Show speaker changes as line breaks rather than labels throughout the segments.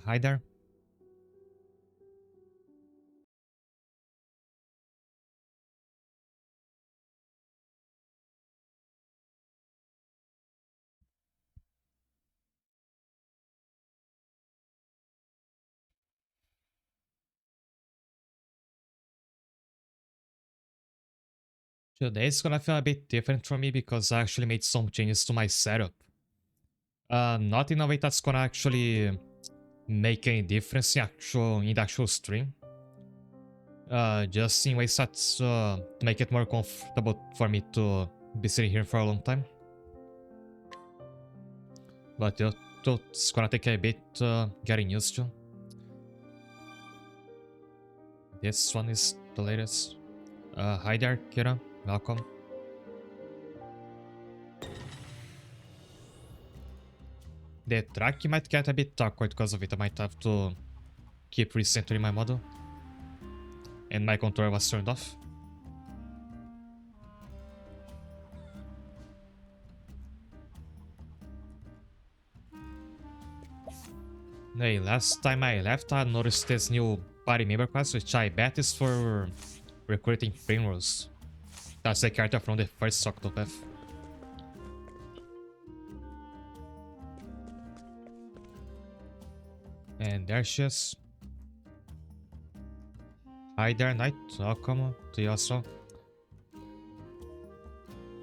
Hi there. Today's gonna feel a bit different for me because I actually made some changes to my setup. Not in a way that's gonna actually make any difference in the actual stream. Just in ways that's to make it more comfortable for me to be sitting here for a long time. But it's gonna take a bit getting used to. This one is the latest. Hi there, Kira. Welcome. The track might get a bit awkward because of it. I might have to keep recentering my model. And my controller was turned off. Hey, last time I left, I noticed this new party member class, which I bet is for recruiting Primrose. That's the character from the first Octopath. And there she is. Hi there, Knight. Welcome to you also.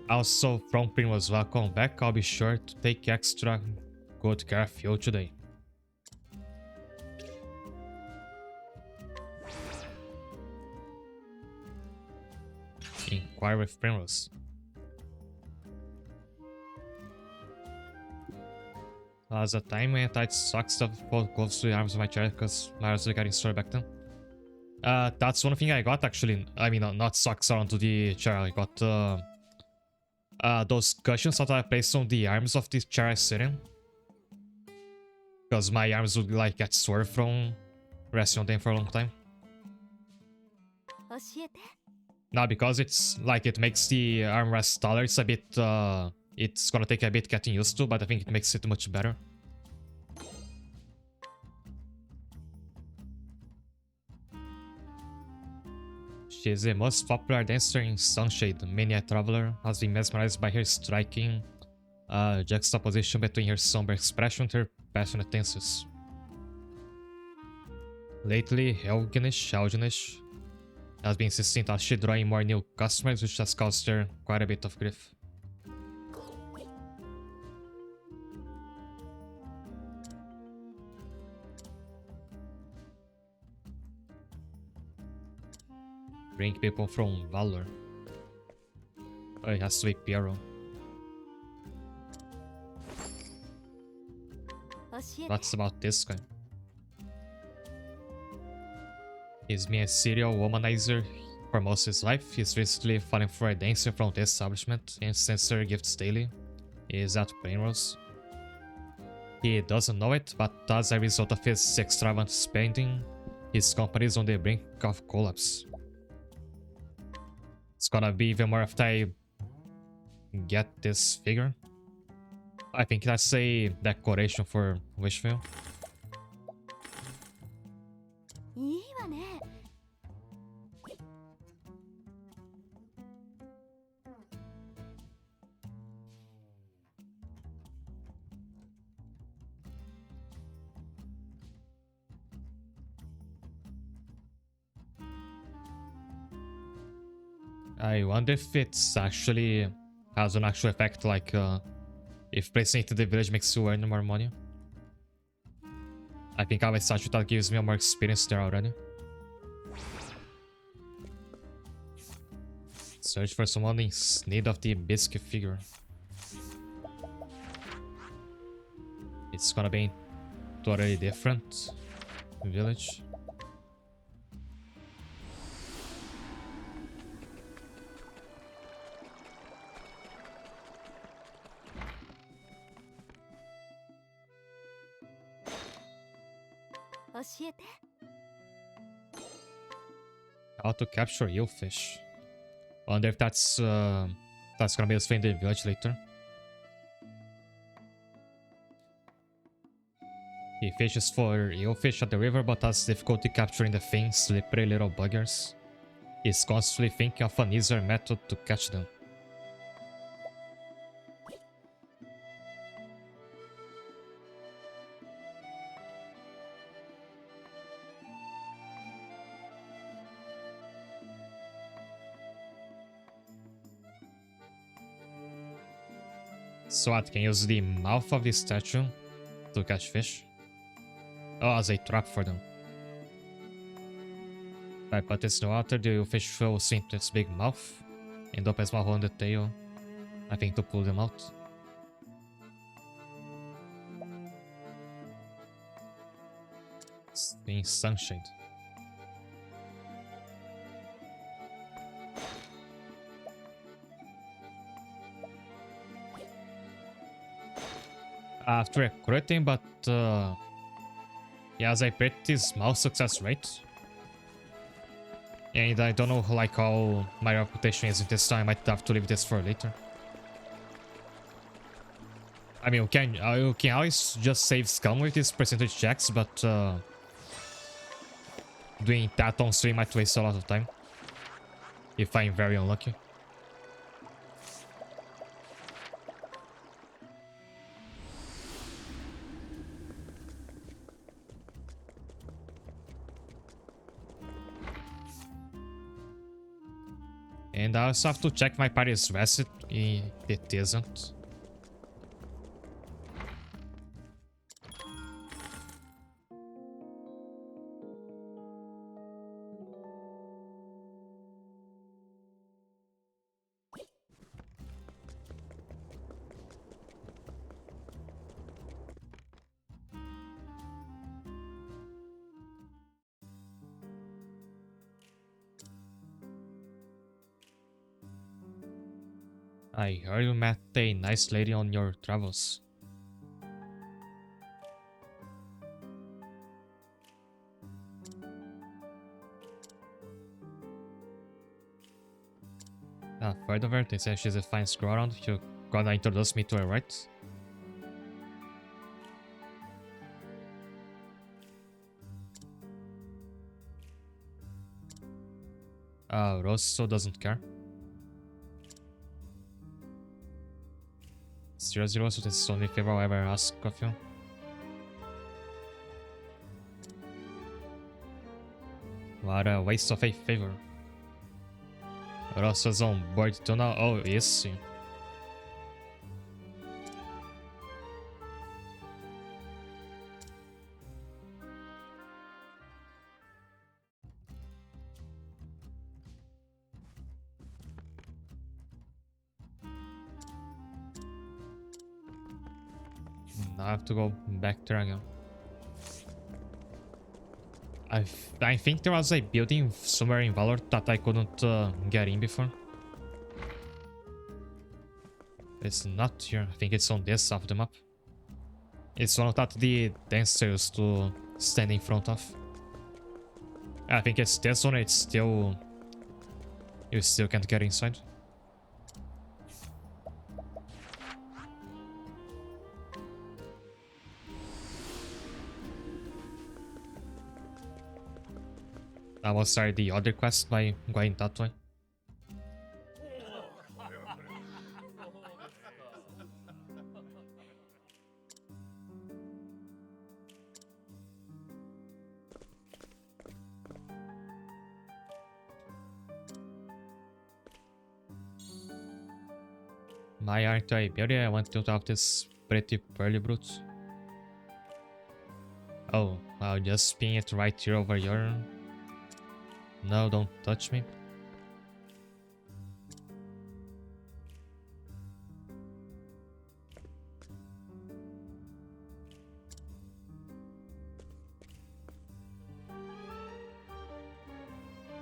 Also, from Primrose, welcome back. I'll be sure to take extra good care of you today. Inquire with Primrose. As a time when I tied socks stuff close to the arms of my chair because my arms were getting sore back then. That's one thing I got actually. I mean, not socks onto the chair. I got those cushions that I placed on the arms of the chair I sit in. Because my arms would like get sore from resting on them for a long time. Now, because it's like it makes the armrest taller, it's a bit it's gonna take a bit getting used to, but I think it makes it much better. She is the most popular dancer in Sunshade. Many a traveler has been mesmerized by her striking juxtaposition between her somber expression and her passionate dances. Lately, Helgenish has been insisting that she draw in more new customers, which has caused her quite a bit of grief. Bring people from Valor. Oh, it has to be Piero. What's about this guy? He's been a serial womanizer for most of his life. He's recently falling for a dancer from the establishment and sends her gifts daily. He is at Primrose. He doesn't know it, but as a result of his extravagant spending, his company is on the brink of collapse. It's gonna be even more after I get this figure. I think that's a decoration for Wishville. I wonder if it's actually has an actual effect, like if placing it in the village makes you earn more money. I think I have a statue that gives me more experience there already. Search for someone in need of the biscuit figure. It's gonna be totally different village. How to capture eelfish. Wonder if that's gonna be useful in the village later. He fishes for eelfish at the river but has difficulty capturing the thin, slippery little buggers. He's constantly thinking of an easier method to catch them. So I can use the mouth of the statue to catch fish. Oh, as a trap for them. If I put this in the water, the fish will sink to its big mouth and open a small hole in the tail, I think, to pull them out. It's being sunshade. After recruiting, but he has a pretty small success rate. And I don't know like how my reputation is in this time. I might have to leave this for later. I mean, you can always just save scum with these percentage checks, but doing that on stream might waste a lot of time if I'm very unlucky. And I also have to check my party's rested if it isn't. I heard you met a nice lady on your travels. I've heard of her. They say she's a fine screw around. You gonna introduce me to her, right? Rosso doesn't care. 0-0, so this is the only favor I'll ever ask of you. What a waste of a favor. Rosso's on board too now. Oh, is he? Now I have to go back there again. I think there was a building somewhere in Valor that I couldn't get in before. It's not here. I think it's on this side of the map. It's one that the dancer used to stand in front of. I think it's this one. It's still... You still can't get inside. I will start the other quest by going that way. My aren't a beauty, I want to have this pretty pearly brute. Oh, I'll just spin it right here over here. No, don't touch me.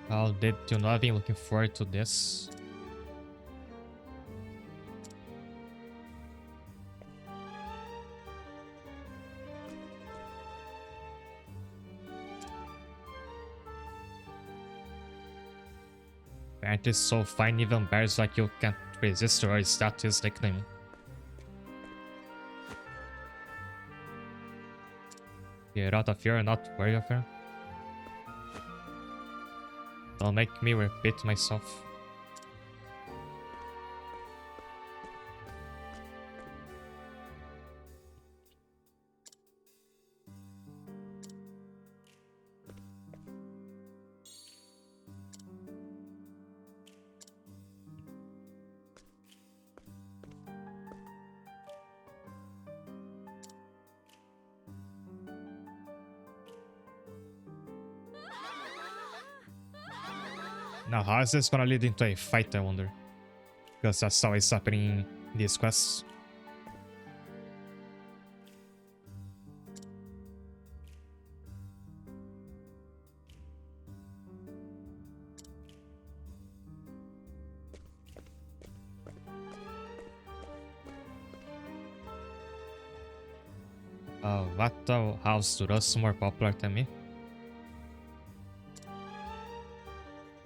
How did you know I've been looking forward to this? Apparently so fine even bears like you can't resist, or is that his nickname? Get out of here, not worry of her. Don't make me repeat myself. Now, how is this gonna lead into a fight, I wonder? Because that's always happening in these quests. What the house to us more popular than me?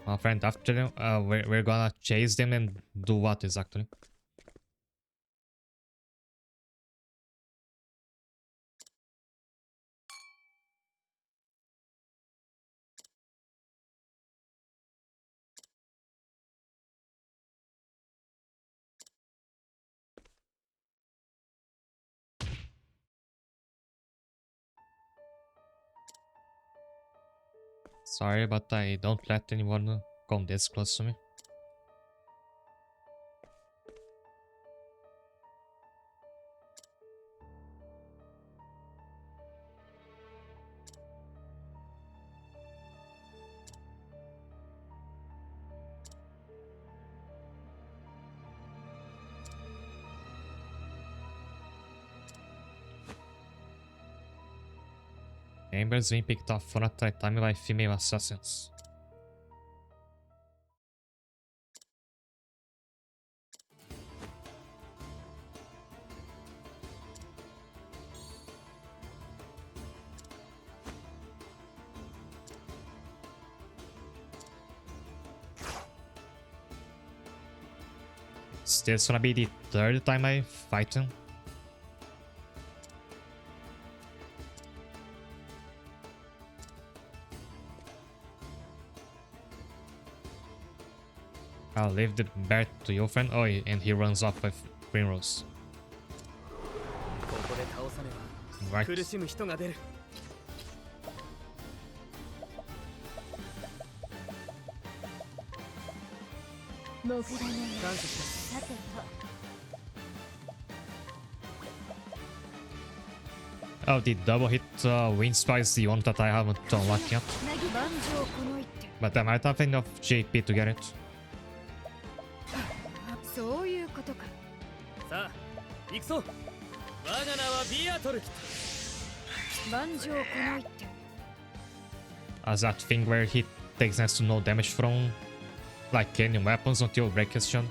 My friend, after we're gonna chase them and do what exactly? Sorry, but I don't let anyone come this close to me. Embers being picked off one at a time by female assassins. Is this gonna be the third time I fight him? I'll leave the bear to your friend. Oh, and he runs off with Primrose. Right. Oh, the double hit wind spell is the one that I haven't unlocked yet. But I might have enough JP to get it. As that thing where he takes next to no damage from like any weapons until break his stun.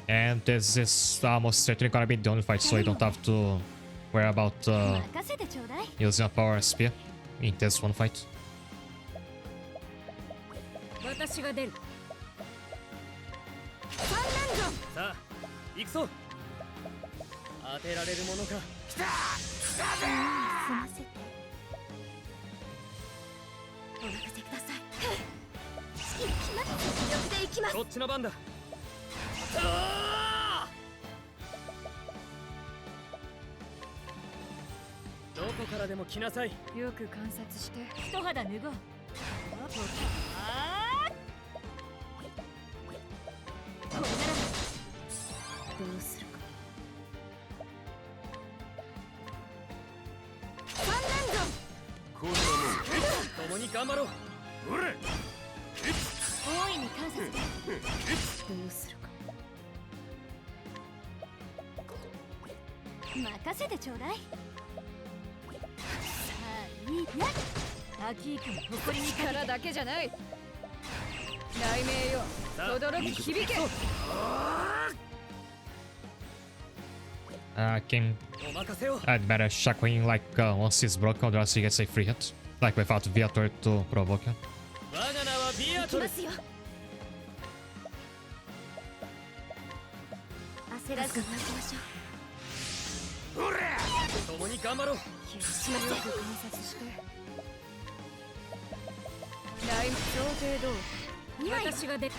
And this is almost certainly gonna be the only fight, so you don't have to worry about using a power spear in this one fight. Can add better Shaquin like once he's broken, otherwise he gets a free hit. Like without Viator to provoke him.
行きますよ。焦らず頑張りましょう。共に頑張ろう。しますよく観察して。ライム想定通り。私が出る。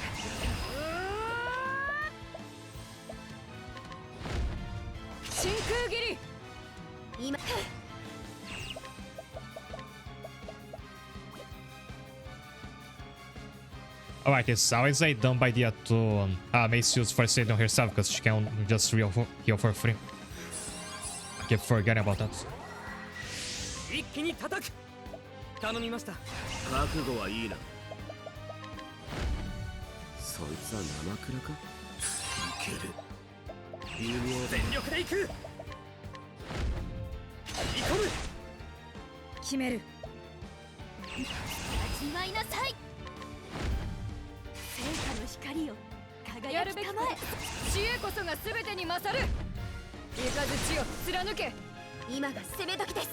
真空斬り。今。
Alright, it's always a dumb idea to Mace use first aid on herself because she can just heal for free. I keep forgetting about that.
一気に叩く。頼みました。覚悟はいいな。そいつは生倉か。いける。微妙全力で行く。挑む。
決める。始まりなさい。戦火の光を輝きたまえ。知恵こそが全てに勝る。行かず地を貫け。今が攻め時です。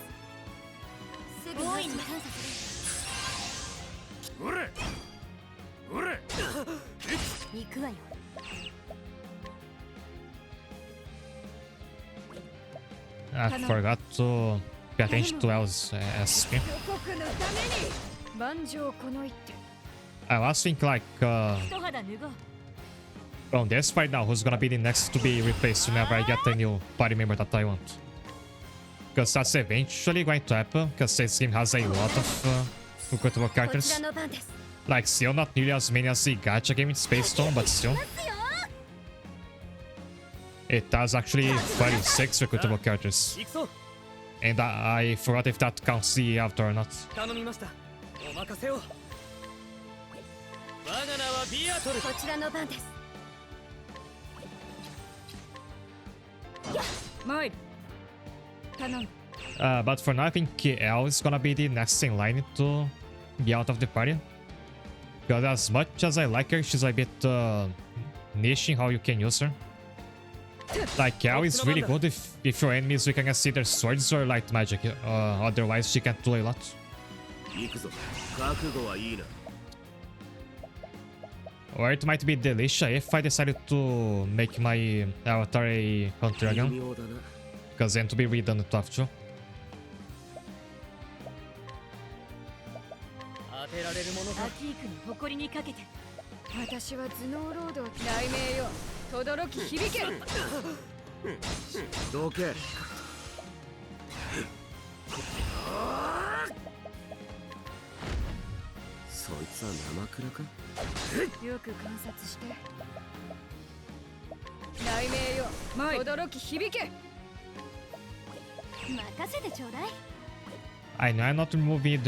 すぐ大いに感謝する。
おれおれ
行くわよ。
I forgot to pay attention to L's SP.
祖国のために万丈この一手。
I was thinking like from this fight now, who's gonna be the next to be replaced whenever I get a new party member that I want. Because that's eventually going to happen, because this game has a lot of recruitable characters. Like, still not nearly as many as the gacha game in Space Stone, but still. It has actually 36 recruitable characters. And I forgot if that counts the Avatar or not.
我が名はビアトル。
こちらの番です。マイル。頼む。
But for now, I think L is gonna be the next in line to be out of the party. Because as much as I like her, she's a bit niche in how you can use her. Like, L is really good if your enemies weak against either swords or light magic. Otherwise, she can't do a lot.
行くぞ。覚悟はいいな。
Or it might be Delicia if I decided to make my avatar a hunter again. Because then to be redone to have to.
当てられるものか。
アティークに誇りにかけて。私は頭脳ロード。雷鳴よ。轟き響け。
どけ。そいつは生倉か。
よく観察して。雷鳴よ。轟き響け。任せてちょうだい。
I know I'm not removing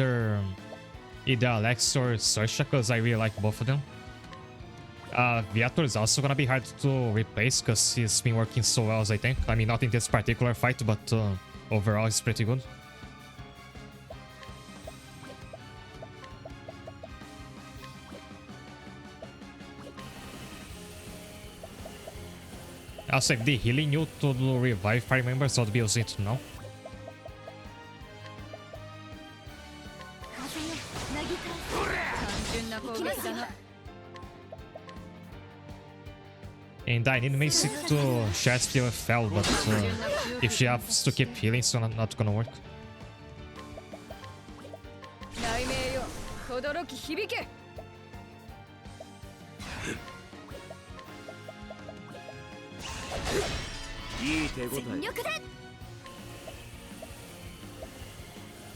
either Alex or Saoirse because I really like both of them. Viator is also gonna be hard to replace because he's been working so well as I think. I mean, not in this particular fight, but overall he's pretty good. Also, if the healing you to revive party members, I'll be using it now. And I need Macy to share SP with L, but if she has to keep healing, it's not gonna work.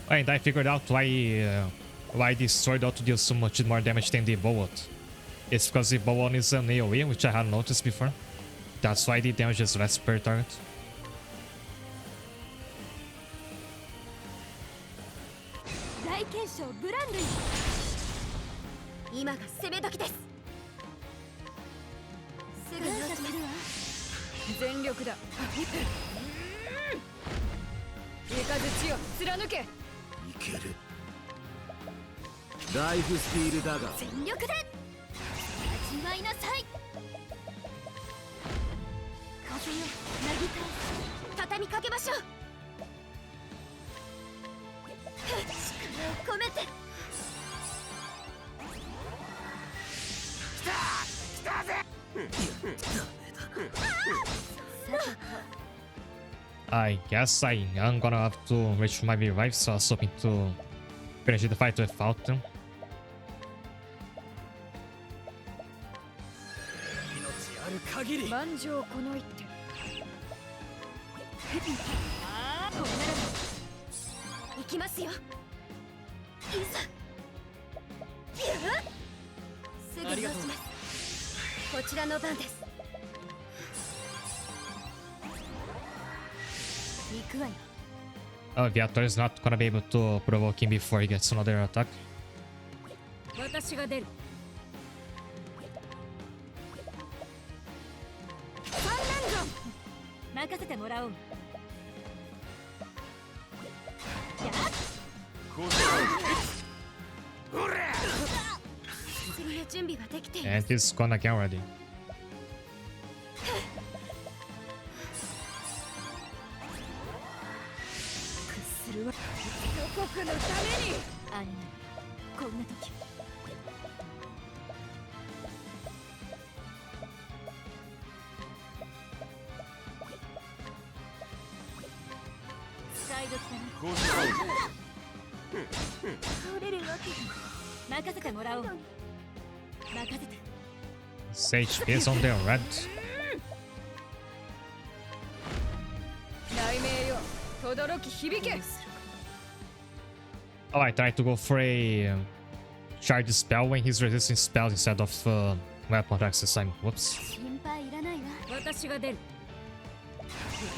And I figured out why this sword ought to deal so much more damage than the bow. It's because the bow is an AoE, which I hadn't noticed before. That's why the damage is less per target.
全力だ。行かず地を貫け。い
ける。ライフスティールだが。
全力で。始まりなさい。風よ、なぎた。畳みかけましょう。力を込めて。
I guess I am gonna have to reach my revive, so I was hoping to finish the fight without them.
命ある限り
万丈この一手。ああ、こうならば。行きますよ。いざ。すぐに落ちます。こちらの番です。行くわよ。
Viator is not gonna be able to provoke him before he gets another attack.
私が出る。三連弾。任せてもらおう。やっ。次の準備はできている。
And he's gonna get ready.
祖国のために。あんなこんな時。使い時だな。倒れるわけに。任せてもらおう。任せて。
Sage is on the red.
雷鳴よ。轟き響け。
Oh, I tried to go for a charge spell when he's resisting spells instead of weapon attacks this time. Whoops.
心配いらないわ。私が出る。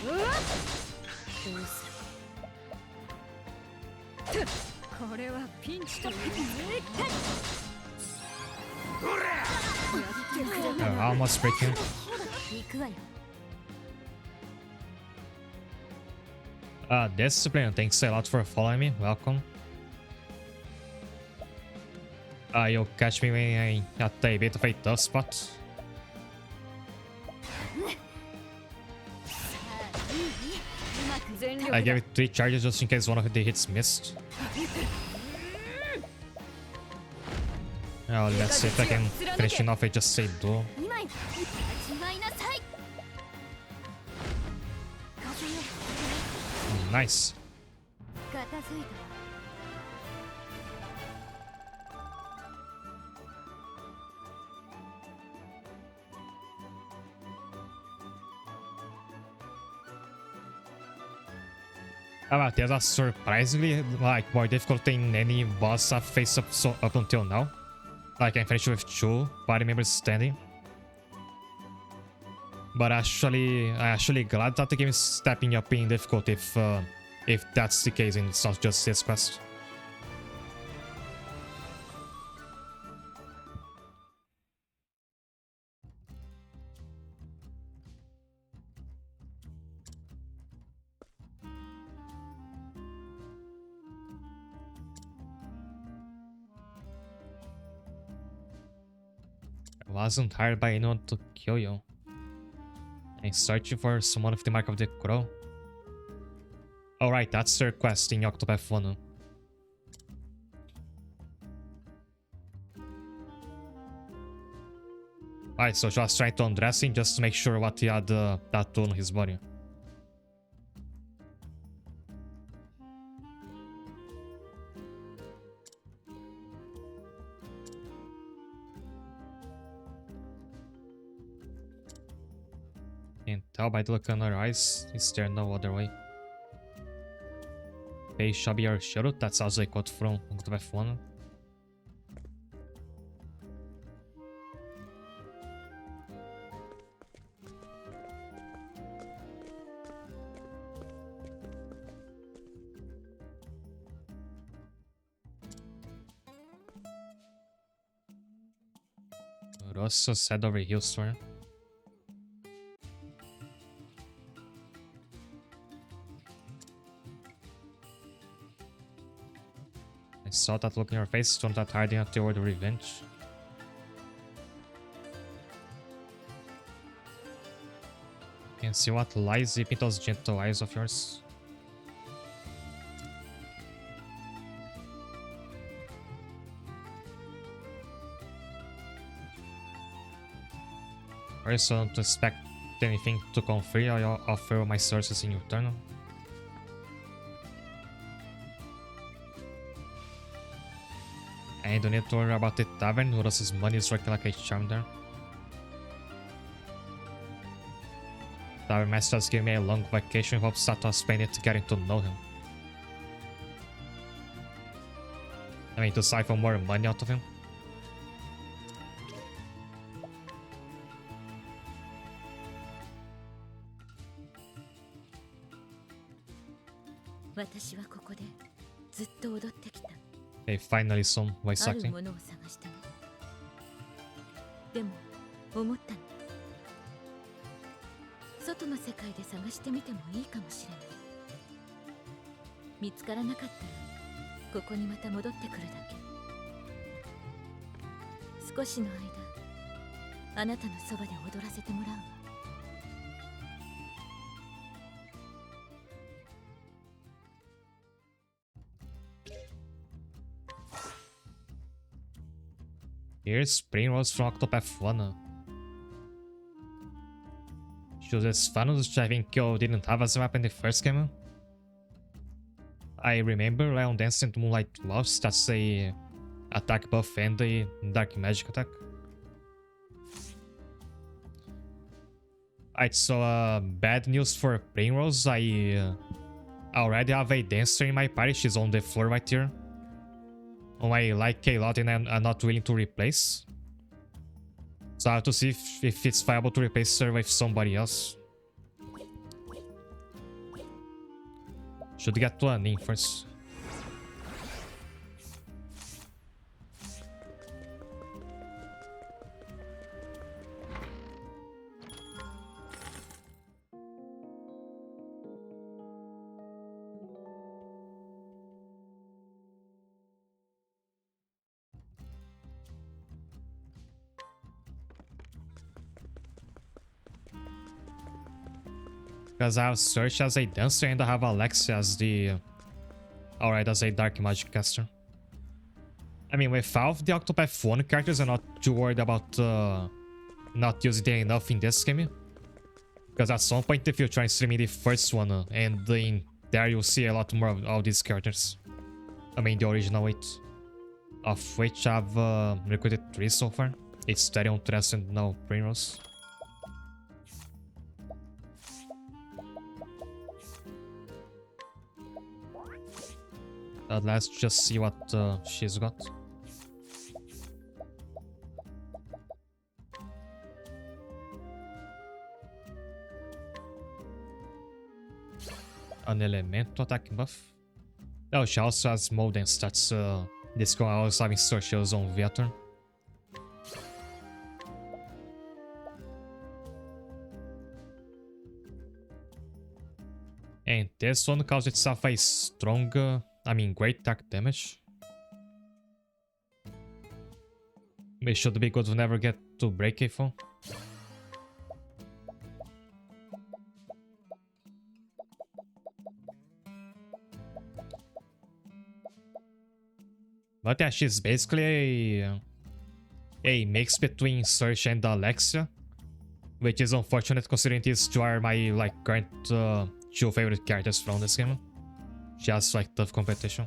どうする。これはピンチと。
Almost breaking.
行くわよ。
Discipline, thanks a lot for following me. Welcome. You'll catch me when I at a bit of a tough spot. I gave it 3 charges just in case one of the hits missed. Oh, let's see if I can finish it off with just a duel. Nice. There's a surprisingly more difficult than any boss I've faced up until now. I can finish with 2 party members standing. But I'm actually glad that the game is stepping up in difficulty if that's the case and it's not just this quest. I wasn't hired by anyone to kill you. I'm searching for someone with the mark of the crow. Alright, that's their quest in Octopath 1. Alright, so she was trying to undress him just to make sure what he had tattoo on his body. Can't tell by the look in her eyes, is there no other way? Hey, Shabi or Shirut, that's also a quote from Octopath 1. Rosso's head over heels for her. I saw that look in your face, don't that hiding at the word revenge. Can see what lies deep in those gentle eyes of yours. I also don't expect anything to come free. I offer my sources in return. And you don't need to worry about the tavern. Uros's money is working like a charm there. Tavern Master has given me a long vacation. Hope Sato spend it getting to know him. I mean, to siphon more money out of him. Okay, finally some voice acting.
でも思ったの。外の世界で探してみてもいいかもしれない。見つからなかったらここにまた戻ってくるだけ。少しの間あなたのそばで踊らせてもらうわ。
Here's Primrose from Octopath 1. She uses Fanus, which I think you didn't have as a weapon in the first game. I remember Lion Dance and Moonlight Lost, that's a attack buff and a dark magic attack. Alright, so bad news for Primrose. I already have a dancer in my party, she's on the floor right here. Oh, I like a lot and I'm not willing to replace. So I have to see if it's viable to replace her with somebody else. Should get to an in first. Because I have Search as a dancer and I have Alexia as the... Alright, as a dark magic caster. I mean, without the Octopath 1 characters, I'm not too worried about not using them enough in this game. Because at some point in the future, I'm streaming the first one, and in there you'll see a lot more of all these characters. I mean, the original 8. Of which I've recruited 3 so far. It's Therion, Tress, and now Primrose. Let's just see what she's got. An elemental attack buff. Oh, she also has mold and stats. This girl also having socials on Viator. And this one calls itself a strong, great attack damage. It should be good to never get to break a fall. But yeah, she's basically a mix between Search and Alexia, which is unfortunate considering these two are my current 2 favorite characters from this game. She has tough competition.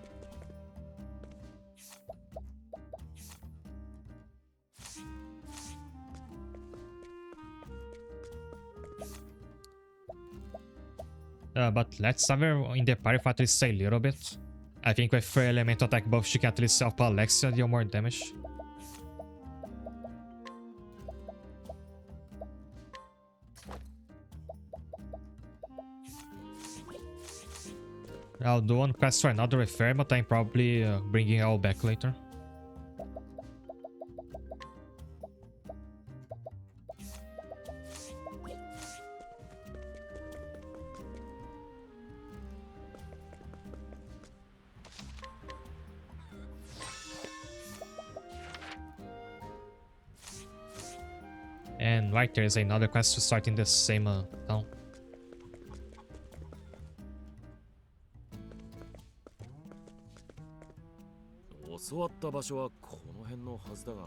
But let's have her in the party for at least a little bit. I think with her elemental attack buff, she can at least help Alexia deal more damage. I'll do one quest for another affair, but I'm probably bringing it all back later. And right there is another quest to start in the same town.
教わった場所はこの辺のはずだが。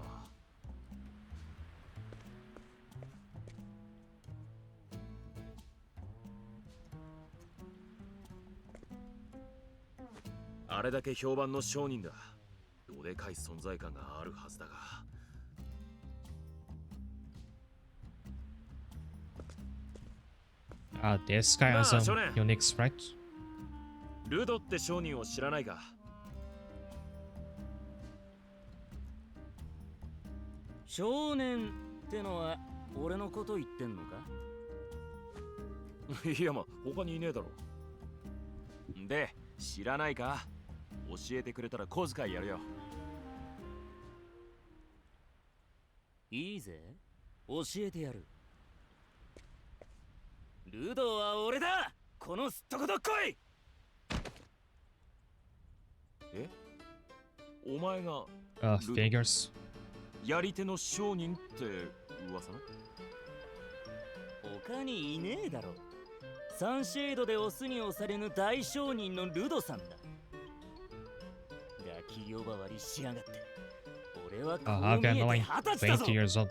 あれだけ評判の商人だ。どでかい存在感があるはずだが。
This guy has some unique sprite.
ルドって商人を知らないか？
少年ってのは俺のこと言ってんのか？
いや、まあ他にいねえだろ。で、知らないか？教えてくれたら小遣いやるよ。
いいぜ、教えてやる。ルドは俺だ。このすっとこどっこい。
え？お前が
figures.
やり手の商人って噂の？
他にいねえだろ。サンシェードで押すに押されぬ大商人のルドさんだ。ガキ呼ばわりしやがって。俺はこう見えて20歳だぞ。
20 years old.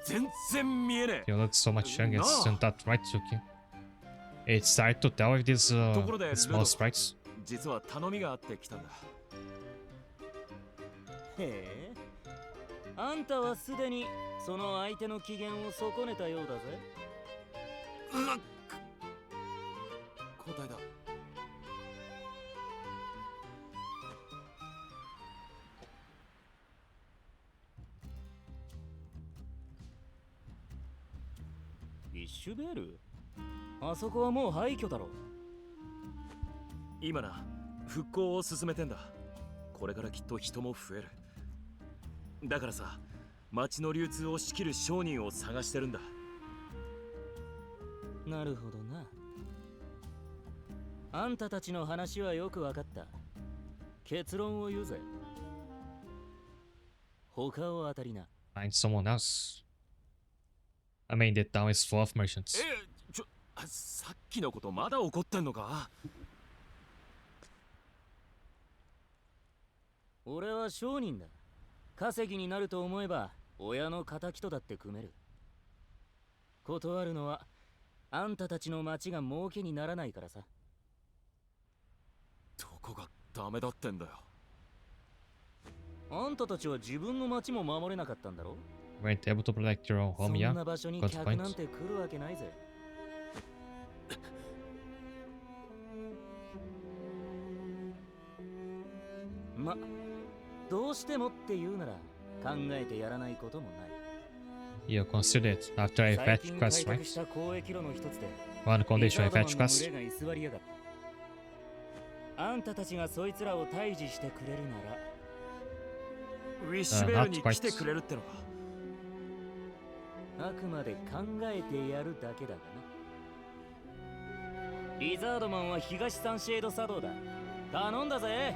全然見えねえ。
You look so much young, isn't that right, Yuki? It's hard to tell with these small sprites.
実は頼みがあって来たんだ。
へえ、あんたはすでにその相手の機嫌を損ねたようだぜ。
交代だ。
ビッシュベール？あそこはもう廃墟だろ。
今な、復興を進めてんだ。これからきっと人も増える。だからさ、町の流通を仕切る商人を探してるんだ。
なるほどな。あんたたちの話はよくわかった。結論を言うぜ。他を当たりな。
Find someone else. I mean, the town is full of merchants.
さっきのことまだ怒ってんのか？
俺は商人だ。稼ぎになると思えば親の敵とだって組める。断るのはあんたたちの町が儲けにならないからさ。
どこがダメだってんだよ。
あんたたちは自分の町も守れなかったんだろ？
Weren't able to protect your own
そ
home,
ん
yeah?
な場所に
Good
客なん
point.
て来るわけないぜ。ま、どうしてもって言うなら考えてやらないこともない。
You consider it after I
最
fetch
近開
quests,
拓
right?
した交易路の一つで
One condition I
リザー
fetch
ドマンの
quests.
群れが居座りやがった。あんたたちがそいつらを退治してくれるなら
ウィッシュベールに来てくれるってのか？
あくまで考えてやるだけだがな。リザードマンは東サンシェード作動だ。頼んだぜ。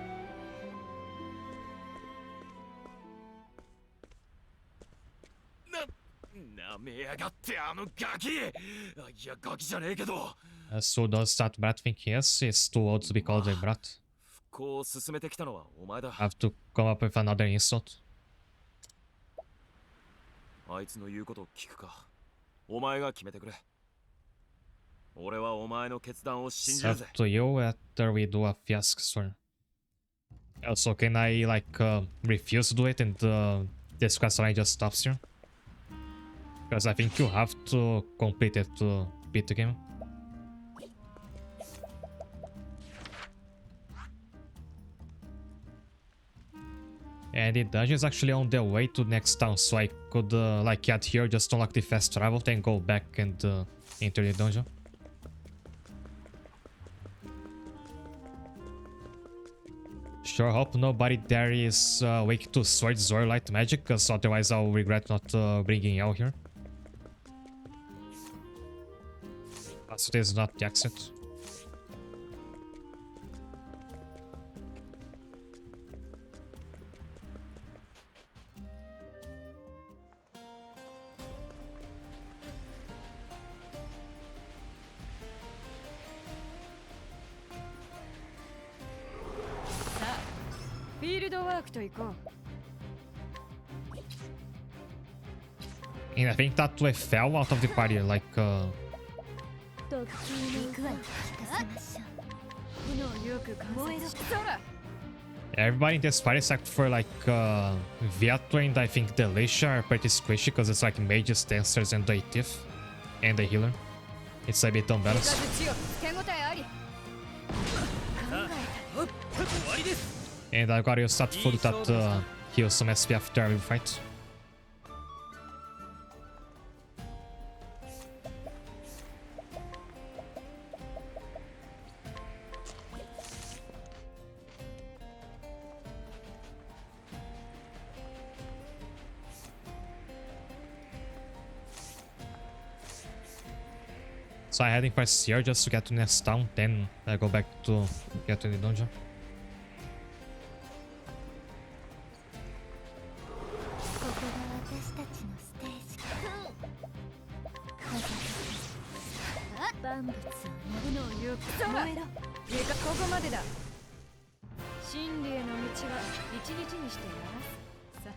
なめやがってあのガキ。いやガキじゃねえけど。
So does that brat think he is? He's too old to be called a brat.
復興を進めてきたのはお前だ。
Have to come up with another insult.
あいつの言うことを聞くか。お前が決めてくれ。俺はお前の決断を信
It's
じる
up
ぜ。
to you after we do a fiasco storm. Also, can I like refuse to do it and this quest line just stops here? Because I think you have to complete it to beat the game. And the dungeon is actually on the way to next town, so I could like get here, just unlock the fast travel, then go back and enter the dungeon. Sure hope nobody there is weak to swords or light magic, because otherwise I'll regret not bringing you here. As it is not the exit.
フィールドワークと行こう。
And I think that we fell out of the party, like,
特急に行くわよ。聞かせましょう。炎よく観察しそら。
everybody in this party except for, like, Viato and I think Delicia are pretty squishy because it's like mages, dancers, and the thief. And the healer. It's a bit unbalanced.
手応えあり。
And I gotta use that food that heals some SP after every fight. So I heading first here just to get to next town, then I go back to get to the dungeon.
ここが私たちのステージ。万物を炎よく燃えろ。いいかここまでだ。真理への道は一日にしてやらす。さ。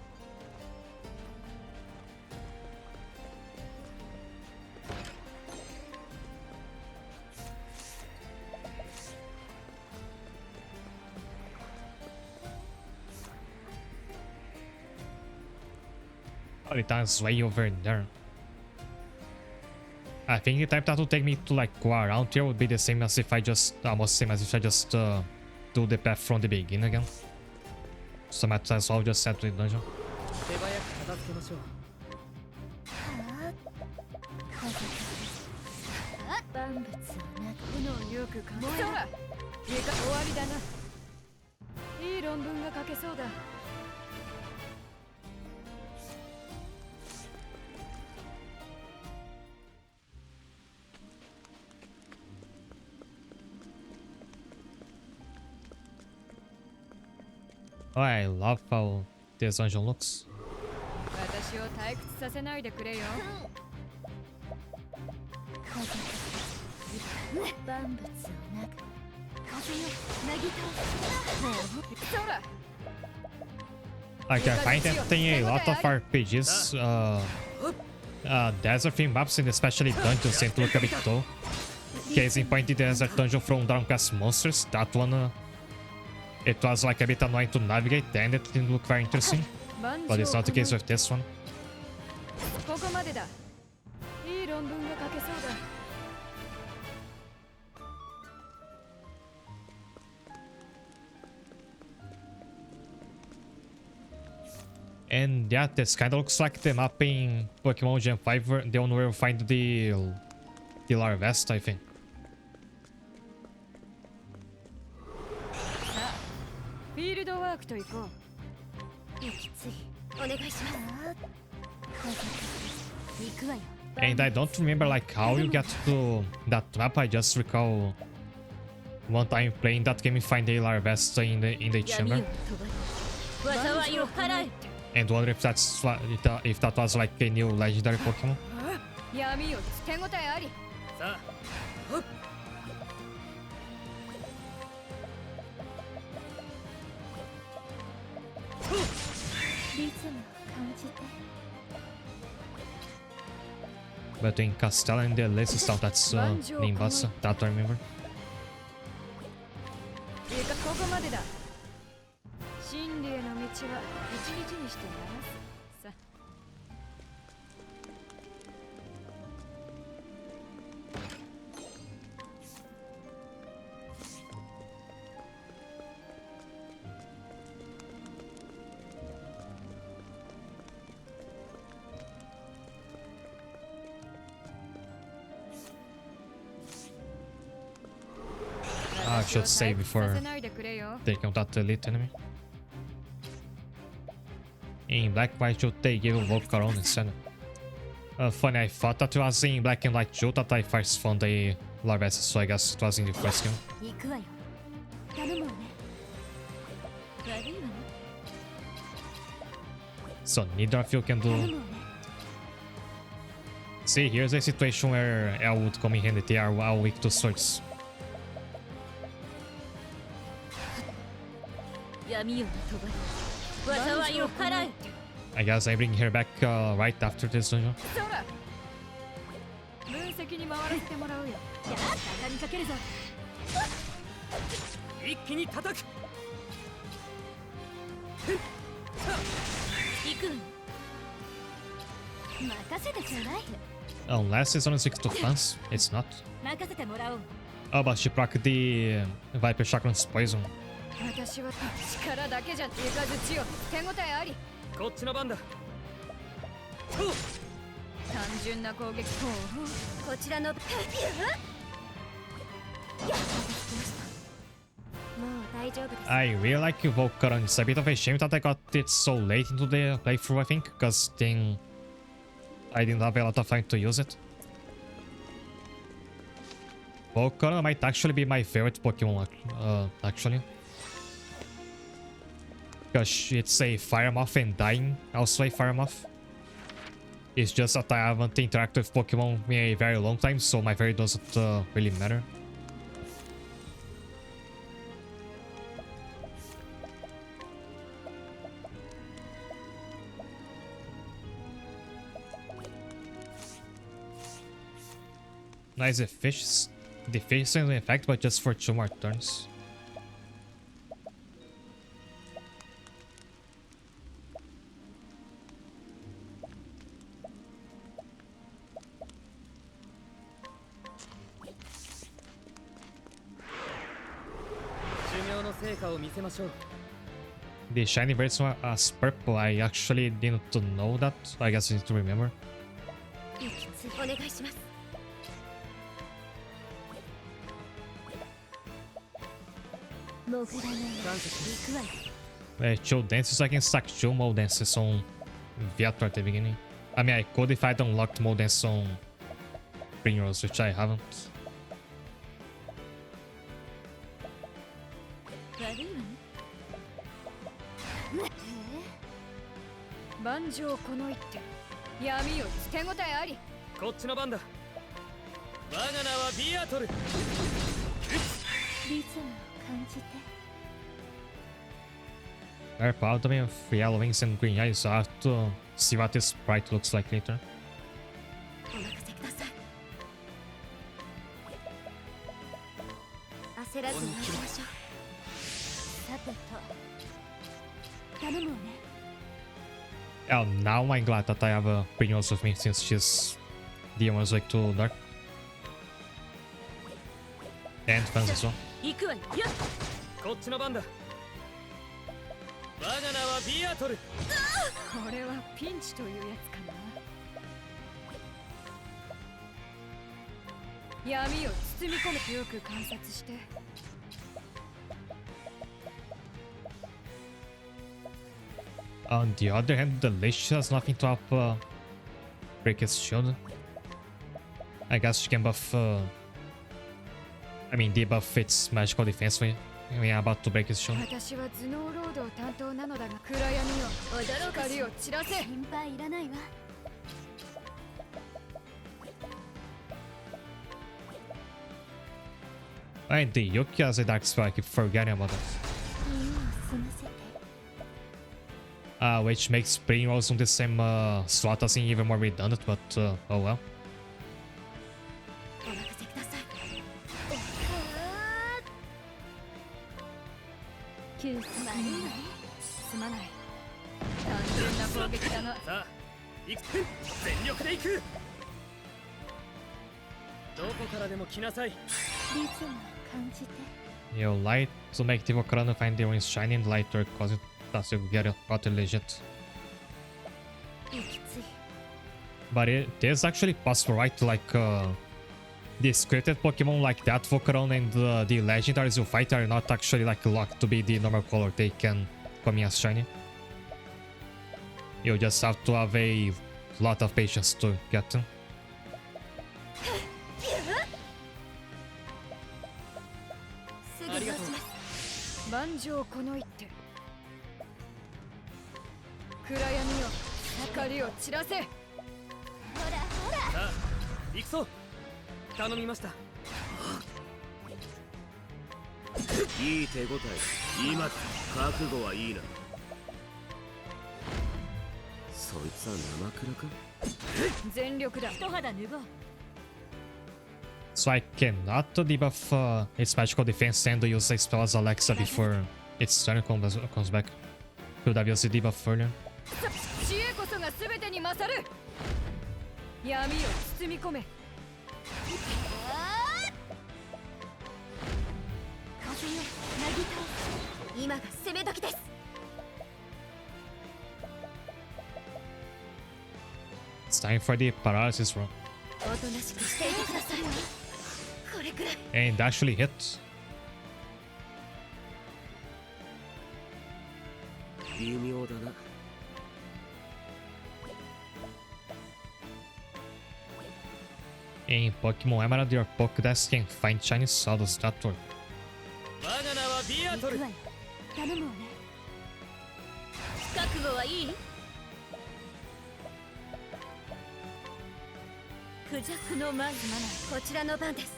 Oh, the time's way over there. I think the time that will take me to like go around here would be the same as if I just almost same as if I just do the path from the beginning again. So might as well just set to the dungeon.
手早く片付けましょう。
万物をな炎よく感じたら。いいか終わりだな。いい論文が書けそうだ。
Oh, I love how this dungeon looks.
私を退屈させないでくれよ。万物をなく風よなぎ倒す。そら。
Like I find that in a lot of RPGs, desert theme maps and especially dungeons tend to look a bit dull. Case in point, the desert dungeon from Downcast Monsters, that one, it was like a bit annoying to navigate and it didn't look very interesting. But it's not the case with this one.
ここまでだ。いい論文が書けそうだ。
And yeah, this kind of looks like the map in Pokemon Gen 5, the one where you find the Larvest, I think.
さあ、フィールドワークと行こう。息つい、お願いします。行くわよ。
And I don't remember like how you get to that map. I just recall one time playing that game and find the Larvest in the chamber.
災いを払え。
And wonder if if that was like a new legendary Pokemon.
闇よ、手応えあり。
さあ、
リズムを感じて。
Between Castella and the Lacy Town, that's Nimbasa, that I remember.
いいかここまでだ。真理への道は一日にしてやらす。さ。
I should save before taking out that elite enemy. In black, why should they give Volcaron instead? Funny, I thought that it was in black and white Joe that I first found the Larvest, so I guess it was in the first game.
行くわよ。頼むわね。悪いわね。
So neither of you can
頼
do.
むわね。
See, here's a situation where L would come in handy. They are all weak to swords.
闇よ飛ばれ災いを払え
I guess I bring her back right after this dungeon.
そら分析に回らせてもらうよやっ畳みかけるぞ
一気に叩く。
行く任せてちょうだい
Unless it's only 6 to fans, it's not.
任せてもらおう
Oh, but she proc the Viper Chakram's poison.
私は力だけじゃいかずちよ手応えあり
こっちの番だ。
単純な攻撃こちらのもう大丈夫です
I really like Volcaron. It's a bit of a shame that I got it so late into the playthrough, I think, because then I didn't have a lot of time to use it. Volcaron might actually be my favorite Pokemon, actually. Because it's a Fire Moth and Dying, also a Fire Moth. It's just that I haven't interacted with Pokemon in a very long time, so my fairy doesn't really matter. Nice, the fish is in effect, but just for 2 more turns. The shiny version as purple, I actually didn't know that. I guess I need to remember.
お願いしますもぐらない行くわよ
Chill dances, I can stack 2 mole dances on Viator at the beginning. I mean, I could if I'd unlocked mole dance on Primrose, which I haven't.
悪いわね万丈この一手闇よ手応えあり
こっちの番だ。我が名はビアトル。
リズムを感じて
Very proud of me with yellow wings and green eyes, so I have to see what this sprite looks like later.
お任せください焦らずに行きましょうさてと頼むわね
Oh, now I'm glad that I have Primrose with me since she's the one who's like too dark. And fans as well.
行くわよ
こっちの番だ。我が名はビアトル。
これはピンチというやつかな闇を包み込めてよく観察して
On the other hand, the Lich has nothing to help break his shield. I guess she can buff... I mean, debuff its magical defense when I'm about to break his shield.
私は頭脳労働担当なのだが暗闇を光を散らせ心配いらないわ
And the Yuki has a dark spell, I keep forgetting about that.
耳を澄ませて
Which makes Primrose on the same slot as in even more redundant, but oh well.
お任せください急すまないすまない単純な攻撃だな
さあ、行く。全力で行く。どこからでも来なさい。
リズムを感じて
You light to make the Volcarona find the rings shining lighter, cause it does you get got legit.
息つい
But it is actually possible, right? Like, the scripted Pokemon like that, Volcaron and the legendaries you fight are not actually like locked to be the normal color. They can come in as shiny. You just have to have a lot of patience to get them.
すぐ出します万丈この一手暗闇よ光を散らせほらほら
さあ、行くぞ。頼みました。いい手応え。今だ。覚悟はいいな。そいつは生クラか。
全力だ。一肌脱ごう。
So I cannot debuff its magical defense and use a spell as Alexa before its turn comes back. Could have used the debuff earlier.
知恵こそが全てに勝る。闇を包み込め。風よ、なぎ倒す。今が攻め時です。
It's time for the paralysis roll.
おとなしくしていてください。これくらい。
And actually hit.
微妙だな。
In Pokemon Emerald, your Pokédex can find shiny how does that work?
我が名はビアトル。
頼むわね。覚悟はいい？クジャクのマンズマナ、こちらの番です。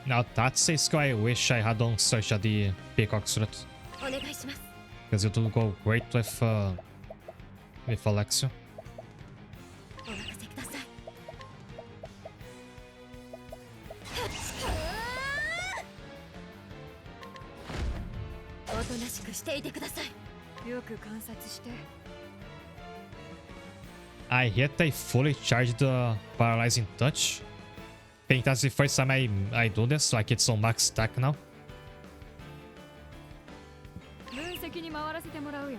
Now that's a skill I wish I had on search at the Peacock suit.
お願いします。
Because it would go great with Alexia.
お任せください。おとなしくしていてください。よく観察して。
I hit a fully charged paralyzing touch. I think that's the first time I do this, like it's on max stack now.
分析に回らせてもらうよ。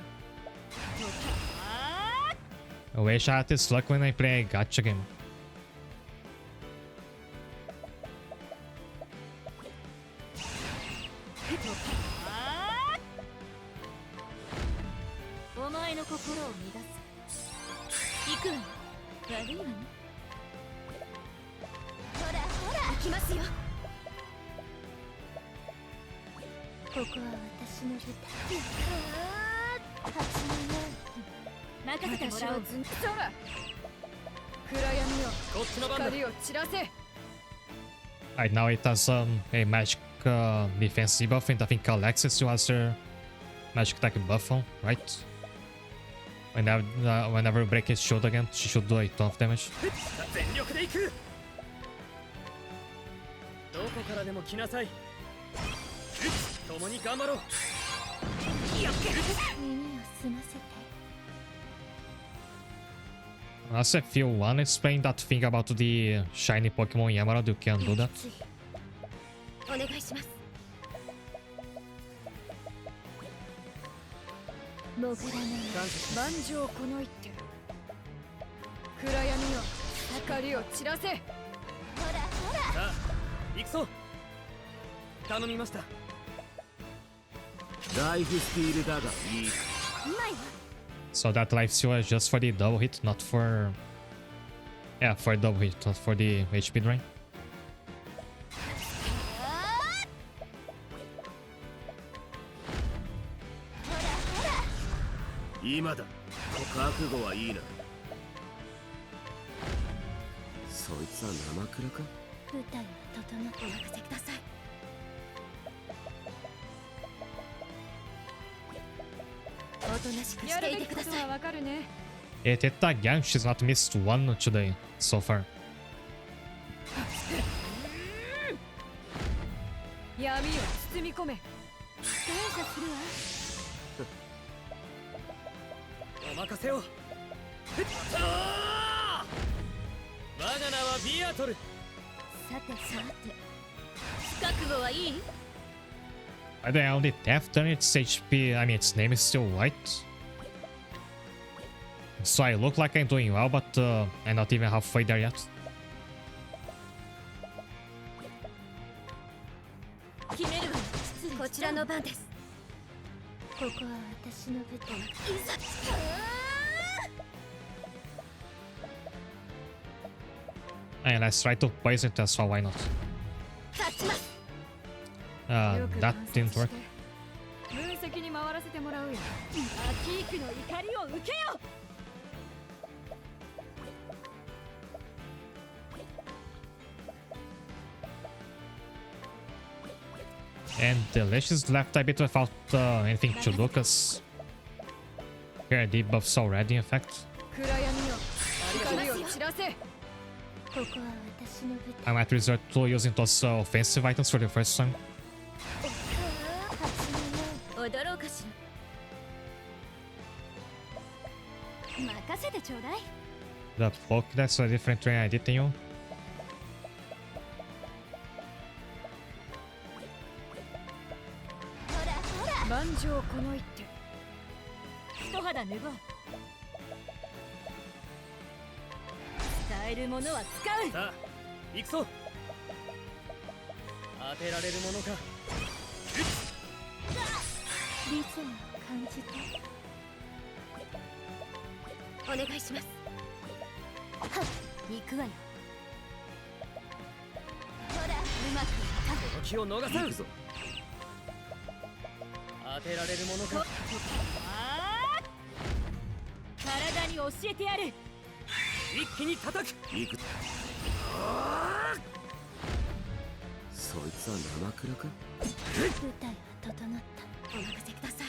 I wish I had this luck when I play a gacha game.
お前の心を乱す。行くわよ。悪いわね。ほらほら、行きますよ。ここは私の舞台。8年前。任せてもらおう。そら。暗闇よ。
こっちの番だ。
光を散らせ。
Right now it has a magic defense debuff, and I think Alexia still has her magic attack buff on, right? Whenever we break his shield again, she should do a ton of damage.
全力で行く。どこからでも来なさい。共に頑張ろう。
耳を澄ませて。
Unless if you want to explain that thing about the shiny Pokemon in Emerald, you can do that.
お願いします。潜らない万丈この一手。暗闇よ、光を散らせ。ほらほら。
さあ、行くぞ。頼みました。
ライフスティールだがいい。
うまいわ。
So that life steal is just for the double hit, not for... Yeah, for double hit, not for the HP drain.
今だ。覚悟はいいな。そいつは生クラか。
舞台は整って。お任せください。おとなしくしていてください。わかるね。
It hit again, she's not missed one today, so far.
闇を包み込め。感謝するわ。
お任せを。我が名はビアトル。
さてさて。覚悟はいい？
By the way, on the 10th turn, its HP, I mean, its name is still white. So I look like I'm doing well, but I'm not even halfway there yet.
決めるわ。こちらの番です。ここは私の舞台。いざ。
And let's try to poison it as well, why not?
勝ちます。
That didn't work.
分析に回らせてもらうよ。アキークの怒りを受けよ。
And Delicious left a bit without anything to Lucas. Here, debuffs already, in fact.
暗闇よ光を散らせ。
ここは私の舞
I might resort to using those offensive items for the first time.
台踊ろうかしら。任せてちょうだい。
The Pokédex are different train ID than you.
ほらほら。
万丈この一手。
一肌脱ごう。使えるものは使う。
さあ行くぞ。当てられるものか。
リズムを感じて。お願いします。はっ、行くわよ。ほら、うまくいった。
この気を逃さん。行くぞ。当てられるものか。
あー、体に教えてやる。
一気に叩く。行く。そいつは生倉か。
舞台は整った。お任せください。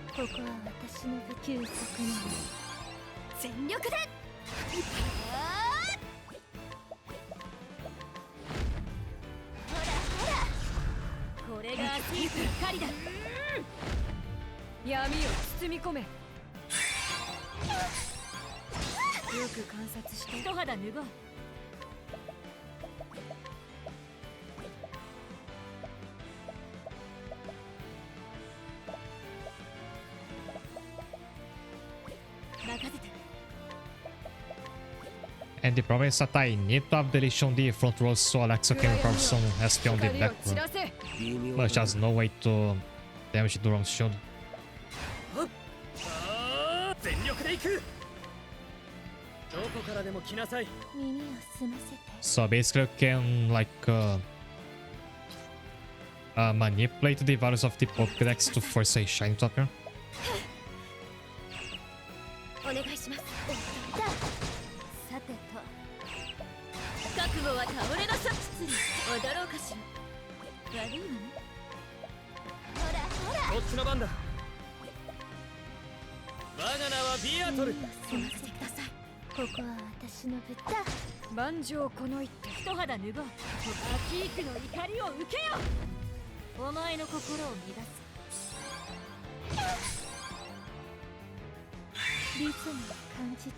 ここは私の休息の全力で。ほらほら、これがアキークの狩りだ。
闇を包み込め。よく観察して。
一肌脱ごう。任せて。
And the problem is that I need to have deletion on the front row so Alexa can recover some SP on the
光を
back
散
row.
らせ。
微妙
But she
だ
has no way to damage Durham's shield.
全力で行く。どこからでも来なさい。
耳を澄ませて。
So basically you can like manipulate the values of the Pokédex to force a shiny to appear.
お願いします。さてと、覚悟は倒れなさ。失礼。踊ろうかしら。悪いわね。ほらほら。
こっちの番だ。我が名はビアトル。
お任せください。ここは私の舞台。
万丈この一手。
一肌脱ごう。アキークの怒りを受けよ。お前の心を乱す。リズムを感じて。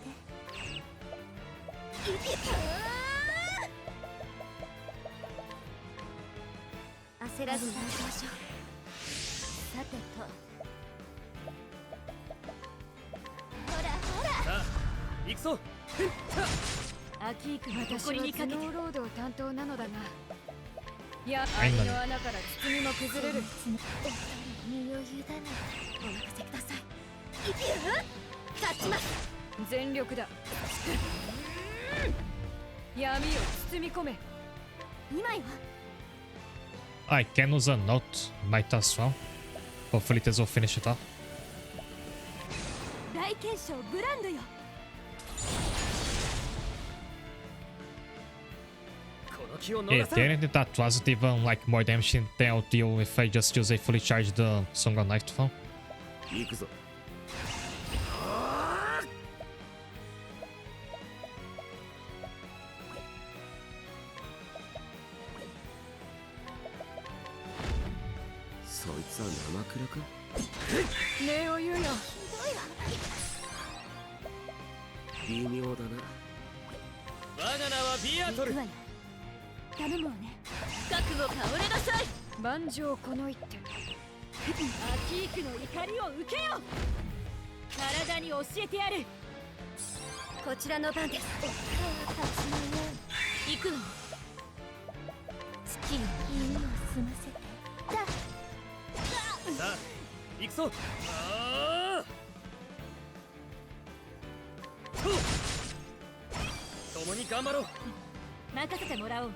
焦らずに行きましょう。さてと。ほらほら。
さあ行くぞ。
アキークの
私は
誇りにかけて。
頭脳ロード担当なのだが。いや、網の穴から包みも崩れる。
お二人に余裕だな。お任せください。立ちます。
全力だ。闇を包み込め。
今よ。
I can use a note, might as well. Hopefully this will finish it off.
大検証ブランドよ。
この気を
It
逃さん。
didn't that wasn't even like more damage than I'll deal if I just use a fully charged Songa Knife phone.
行くぞ。そいつは生倉か。
礼を言うよ。
微妙だな。
我が名はビアトル。
行くわよ。頼むわね。覚悟倒れなさい。
万丈この一手。
アキークの怒りを受けよ。体に教えてやる。こちらの番です。行くわ。月に耳を澄ませて。
さあ行くぞ。ああ共に頑張ろう。
任せてもらおう。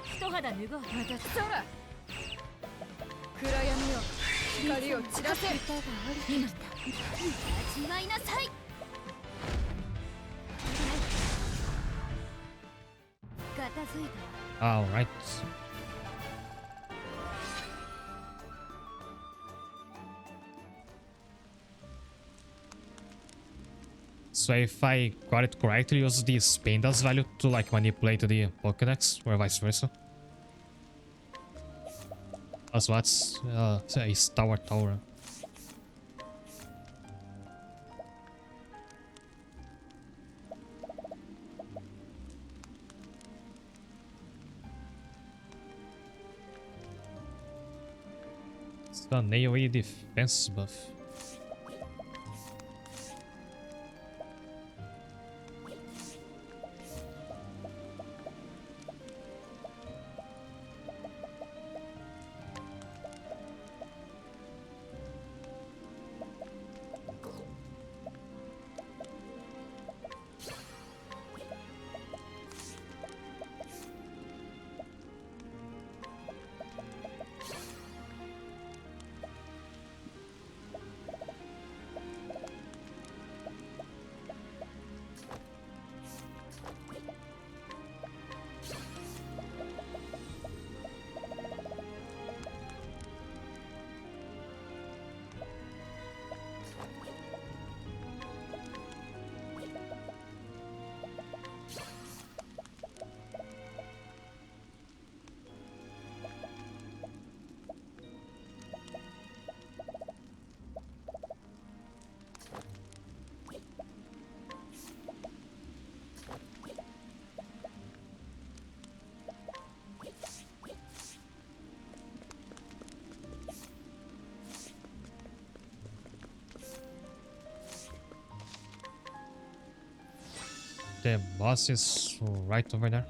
一肌脱ごう。
またそら。暗闇よ光を散らせ。
今だ。始まいなさい。片付いた。
Alright. So if I got it correctly, use the Spenda's value to like manipulate the Pokédex or vice versa. That's what's a tower. It's an AoE defense buff. The boss is right over there.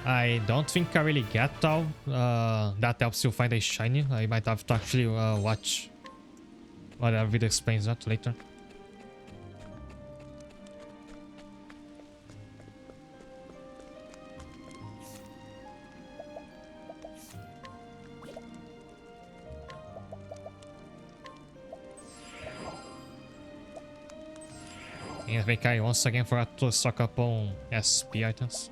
I don't think I really get how that helps you find a shiny. I might have to actually watch whatever video explains that later. And I think I once again forgot to stock up on SP items.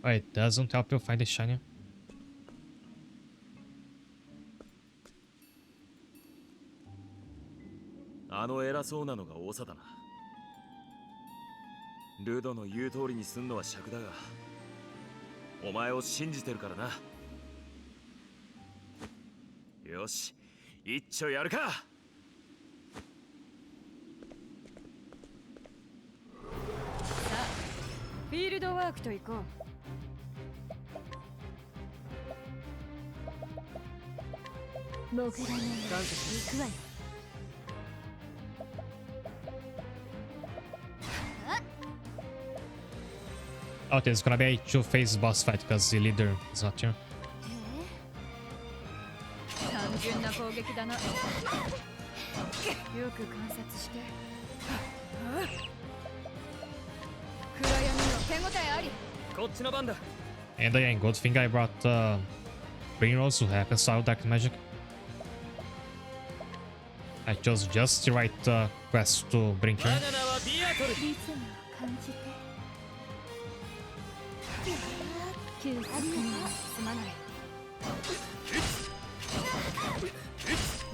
Oh, it doesn't help you find a shiny.
ルドの言う通りにすんのは尺だが、お前を信じてるからな。よし、一丁やるか。さ
あ、フィールドワークと行こう。
潜らない。行くわよ。
Oh, there's gonna be a two-phase boss fight because the leader is not here.
単純な攻撃だな。よく観察して。暗闇の手応えあり。
こっちの番だ。
And again, good thing I brought Primrose who happens to have dark magic. I chose just the right quest to bring her.
すまない。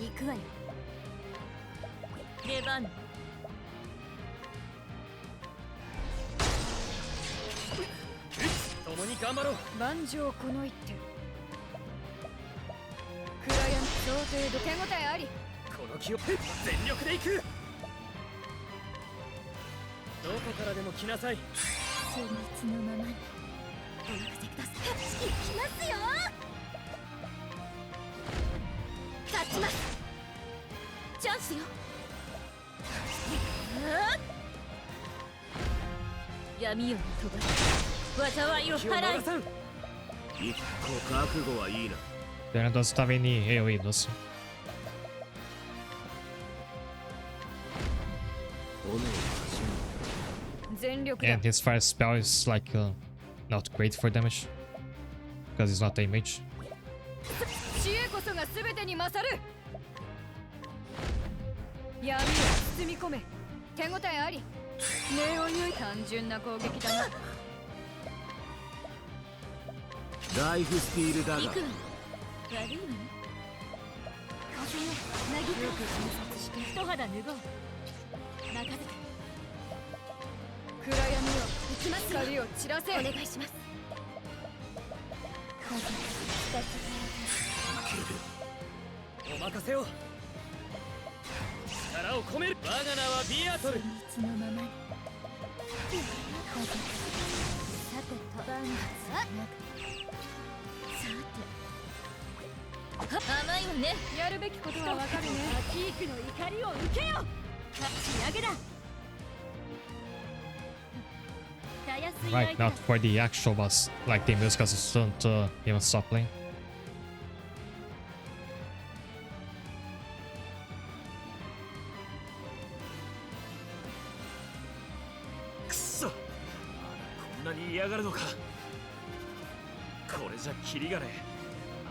行くわよ。出番。
共に頑張ろう。
万丈この一手。暗闇想定で手応えあり。
この気を全力で行く。どこからでも来なさい。
旋律のままに。お任せください。行きますよ。勝ちます。チャンスよ。闇夜に飛ばす。災いを
気を流
払い
さん。一個覚悟はいいな。
Ele não estava em AoE doce.
全力だ
And his fire spell is like not great for damage. Because he's not a mage.
知恵こそが全てに勝る。闇を包み込め。手応えあり。念を言う単純な攻撃だな。
ライフスティールだが
行くわ悪いわね風よなぎよく観察して一肌脱ごう任せて
暗闇を行きます光を散らせ。
お願いします風
お任せを。力を込める。我が名はビアトル。
いつのままに風さてとバンガさて甘いわね
やるべきことはわかるね。
ピークの怒りを受けよ仕上げだたやすい
Right, not for the actual boss. Like the music doesn't even stop playing.
くそ、まだこんなに嫌がるのか。これじゃキリがねえ。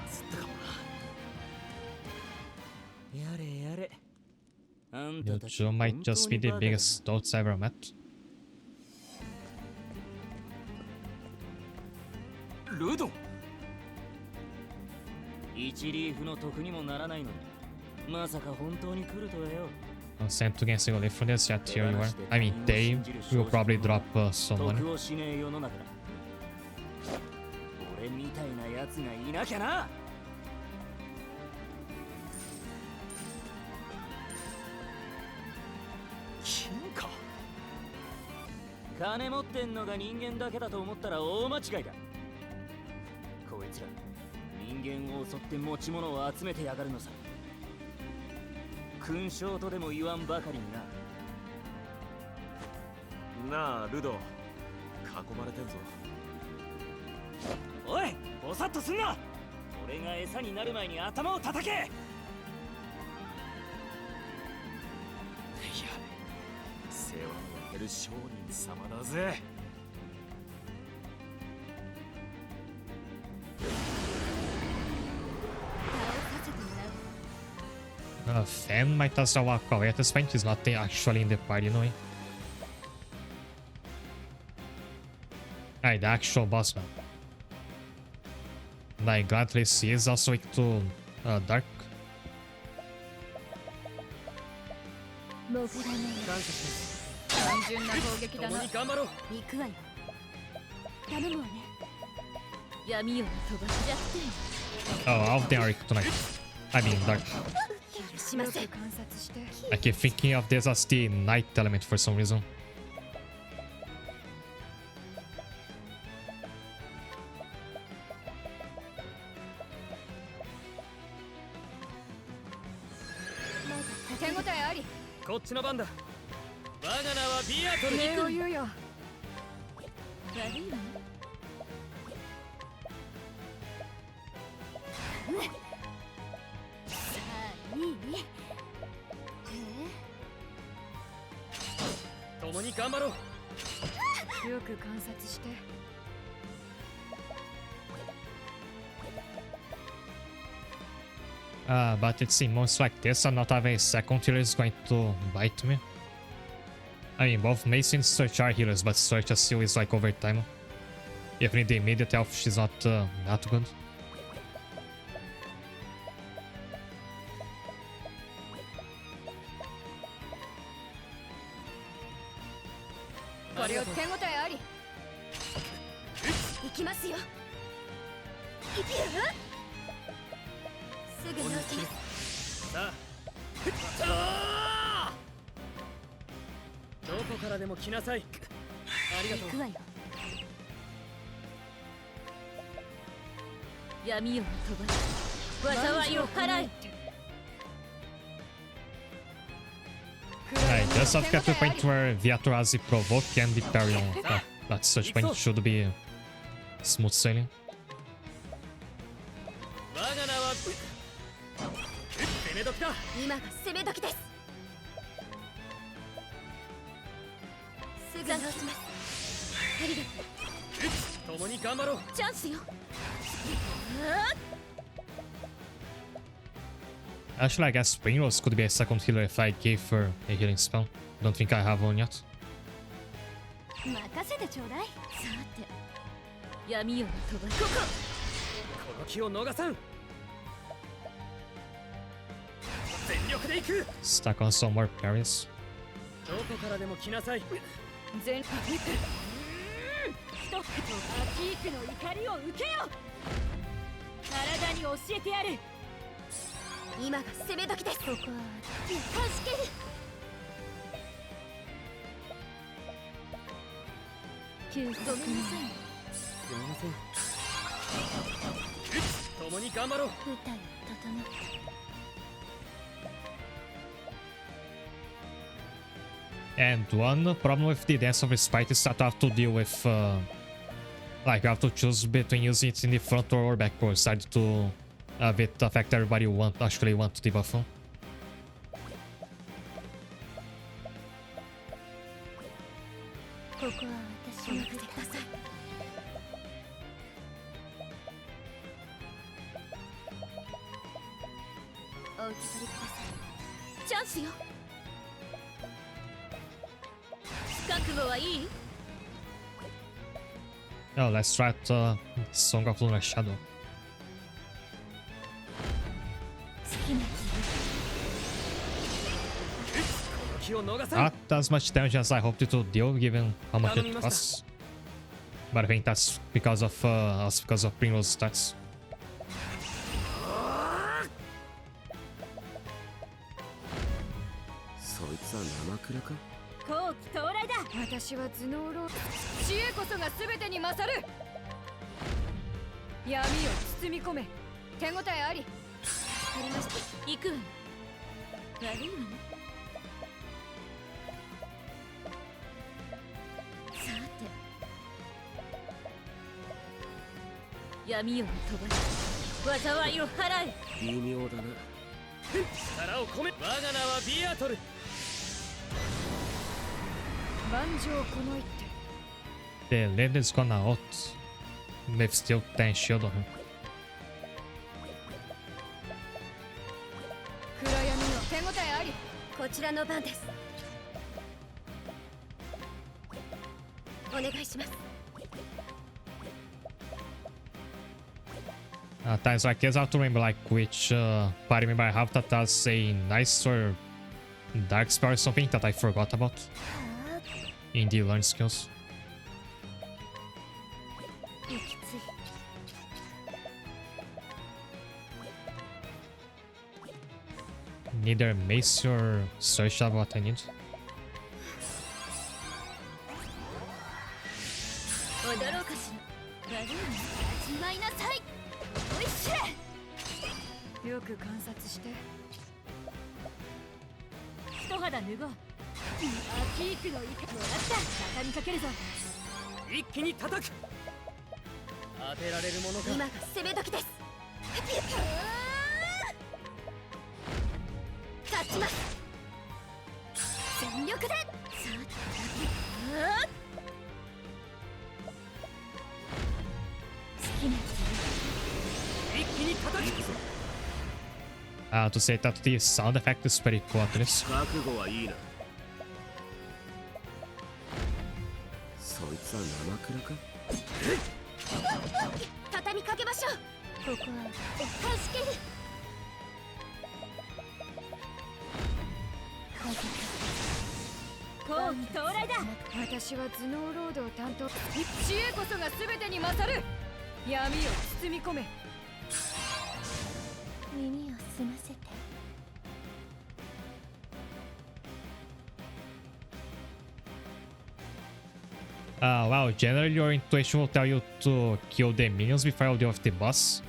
焦ったかもな。やれやれ。あんたたち
Yujo might just be the biggest dots I ever met.
ルドン。
一リーフの得にもならないのにまさか本当に来るとはよ。
Sent to gain single lift from this, yet here you are. I mean, they will probably drop some money.
得をしねえ世の中だ。俺みたいなやつがいなきゃな。
金か。
金持ってんのが人間だけだと思ったら大間違いだ。こいつら人間を襲って持ち物を集めてやがるのさ。勲章とでも言わんばかりにな。
なあルド、囲まれてんぞ。
おいぼさっとすんな。俺が餌になる前に頭を叩け。
世話の焼ける商人様だぜ。
倒させてもらう
Fan might as well walk away at this point. He's not actually in the party, no way. Alright, the actual boss now. My Gladless is also weak to Dark.
もぐらない
感謝します。
単純な攻撃だな。
共に頑張ろう。
行くわよ頼むわね闇を飛ばしちゃって
Oh, all of them are weak tonight. I mean, Dark.
許しません
よく観察して。
I keep thinking of this as the night element for some reason.
手応えあり。
こっちの番だ。我が名はビアトル。
念を言うよ。
悪いわねさあいい
共に頑張ろう。
よく観察して。
But it seems most like this and not have a second healer is going to bite me. I mean, both Mace and Search are healers, but Search still is like overtime. Even in the immediate health, she's not that good.
これを手応えあり。
行きますよ行くよすぐ直します
さあ。どこからでも来なさい。ありがとう。
行くわよ闇を飛ばし災いを払い
Alright, just have to get to the point where Viator has the provoke and the parry on that such point should be Smooth sailing.
我が名は攻め時だ。
今が攻め時です。すぐ直します。ありがとう。
共に頑張ろう。
チャンスよ。
Actually, I guess Primrose could be a second healer if I gave her a healing spell. Don't think I have one yet.
任せてちょうだい。さて、闇夜の飛ばこ
この気を逃さん。全力で行く。
Stack on some more parries.
どこからでも来なさい。
全
人々アキークの怒りを受けよ。体に教えてやる。
今が攻め時です。
ここは助ける。休息なさい。
すみません。共に頑張ろう。
舞台を整え。
And one problem with the Dance of Respite is that I have to deal with, like, I have to choose between using it in the front or back row. Decide to have it affect everybody who actually want to debuff him.
ここは私の手でください。お受け取りください。チャンスよ。覚悟はいい？
Oh, let's try it, Song of Lunar Shadow.
好きな
気を逃さん。
Not as much damage as I hoped it would deal, given how much it costs. But I think that's because of Primrose's stats.
そいつは生クラか。
後期到来だ。
私は頭脳ロー知恵こそが全てに勝る。闇を包み込め。手応えあり。わかりました。
行くわね。悪いわね。さて、闇夜を飛ばし災いを払え。
微妙だな。
力を込め。我が名はビアトル。
万丈この一手。
The lead is gonna out with still 10 shield on him.
暗闇の手応えあり。こちらの番です。お願いします。
Times like this, I have to remember like which party member I have that does a nice or dark spell or something that I forgot about in the learn skills.
息つい。
Neither mace or search out what I need.
踊ろうかしら。悪いわね。始まいなさい。おいしい。
よく観察して。
一肌脱ごう。アキークの怒りもらった。畳みかけるぞ。
一気に叩く。当てられるものか。
今が攻め時です。勝ちます。全力で。さあ、
好きな
一気に叩く。
To say that the sound effect is pretty cool at least.
覚悟はいいな。そいつは生クラか。
畳みかけましょう。
ここは助ける。後期到来だ。
私は頭脳ロードを担当。知恵こそが全てに勝る。闇を包み込め。
耳を澄ませて。
Wow, generally your intuition will tell you to kill the minions before you deal with the boss.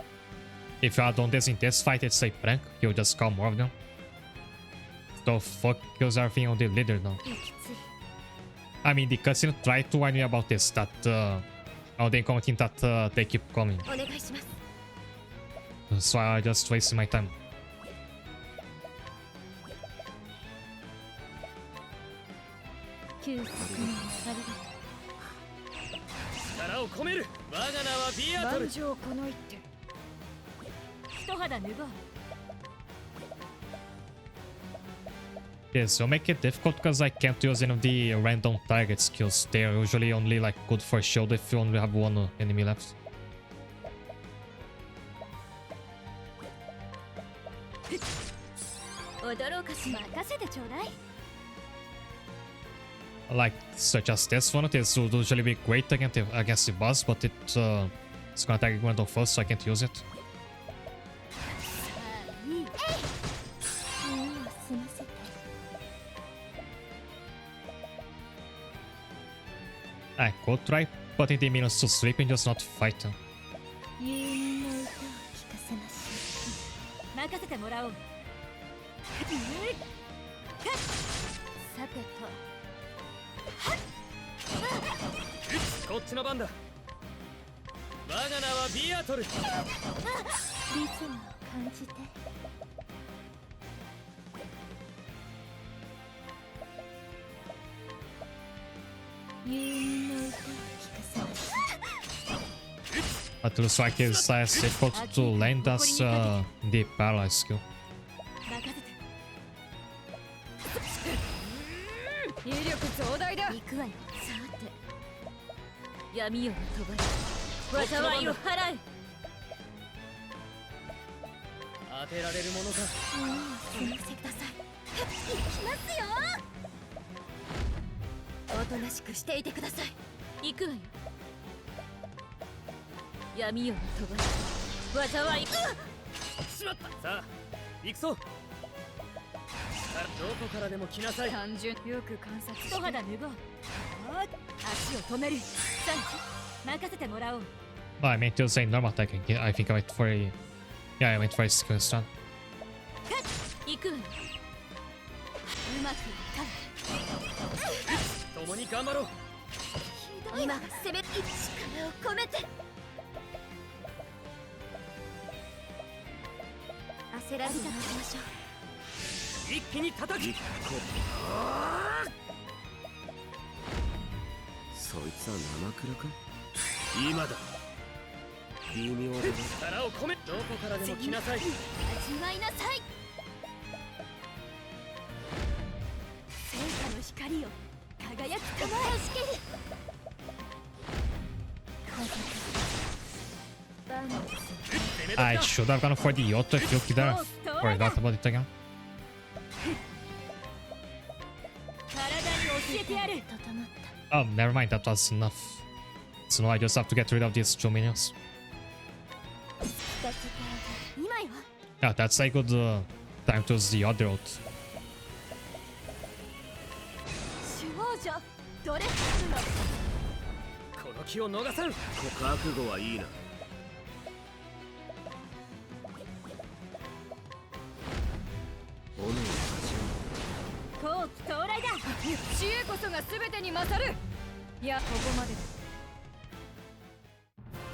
If you are done this in this fight, it's a prank, you'll just call more of them. So focus everything on the leader now.
息つい。
I mean, the cutscene tried to warn me about this, that Oh, they come think that they keep coming.
お願いします
So I just wasting my time.
休息にありがと
力を込める。我が名はビアトル。
万丈この一手
う一肌脱ごう
Yes, you'll make it difficult because I can't use any of the random target skills. They are usually only like good for shield if you only have one enemy left.
驚かし任せてちょうだい
Like such as this one, it is would usually be great against the boss, but it's gonna attack random first, so I can't use it.
さあいい耳を澄ませて
I could try putting the minions to sleep and just not fight them.
有人の歌を聞かせましょう任せてもらおうさてと
こっちの番だ。我が名はビアトル。
リズムを感じて有人の歌を聞かせましょ
But it looks like it's as difficult to land as the paralyze skill.
う任せて
威力増大だ
行くわよさて闇夜の帳災いを払う
当てられるものか。
耳を澄ませてください行きますよ
おとなしくしていてください
行くわよ闇夜の災い
しまった。さあ行くぞ。どこからでも来なさい。
単純よく観察して
一肌脱ごう足を止めるさあ任せてもらおう
Well, I meant to say normal attack. I think I went for a... Yeah, I went for a skill stun.
行くわようまくいったわ
共に頑張ろう。
今が攻め力を込めて焦らずに行きましょう
一気に叩き。そいつは生倉か。今だ。微妙だ。力を込め。どこからでも来なさい。
味わいなさい聖火の光を輝きたまえ助けるバンド
I should have gone for the Yoto if you killed there. Forgot about it again.
体に教えてやる整った
Oh, never mind, that was enough. So now I just have to get rid of these 2 minions.
聞かせてあげる今よ
Yeah, that's a good time to use the other ult.
守護者ドレッスの
この気を逃さん。覚悟はいいな。斧を始
後期到来だ
知恵こそが全てに勝るいやここまでだ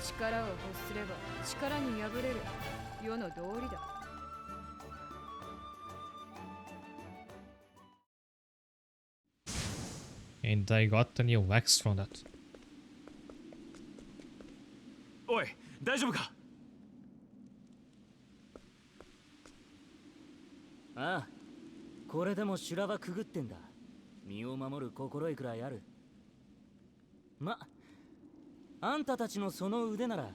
力を欲すれば力に敗れる世の道理だ
And I got a new wax from that.
おい、大丈夫か。ああ、これでも修羅場くぐってんだ。身を守る心得くらいある。ま、あんたたちのその腕なら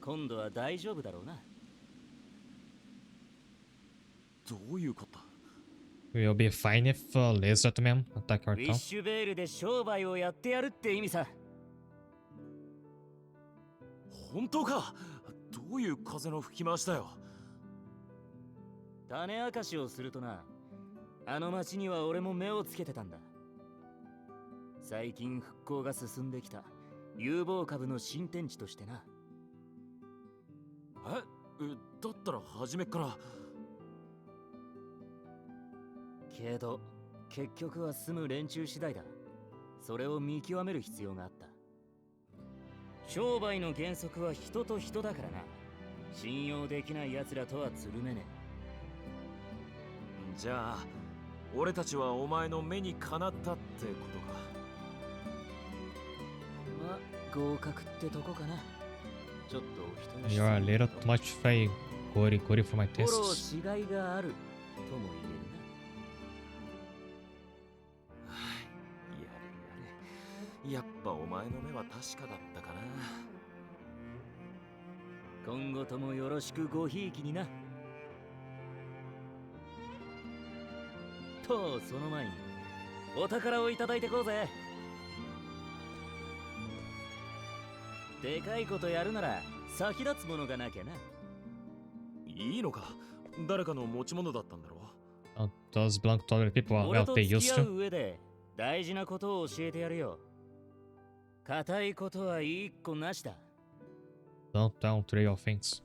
今度は大丈夫だろうな。どういうこと？
We'll be fine if Laserman attack our
ウィッ
town.
シュベールで商売をやってやるって意味さ。本当か？どういう風の吹き回しだよ。種明かしをするとな、あの町には俺も目をつけてたんだ。最近復興が進んできた有望株の新天地としてな。だったら初めから。けど結局は住む連中次第だ。それを見極める必要があった。商売の原則は人と人だからな。信用できない奴らとはつるめね
じゃあ俺たちはお前の目にかなったってことか。
まあ合格ってとこかな。ちょっとお人よし
You're a little too much fake goody goody for my
フォロー
tastes.
しがいがあるとも言えるな。
やれやれ。やっぱお前の目は確かだったかな。
今後ともよろしくごひいきにな。とその前にお宝をいただいてこうぜ。でかいことやるなら先立つものがなきゃな。
いいのか。誰かの持ち物だったんだろう。
Does belong to other people?
俺
Well,
と
they
付
used
き合
to.
う上で大事なことを教えてやるよ。固いことは一個なしだ。
Don't down trivial things.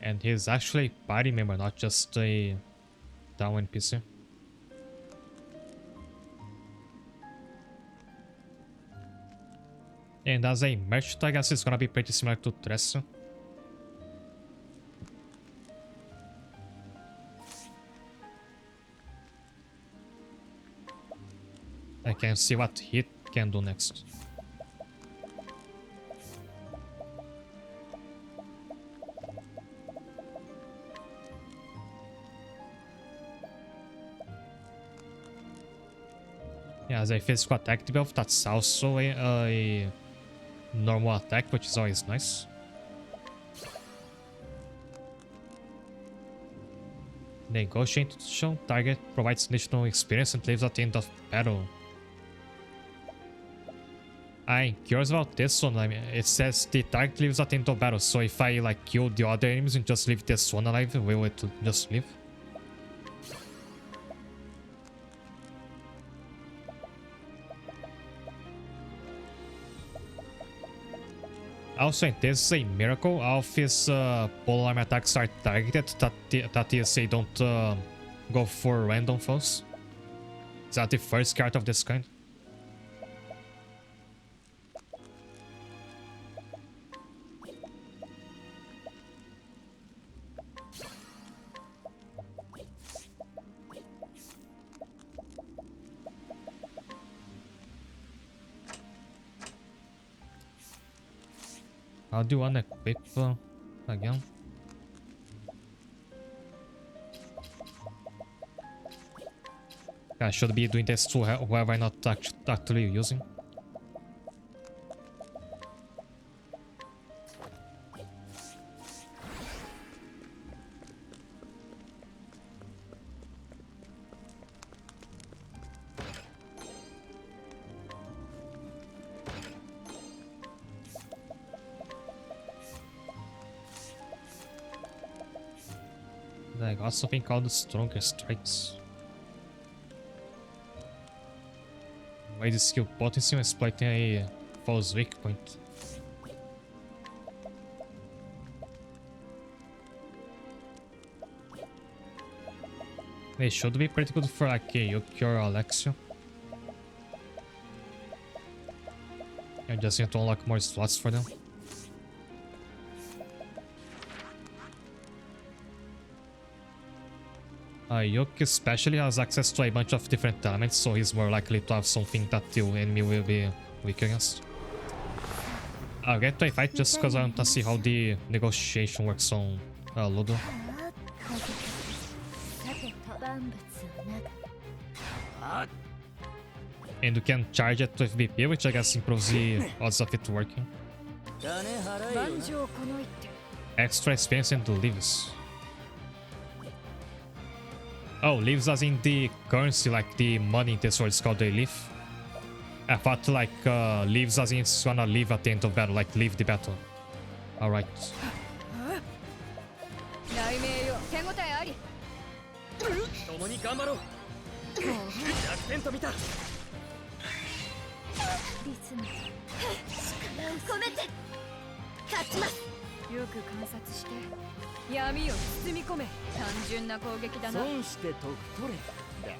And he's actually a party member, not just a down NPC. And as a merchant, I guess it's gonna be pretty similar to Tressa. I can see what he can do next. Yeah, as a physical attack debuff, that's also a normal attack, which is always nice. Negotiation target provides additional experience and lives at the end of battle. I'm curious about this one. I mean, it says the target lives at the end of battle, so if I like kill the other enemies and just leave this one alive, will it just live? Also, it is a miracle. All of his polearm attacks are targeted. That is, they don't go for random foes. Is that the first card of this kind? How do you unequip again? I should be doing this to whoever I'm not actually using. I got something called Stronger Strikes. Raise skill potency when exploiting a false weak point. They should be pretty good for like Yuki or Alexia. I just need to unlock more slots for them. Yuki especially has access to a bunch of different elements, so he's more likely to have something that the enemy will be weak against. I'll get to a fight just because I want to see how the negotiation works on Ludo. And you can charge it with BP, which I guess improves the odds of it working. Extra experience and lives. Oh, lives as in the currency, like the money in this sword is called a leaf. I thought like lives as in it's gonna live at the end of battle, like leave the battle. Alright.
よく観察して闇を包み込め。単純な攻撃だな。
損して得取れだ。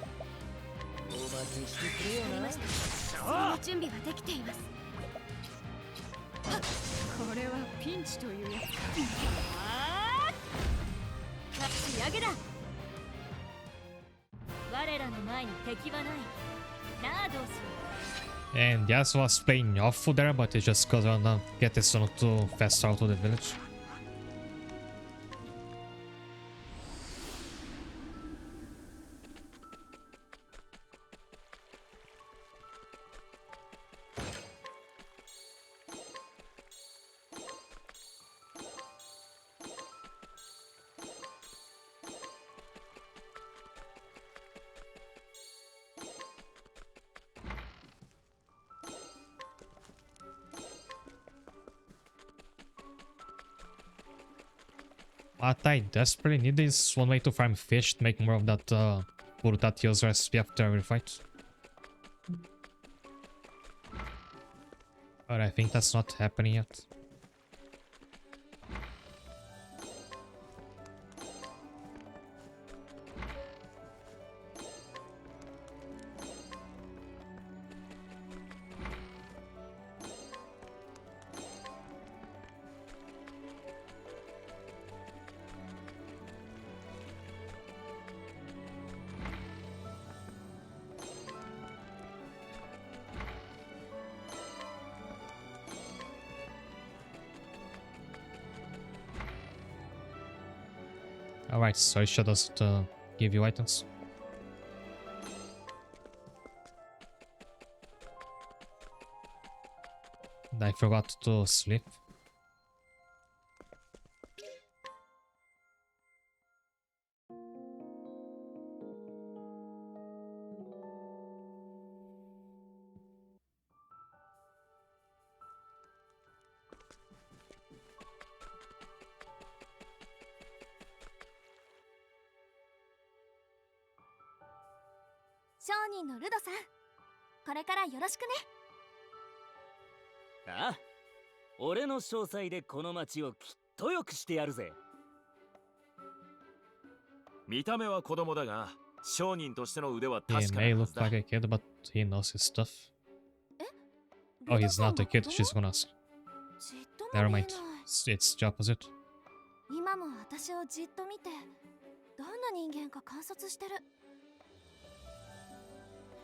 お待ちしてくれよな。
その準備はできています。
これはピンチというやつか。
仕上げだ。我らの前に敵はない。なあどうする。
And Yas was playing awful there, but it's just because I wanna get this one too fast out of the village. What I desperately need is one way to farm fish to make more of that Purutat user SP after every fight. But I think that's not happening yet. Alright, so Isha doesn't give you items. And I forgot to sleep.
「商人のルドさん、これからよろしくね。」
ああ、俺の詳細でこの町をきっと良くしてやるぜ。
見た目は子供だが、商人としての腕は
He
確か
may
なは
look
ずだ。
like a kid, but he knows his stuff.
ル
Oh,
ド
he's
さん
not a
の
kid,
子
she's
供？
gonna ask.
じっとも
Never
見え
mind.
ない。
It's the opposite.
今も私をじっと見て、どんな人間か観察してる。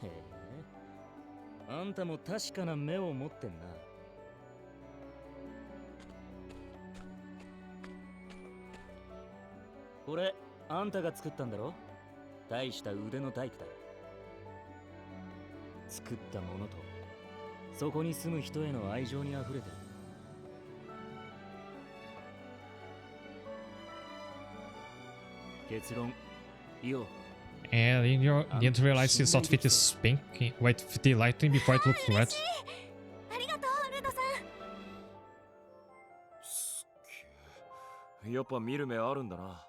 へえ、あんたも確かな目を持ってんな。これあんたが作ったんだろ。大した腕の大工だ。作ったものとそこに住む人への愛情にあふれてる。結論、いよ。
And you didn't realize his outfit is pink. Wait, the lighting before it looked red.
ありがとうルドさん。
すっげえ。やっぱ見る目あるんだな。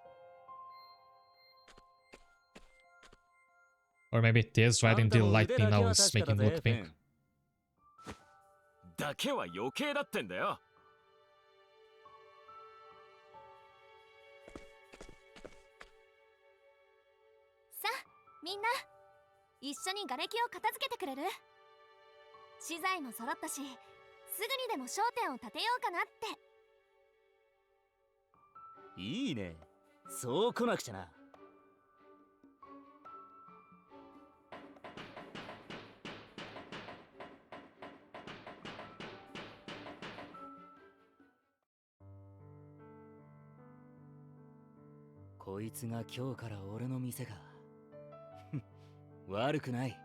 Or maybe it is red and the lightning now is making it look pink.
だけは余計だってんだよ。
さあみんな一緒に瓦礫を片付けてくれる？資材も揃ったし、すぐにでも商店を建てようかなって。
いいね。そう来なくちゃな。こいつが今日から俺の店か。悪くない。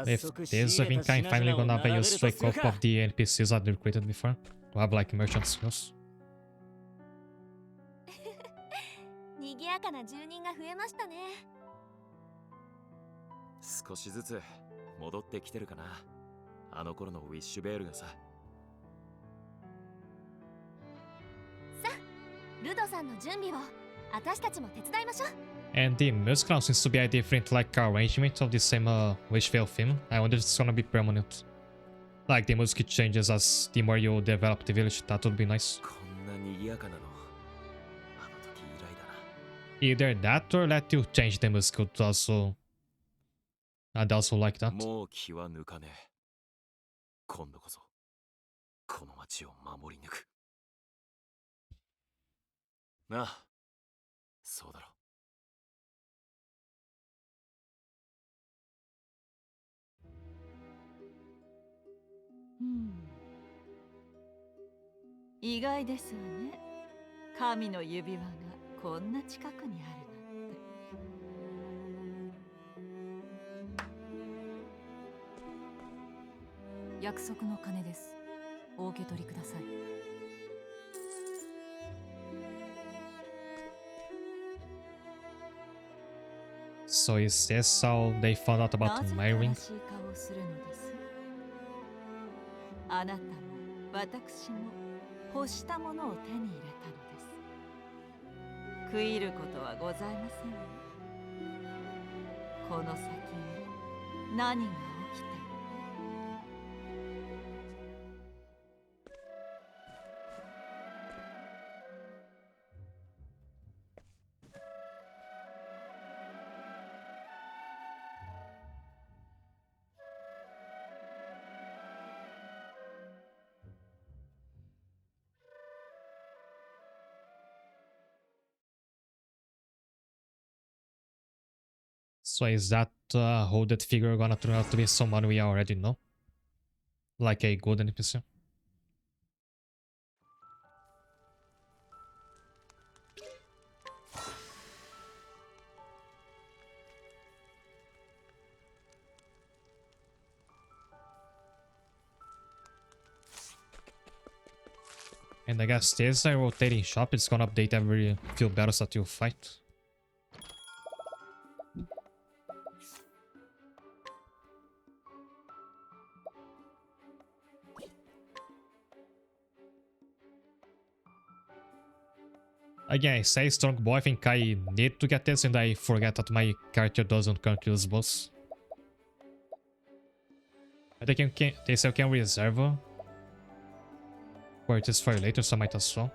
If there's a think I'm finally gonna buy a straight up of the NPCs I've recruited before. To have like merchant skills.
賑やかな住人が増えましたね。
少しずつ戻ってきてるかな。あの頃のウィッシュベールがさ。
さあ、ルドさんの準備を私たちも手伝いましょう。
And the music now seems to be a different like arrangement of the same Wishvale theme. I wonder if it's gonna be permanent. Like the music changes as the more you develop the village. That would be nice.
こんなに賑やかなのあの時以来だな。
Either that or let you change the music to also. I'd also like that.
もう気は抜かねえ。今度こそこの町を守り抜く。なあ、そうだろ。
意外ですわね。神の指輪がこんな近くにあるなんて。約束の金です。お受け取りください。
So is this how they found out about
なぜ
my ring?
悲しい顔をするのです。あなたも私も欲したものを手に入れたのです。悔いることはございませんわ。この先に何が起きても。
So is that hooded figure gonna turn out to be someone we already know? Like a good NPC? And I guess this is a rotating shop. It's gonna update every few battles that you fight. Again, I say Strongbow. I think I need to get this and I forget that my character doesn't currently use boss. But they say I can reserve where it is for later, so I might as well.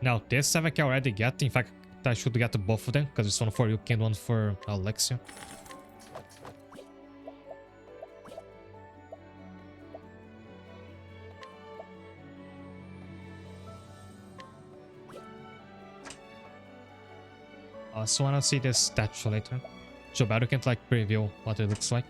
Now, this I think I already get. In fact, I should get both of them, because it's one for Yuki and one for Alexia. I also wanna see this statue later. Too bad you can't like preview what it looks like.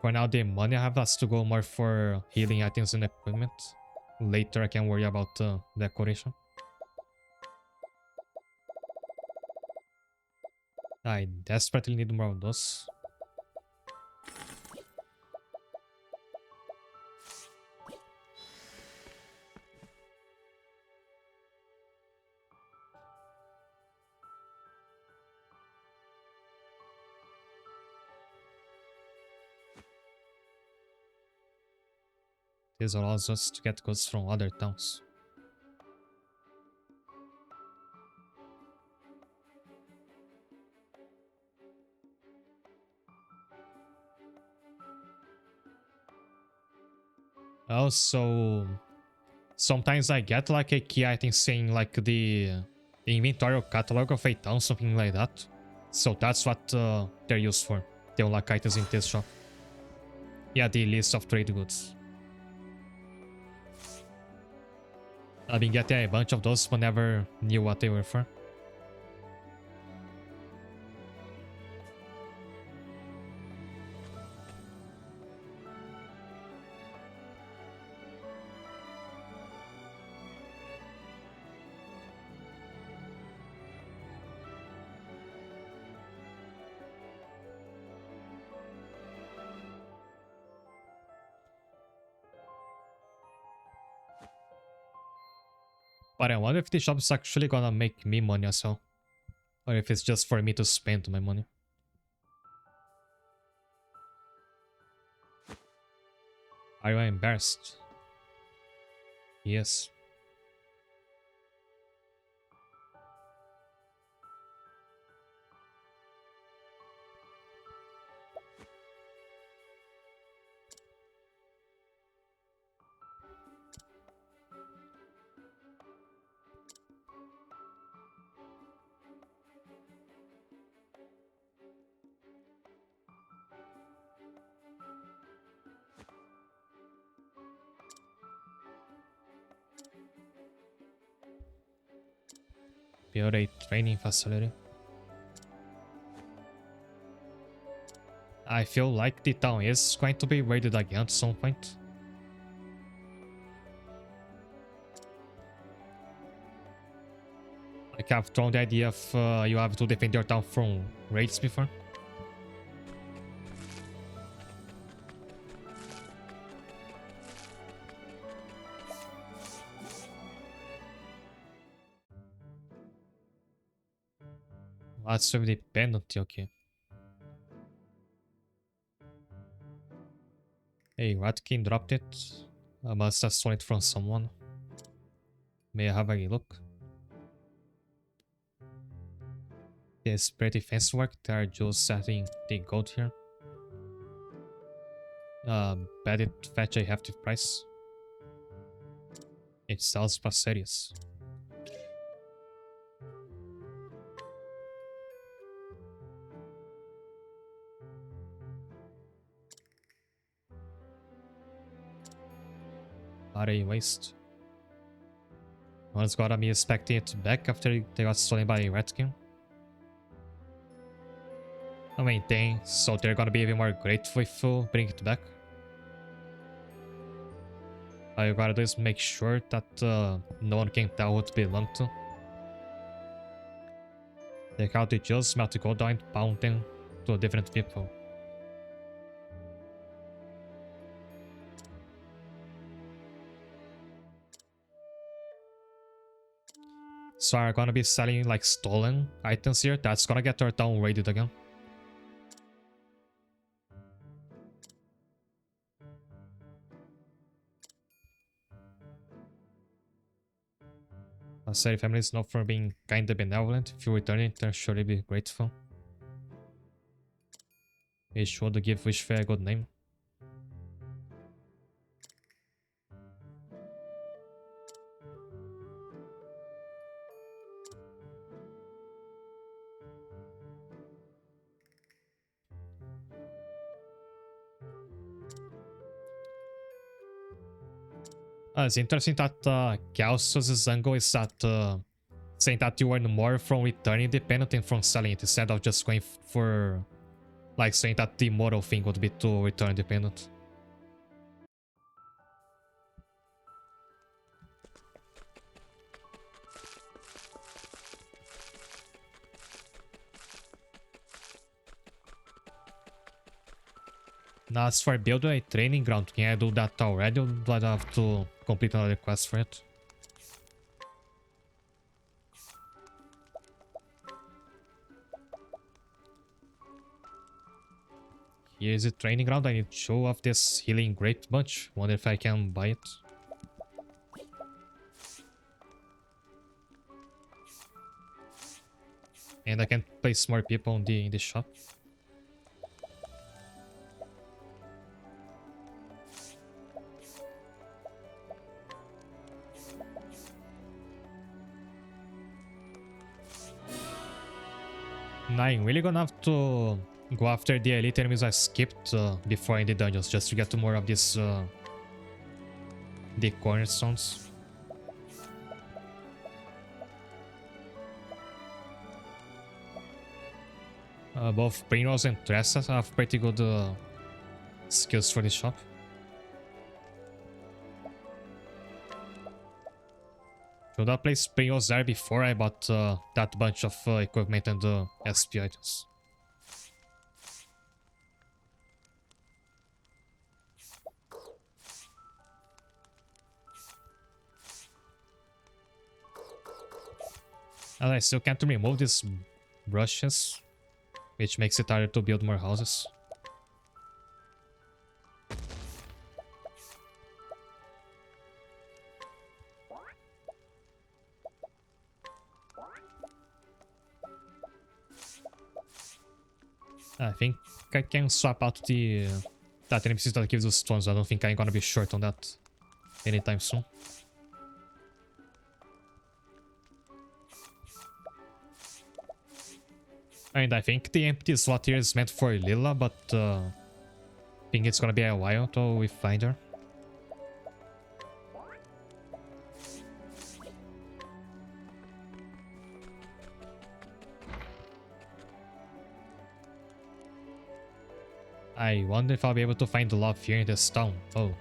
For now, the money I have has to go more for healing items and equipment. Later, I can worry about decoration. I desperately need more of those. This allows us to get goods from other towns. Also, sometimes I get like a key item saying like the inventory or catalog of a town, something like that. So that's what they're used for. They unlock items in this shop. Yeah, the list of trade goods. I've been getting a bunch of those but never knew what they were for. But I wonder if the shop is actually gonna make me money as well. Or if it's just for me to spend my money. Are you embarrassed? Yes. Build a training facility. I feel like the town is going to be raided again at some point. Like I've thrown the idea of you have to defend your town from raids before. Let's serve the penalty, okay. Hey, Ratkin dropped it. I must have stolen it from someone. May I have a look? There's pretty fancy work. They are just setting the gold here. Bet it fetch a hefty price. It sells Paserius. What a waste. One's gotta be expecting it back after they got stolen by Ratkin. I mean, dang, so they're gonna be even more grateful if you bring it back. All you gotta do is make sure that no one can tell who it belonged to. Take out the jewels, melt the gold down, and pound them to different people. So are gonna be selling like stolen items here. That's gonna get our town raided again. Asari family is known for being kinda benevolent. If you return it, they'll surely be grateful. We should give Wishfair a good name. It's interesting that Calsus' angle is that saying that you earn more from returning the penalty than from selling it, instead of just going for like saying that the moral thing would be to return the penalty. Now as for building a training ground, can I do that already or do I have to complete another quest for it? Here's a training ground. I need to show off this healing grape bunch. Wonder if I can buy it. And I can place more people in the shop. Now I'm really gonna have to go after the elite enemies I skipped before in the dungeons, just to get to more of these the cornerstones. Both Primrose and Tressa have pretty good skills for this shop. Should I place Primrose there before I bought that bunch of equipment and SP items? And I still can't remove these brushes, which makes it harder to build more houses. I think I can swap out the that NPC that gives us stones. I don't think I'm gonna be short on that anytime soon. And I think the empty slot here is meant for Lila, but I think it's gonna be a while till we find her. I wonder if I'll be able to find the love here in this town. Oh.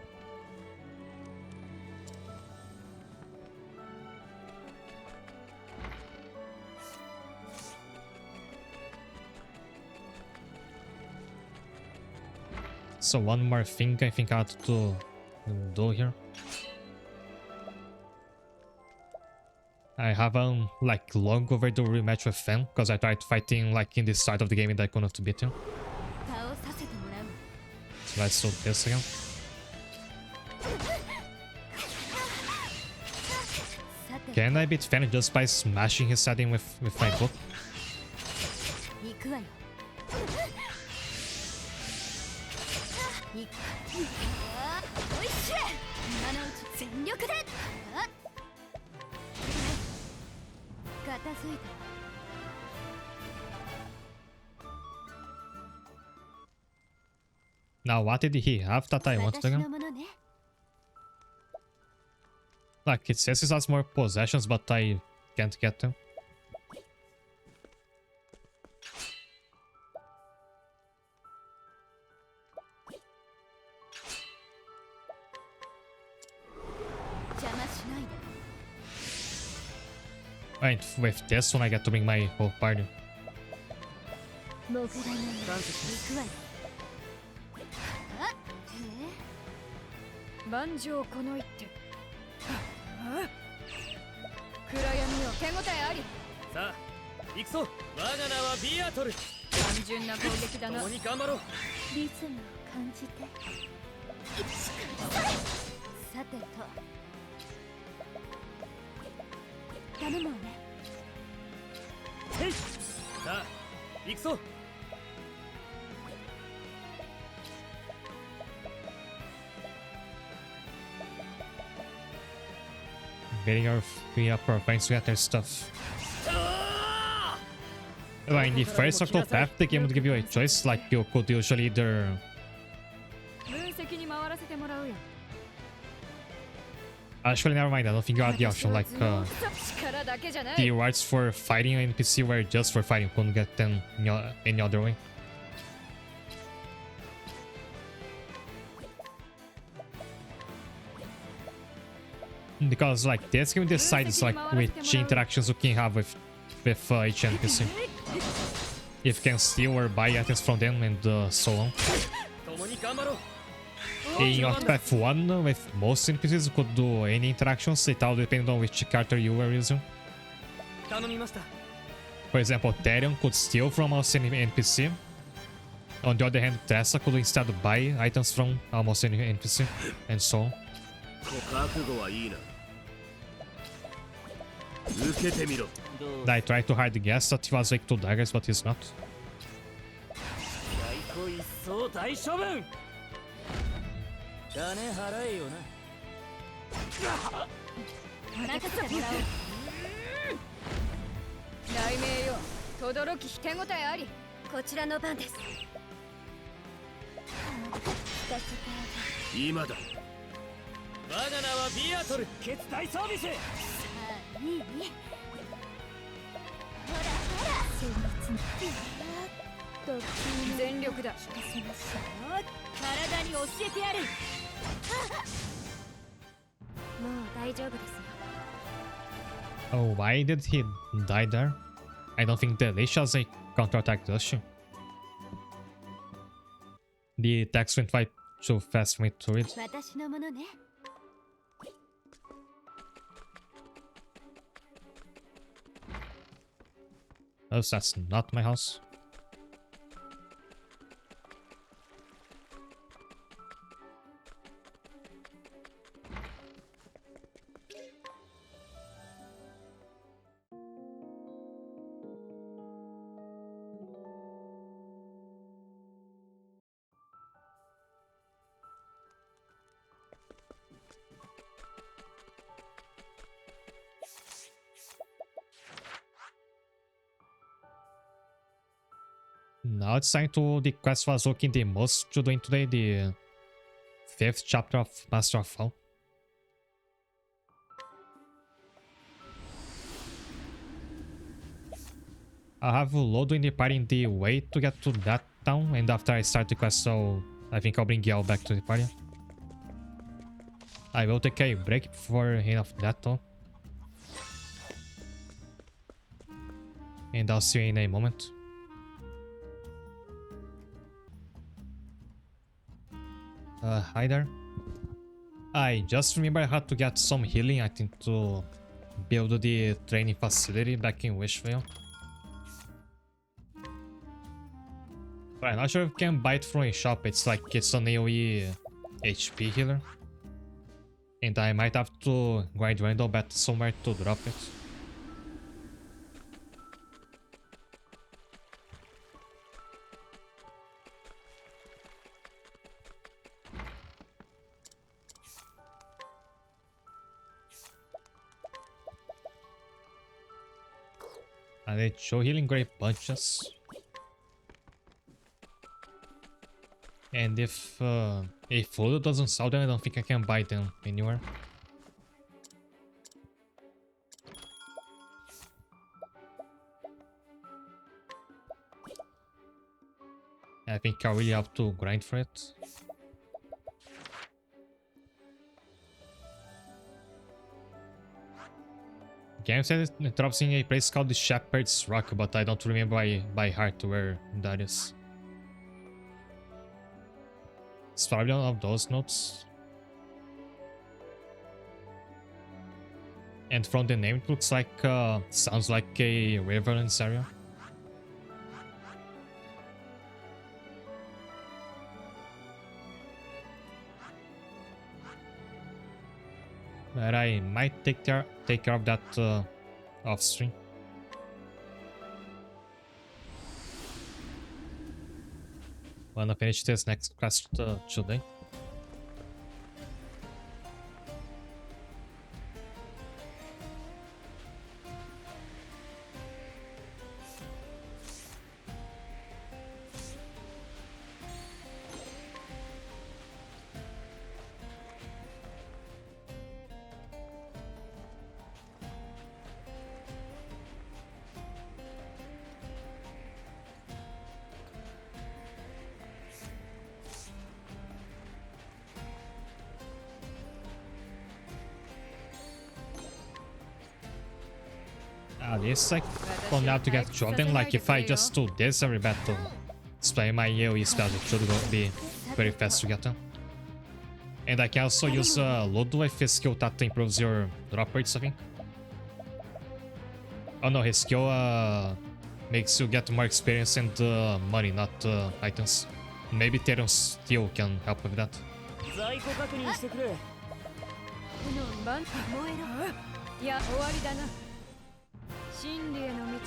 So one more thing I think I have to do here. I have like long overdue rematch with Fen because I tried fighting like in this side of the game and I couldn't beat him. So let's do this again. Can I beat Fen just by smashing his head in with my book? Now what did he have that I wanted again? Like it says he has more possessions but I can't get them. Right, with this one I get to bring my whole party.
万丈この一手暗闇よ手応えあり
さあ行くぞ。我が名はビアトル。
単純な攻撃だな
共に頑張ろう。
リズムを感じてさてと頼もうね。
へい。さあ行くぞ。
Getting our free up our friends to get their stuff. Well, in the first Octopath, the game would give you a choice, like you could usually either...
分析に回らせてもらうよ
Actually, never mind, I don't think you had the option, like the rewards for fighting an NPC were just for fighting, couldn't get them any other way. Because like this game decides like which interactions you can have with each NPC. If you can steal or buy items from them and so on. In Octopath 1, with most NPCs you could do any interactions, it all depended on which character you were using. For example, Therion could steal from almost any NPC. On the other hand, Tessa could instead buy items from almost any NPC, and so on. I tried to hard guess that he was weak to daggers, but he's not. Oh, why did he die there? I don't think the Alicia has a counterattack, does she? The text went quite too fast for me to read. Oh, so that's not my house. Now it's time to the quest I was looking the most to doing today, the 5th chapter of Master of Fall. I'll have Lodo in the party in the way to get to that town, and after I start the quest, so I think I'll bring Yao back to the party. I will take a break before any of that though. And I'll see you in a moment. Hi there. I just remember I had to get some healing, I think, to build the training facility back in Wishvale. But I'm not sure if you can buy it from a shop. It's like it's an AoE HP healer. And I might have to grind random bet somewhere to drop it. And they show healing great bunches. And if Lodo doesn't sell them, I don't think I can buy them anywhere. I think I really have to grind for it. Game said it drops in a place called the Shepherd's Rock, but I don't remember by heart where that is. It's probably one of those notes. And from the name, it looks like, sounds like a Riverlands area. But I might take care of that off stream. Wanna finish this next quest today? This like from now to get Jordan, like if I just do this every battle, display my AoE spells, it should be very fast to get them. And I can also use Lodo if his skill that improves your drop rates, I think. Oh no, his skill makes you get more experience and money, not items. Maybe Theron's steel can help with that.
いや終わりだな真理への道は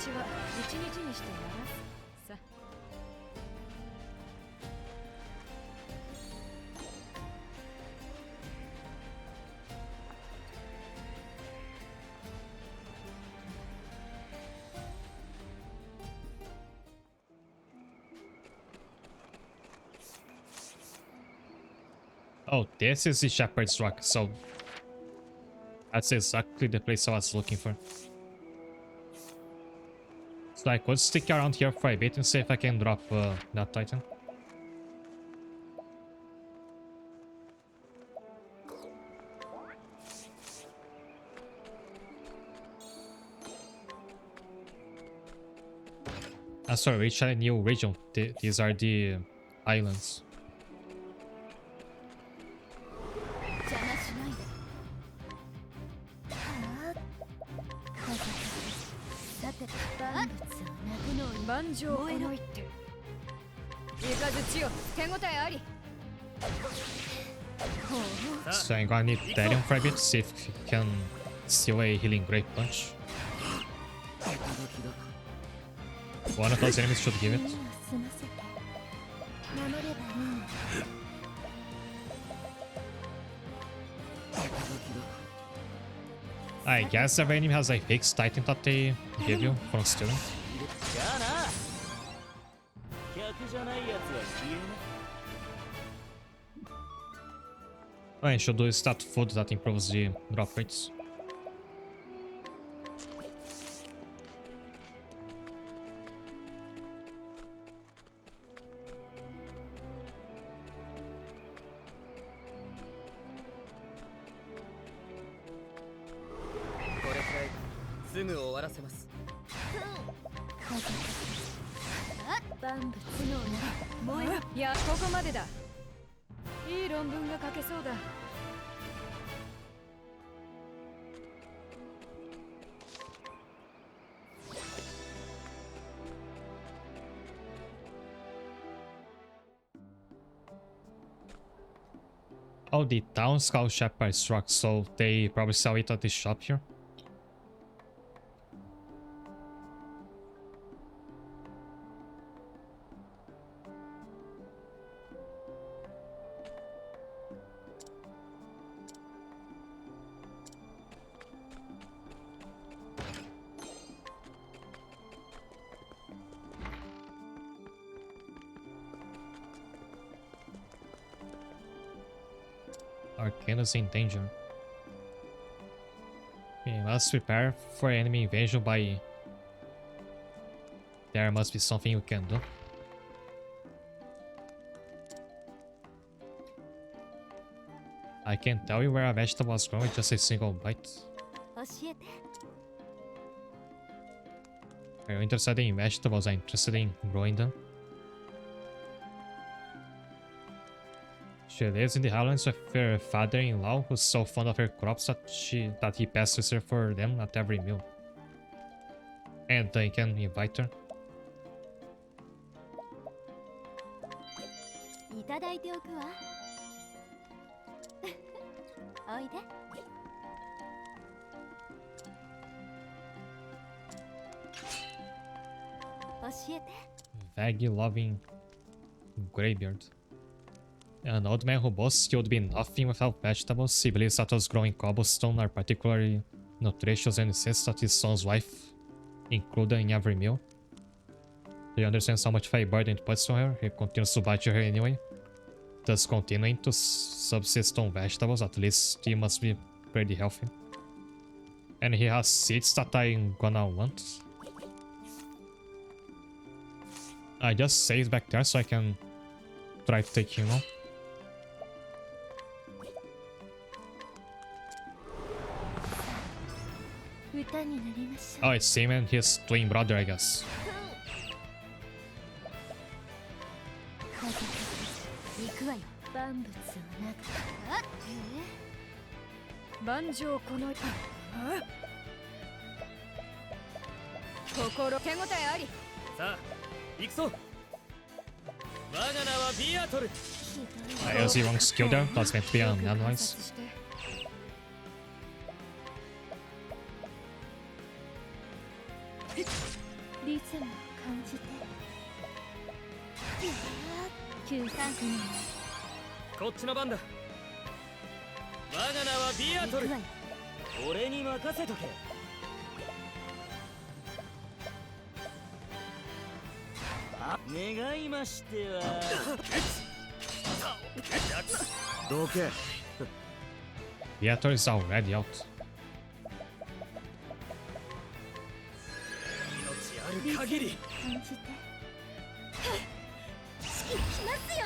一日にしてやらすさ
Oh, this is the Shepherd's Rock, so that's exactly the place I was looking for. So I could stick around here for a bit and see if I can drop that Titan. Sorry, reach a new region. These are the islands. So I'm gonna need Therion for a bit, see if he can steal a healing Great Punch. One of those enemies should give it. I guess every enemy has a fixed Titan that they give you from stealing. What I should do is that food that improves the drop rates.
らせます。
万物の燃える。
いや、ここまでだ。いい論文が書けそうだ。
Oh, the town scout shepherd struck, so they probably sell it at the shop here. Arcana's in danger. We must prepare for enemy invasion by... There must be something we can do. I can't tell you where a vegetable was grown with just a single bite.
教えて。
Are you interested in vegetables? I'm interested in growing them. She lives in the highlands with her father-in-law, who's so fond of her crops that he passes her for them at every meal. And I can invite her.
いただいておくわ。おいで。教えて。
Veggie-loving graybeard. An old man who boasts he would be nothing without vegetables. He believes that those growing cobblestone are particularly nutritious and insists that his son's wife included in every meal. He understands how much of a burden it puts on her. He continues to bite her anyway. Thus continuing to subsist on vegetables. At least he must be pretty healthy. And he has seeds that I'm gonna want. I just saved back there so I can try to take him now. Oh, it's him and his twin brother, I guess.
行くわよ。万物をなく。
万丈この心手応えあり。
さあ、行くぞ。我が名はビアトル。
I use the wrong skill there. That's meant to be an analyze.
リズムを感じて。急産区に
こっちの番だ。我が名はビアトル。俺に任せとけ。願いましては。
どけ。
Viator is already out.
命ある限り。
感じて。式来ますよ。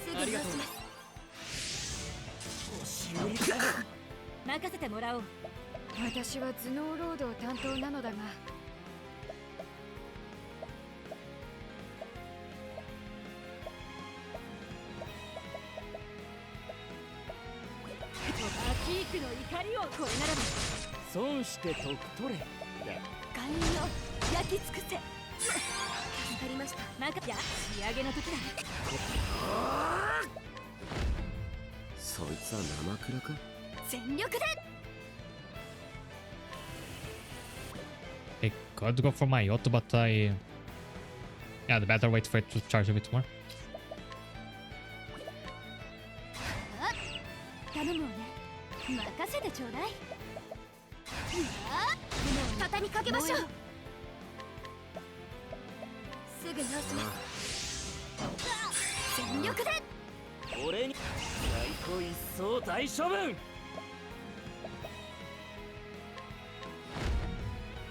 すぐ直します。
押し売りか。
任せてもらおう。
私は頭脳労働担当なのだが。
アキークの怒りをこれならば
損して得取れ。
寛容焼き尽くせ。わかりました。いや仕上げの時だ。
そいつは生倉か。
全力で。
I could go for my auto, but I... Yeah, the better wait for it to charge a bit more.
頼むわね。任せてちょうだい。畳みかけましょう。すぐ直します。全力で。
俺に最高一掃大処分。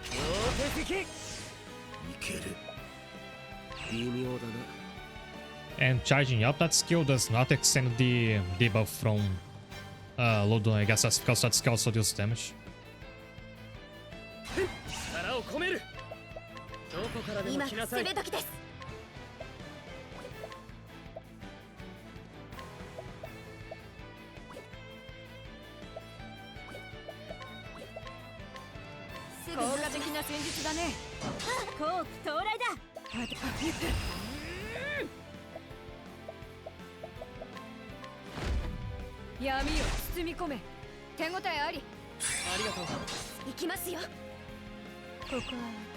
強敵。い
ける。微妙だな。
And charging up that skill does not extend the debuff from Lodon. I guess that's because that skill also deals damage.
からでも来なさい。
今攻め時です。効果的な戦術だね。
後期到来だ。
闇を包み込め。手応えあり。
ありがとう。
行きますよ。
ここは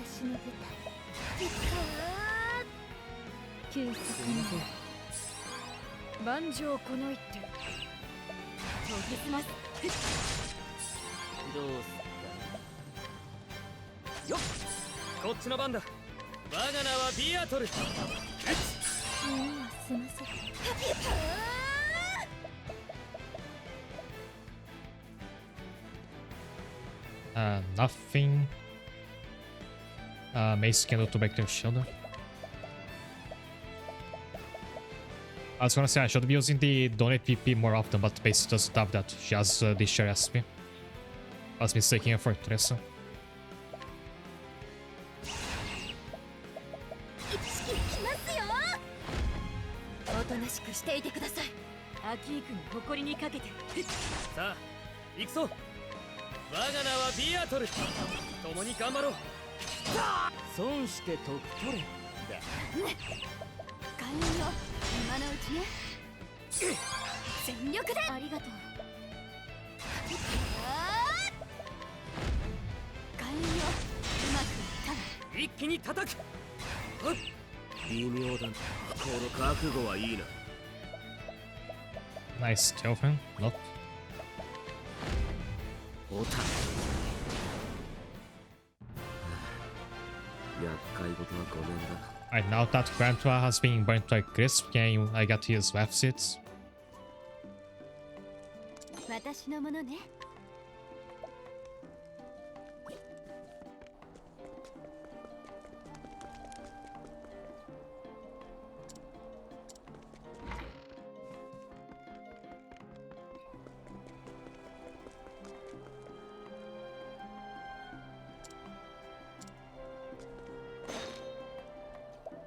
私の舞台。休息の
万丈この一手。
研ぎ澄ます。
どうすっかよっ、こっちの番だ。我が名はビアトル。
耳を澄ませて。
Nothing. Mace can do to back their shield. I was gonna say I should be using the donate VP more often, but Base doesn't have that. She has the share SP. I was mistaking her for Teresa.
おとなしくしていてください。
アキークの誇りにかけて。
さあ行くぞ。我が名はビアトル。共に頑張ろう。損して得取れだ。
開運よ、今のうちね。全力で。ありがとう。開運よ、うまくいったら
一気に叩く。微妙だな。この覚悟はいいな。
Nice tailfin. Nope.
おた。厄介事はごめんだ。
Alright, now that Grantua has been burnt to a crisp, I get to use left seats.
私のものね。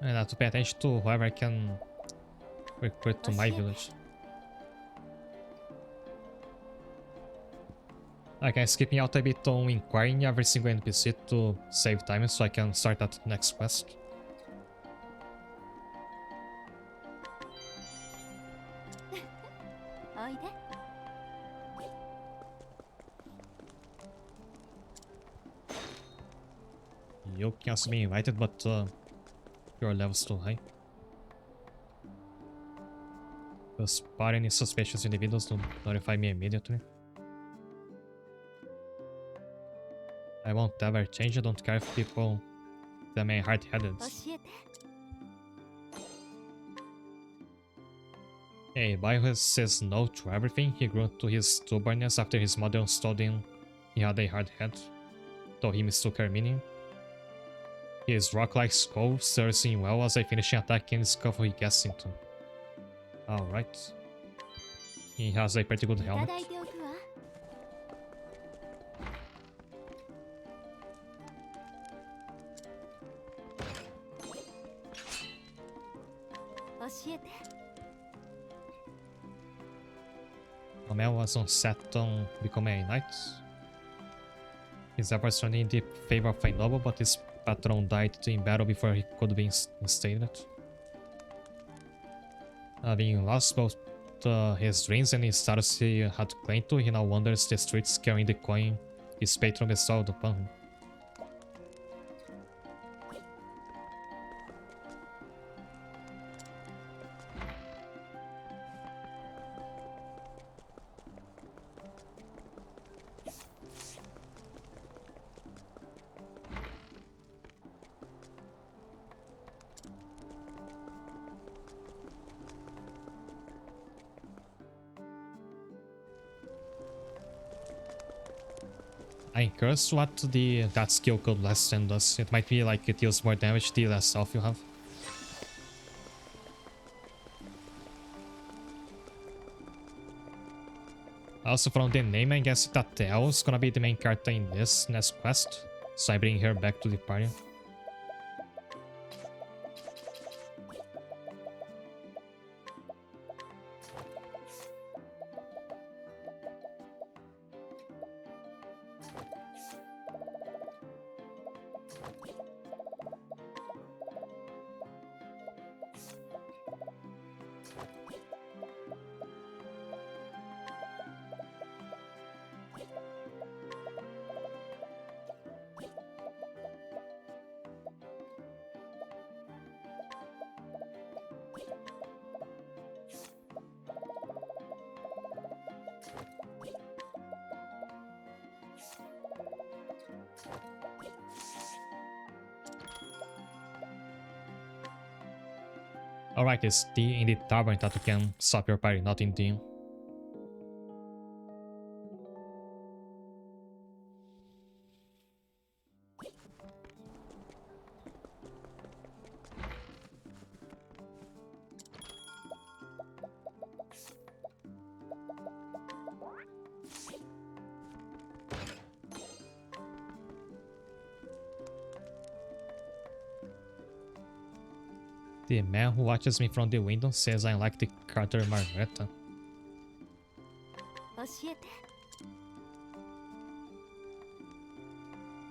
And I have to pay attention to whoever I can recruit to my village. Okay, skipping out a bit on inquiring every single NPC to save time so I can start that next quest. You can also be invited, but your level's too high. Spot any suspicious individuals to notify me immediately. I won't ever change, I don't care if people that may hard-headed. A boy who says no to everything, he grew to his stubbornness after his mother told him he had a hard head, though he mistook her meaning. His rock-like skull serves him well as a finishing attack in the scuffle he gets into. Alright. He has a pretty good helmet. Romel was on set on becoming a knight. His efforts turned in the favor of a noble, but his patron died in battle before he could be instated. Having lost both his dreams and his status he had claimed to, he now wanders the streets carrying the coin his patron bestowed upon him. I'm curious what that skill could lessen does. It might be like it deals more damage the less health you have. Also from the name, I guess that Tel is gonna be the main character in this next quest, so I bring her back to the party. Alright, it's in the tavern that you can stop your party, not in the... The man who watches me from the window says I like the Carter Margareta.
教えて。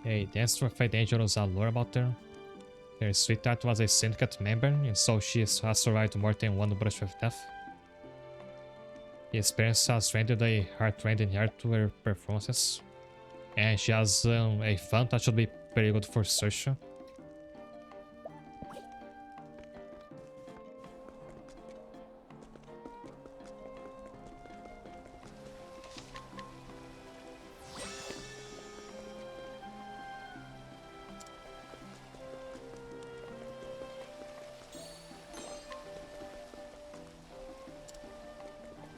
A dancer with a dangerous allure about her. Her sweetheart was a syndicate member, and so she has survived more than one brush with death. The experience has rendered a heart-rending heart to her performances. And she has a fun that should be pretty good for social.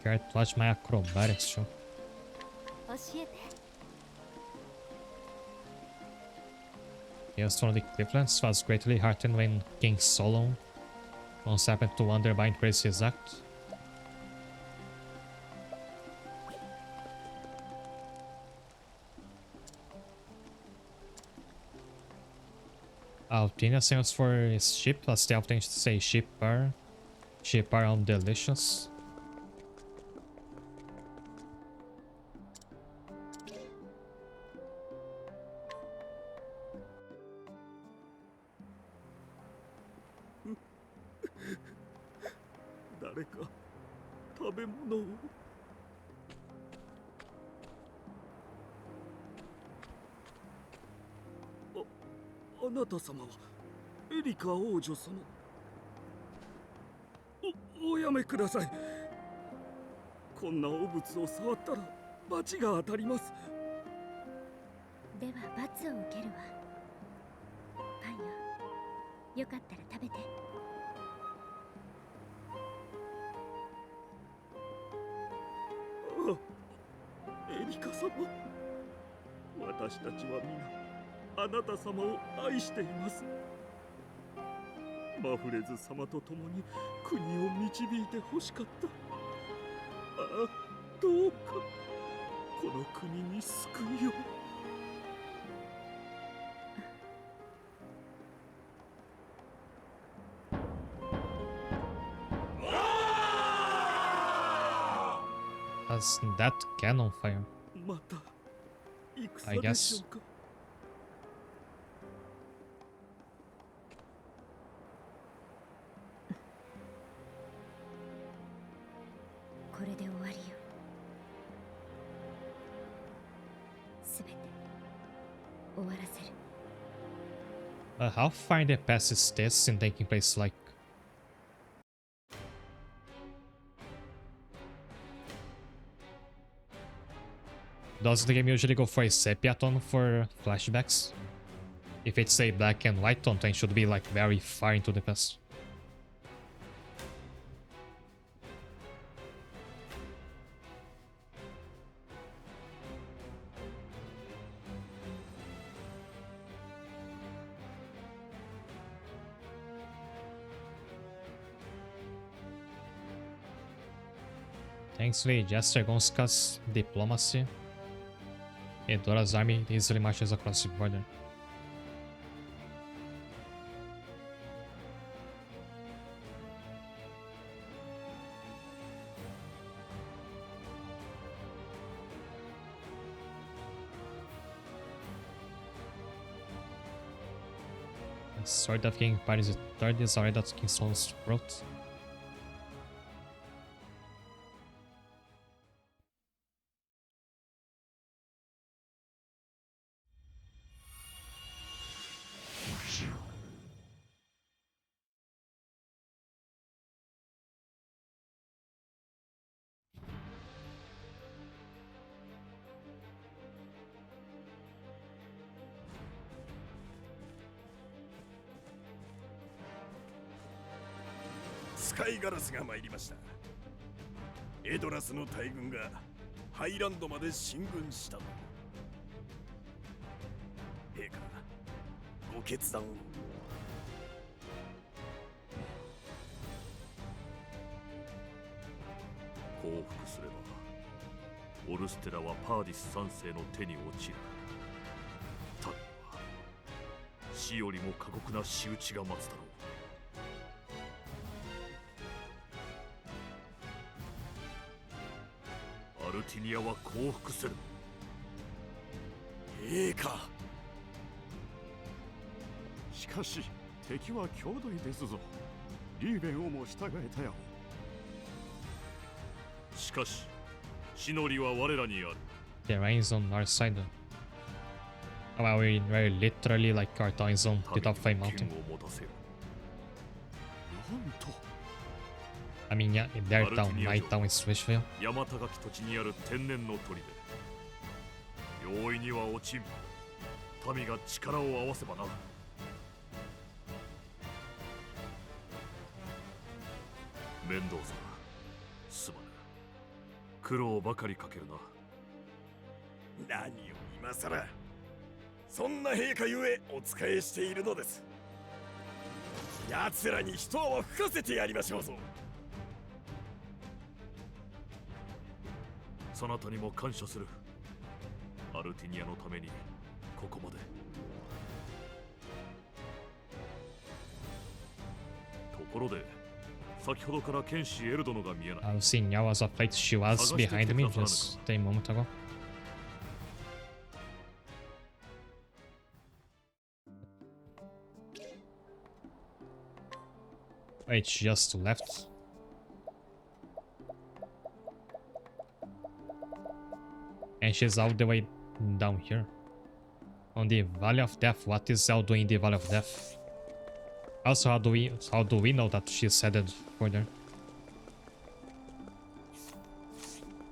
Can't watch my acrobatics show.
教えて。
Yes, one of the Clifflands was greatly heartened when King Solon once happened to wander by and praise his act. Altina stands for his ship, as they often say ship are. Ship are on delicious. Has that cannon fire? I guess.
これで終わりよ。すべて終わらせる。
How far in the past is this in taking place, like? Does the game usually go for a sepia tone for flashbacks? If it's a black and white tone, then it should be like very far into the past. Thanks to Jester Gonska's diplomacy, Edora's army easily marches across the border. The sword of King Paris III is already at King Solon's throat.
スカイガラスが参りました。エドラスの大軍がハイランドまで進軍したと。陛下、ご決断を。
降伏すればオルステラはパーディス3世の手に落ちる。民は死よりも過酷な仕打ちが待つだろう。アルティニアは降伏せる。
陛下、
しかし敵は兄弟ですぞ。リーベンをも従えたよ。
しかしシノリは我らにある。
The rain's on our side. Well, we're literally like our time zone, the top 5 mountain.
剣を持たせよ。
なんと
I mean, yeah, in their town, my town is Swishville.
山高き土地にある天然の砦。容易には落ちん。民が力を合わせばな。面倒さ、すまぬ。苦労ばかりかけるな。
何を今さら。そんな陛下ゆえお仕えしているのです。奴らに一泡吹かせてやりましょうぞ。
そなたにも感謝する。アルティニアのためにここまで。ところで先ほどから剣士エルドノが見えない。
I was seeing Yawa's of late. She was behind me just a moment ago. Wait, she just left. And she's all the way down here. On the Valley of Death. What is Elle doing in the Valley of Death? Also, how do we know that she's headed for there?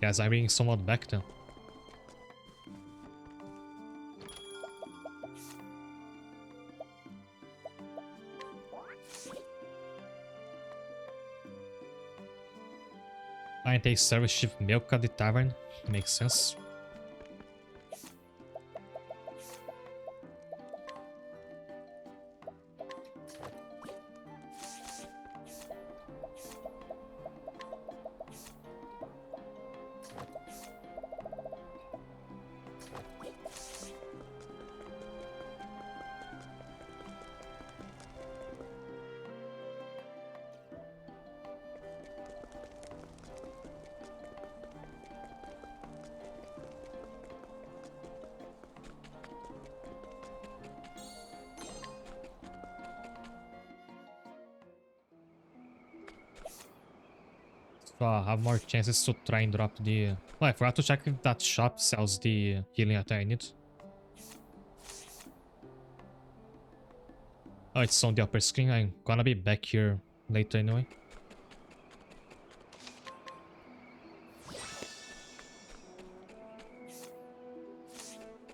Guys, I'm bringing someone back then. I take service ship milk at the tavern. Makes sense. So I have more chances to try and drop the... Oh, I forgot to check if that shop sells the healing attack I need. Oh, it's on the upper screen. I'm gonna be back here later anyway.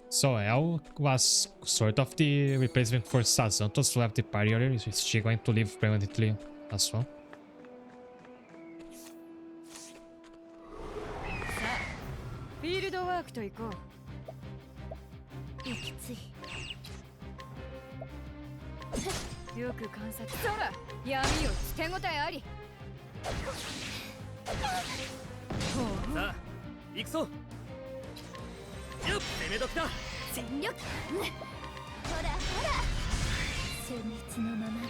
So Elle was sort of the replacement for Sazantos who left the party earlier. Is she going to leave permanently as well?
フィールドワークと行こう。
行きつい。
よく観察。そら、闇よ、手応えあり。
さあ行くぞ。よっ攻め時だ。
全力。ほらほら。戦慄のままに。い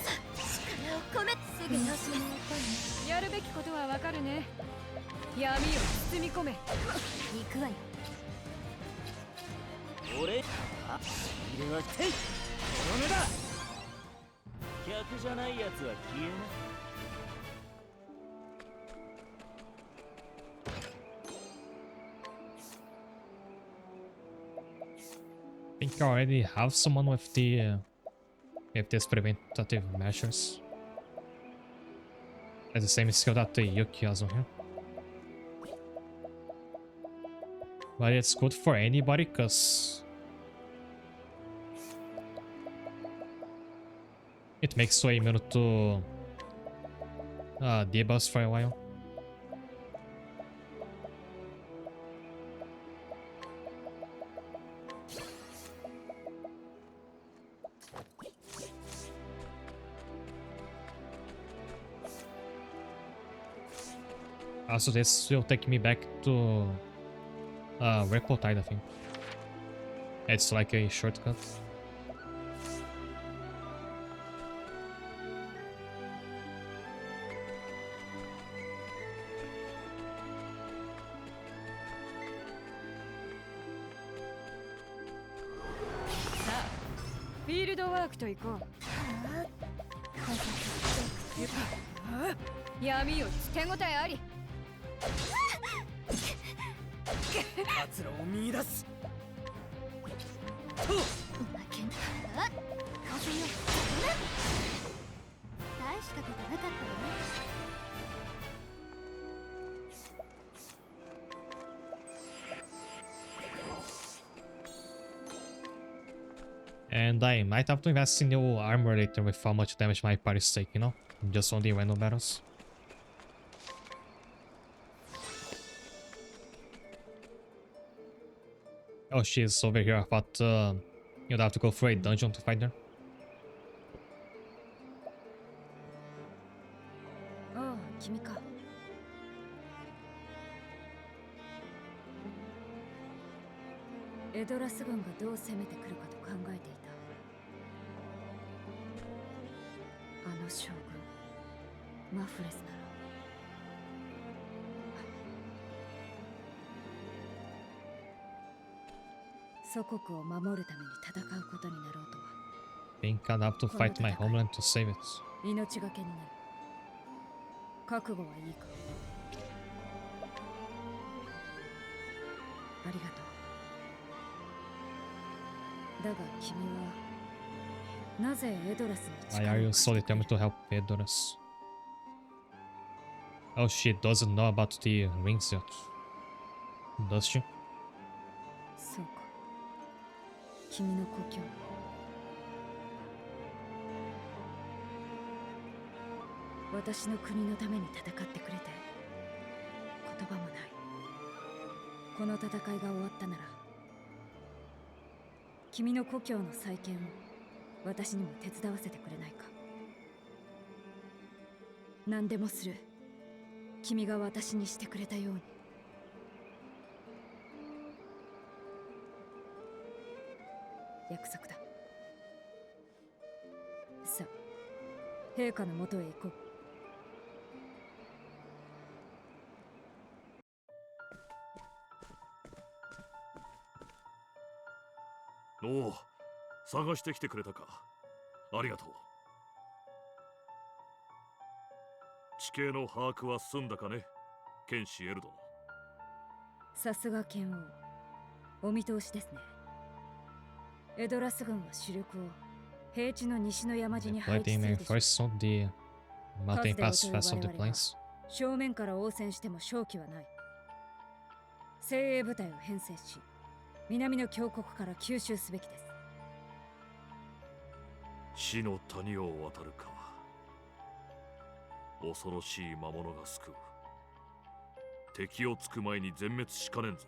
ざ力を込めてすぐのしめ。
やるべきことはわかるね。闇を包み込め。
行くわよ。
俺あ入れはてい。この目だ。客じゃないやつは消えな。
I think I already have someone with the with these preventative measures. Has the same skill that the Yuki has on him. But it's good for anybody because It makes you immune to debuffs for a while. Also, this will take me back to Ripple Tide, I think. It's like a shortcut.
Sa, フィールドワークと行こう。闇を手応えあり。
活路を見出す。
負けんから風よ。大したことなかったわね。
And I might have to invest in new armor later with how much damage my party's take, you know? Just on the random battles. Oh, she's over here. I thought you'd have to go through a dungeon to find her.
ああ、君か。エドラス軍がどう攻めてくるかと考えていた。あの将軍、マフレスなら。祖国を守るために戦うことになろうとは。
Think I'd have to fight my homeland to save it.
命がけになる。覚悟はいいか。ありがとう。だが君はなぜエドラスに
Why
力
are
を
you
貸し
so
てくれ
determined
る
to help Edoras? Oh, she doesn't know about the rings yet. Does she?
そうか。君の故郷。私の国のために戦ってくれて言葉もない。この戦いが終わったなら君の故郷の再建を私にも手伝わせてくれないか。何でもする。君が私にしてくれたように。約束だ。さあ、陛下のもとへ行こう。
おお、探してきてくれたか。ありがとう。地形の把握は済んだかね、剣士エルドン。
さすが剣王、お見通しですね。エドラス軍は主力を平地の西の山地に配置
Fighting
す
main
るでしょう。
first on the mountain pass fast on the
数で劣る我々が
plains.
正面から応戦しても勝機はない。精鋭部隊を編成し、南の峡谷から吸収すべきです。
死の谷を渡るか。恐ろしい魔物が救う。敵をつく前に全滅しかねんぞ。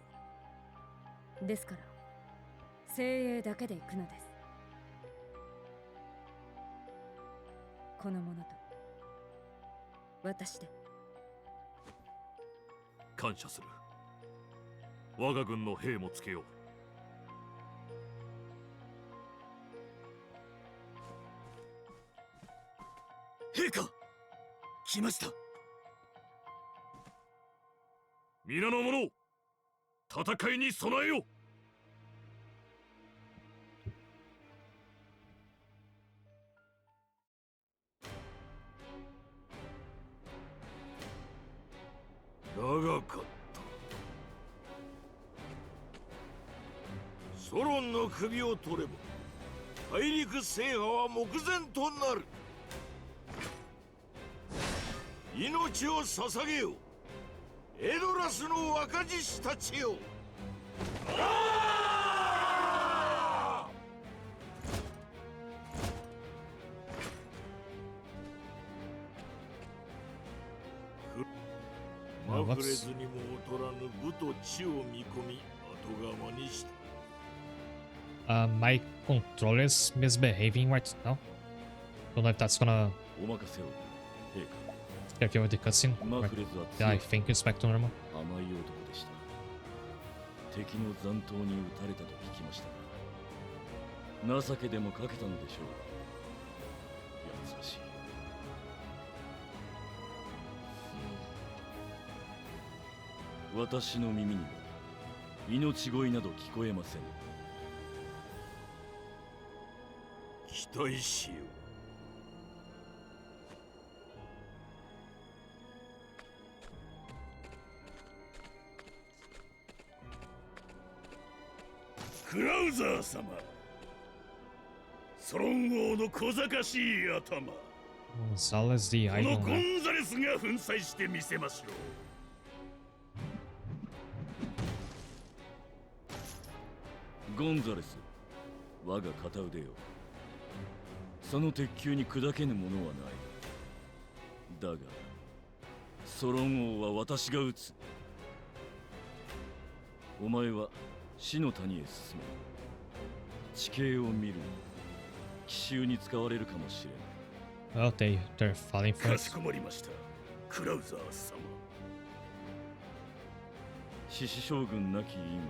ですから精鋭だけで行くのです。この者と私で。
感謝する。我が軍の兵もつけよう。
陛下、来ました。
皆の者、戦いに備えよう。
長かった。ソロンの首を取れば大陸制覇は目前となる。命を捧げよ、エドラスの若獅子たちよ。
まふれずにも劣らぬ武と知を見込み後釜にした。
My controller is misbehaving right now. Don't know if that's gonna
お任せを、陛下。
interfere with the cutscene.
マ
Right.
フレズは
Yeah,
強
I
く
think it's back to normal.
甘い男でした。敵の残党に撃たれたと聞きましたが、情けでもかけたのでしょう。やつらしい。私の耳には命乞いなど聞こえません。期待しよう。クラウザー様、ソロン王の小賢しい頭、
Zal is the
この
idol
ゴ
now.
ンザレスが粉砕してみせましょう。ゴンザレス、我が片腕よ。その鉄球に砕けぬものはない。だが、ソロン王は私が撃つ。お前は死の谷へ進め。地形を見るの。奇襲に使われるかもしれない。
Oh, they're falling for
か
it.
しこまりました、クラウザー様。獅子将軍なき今、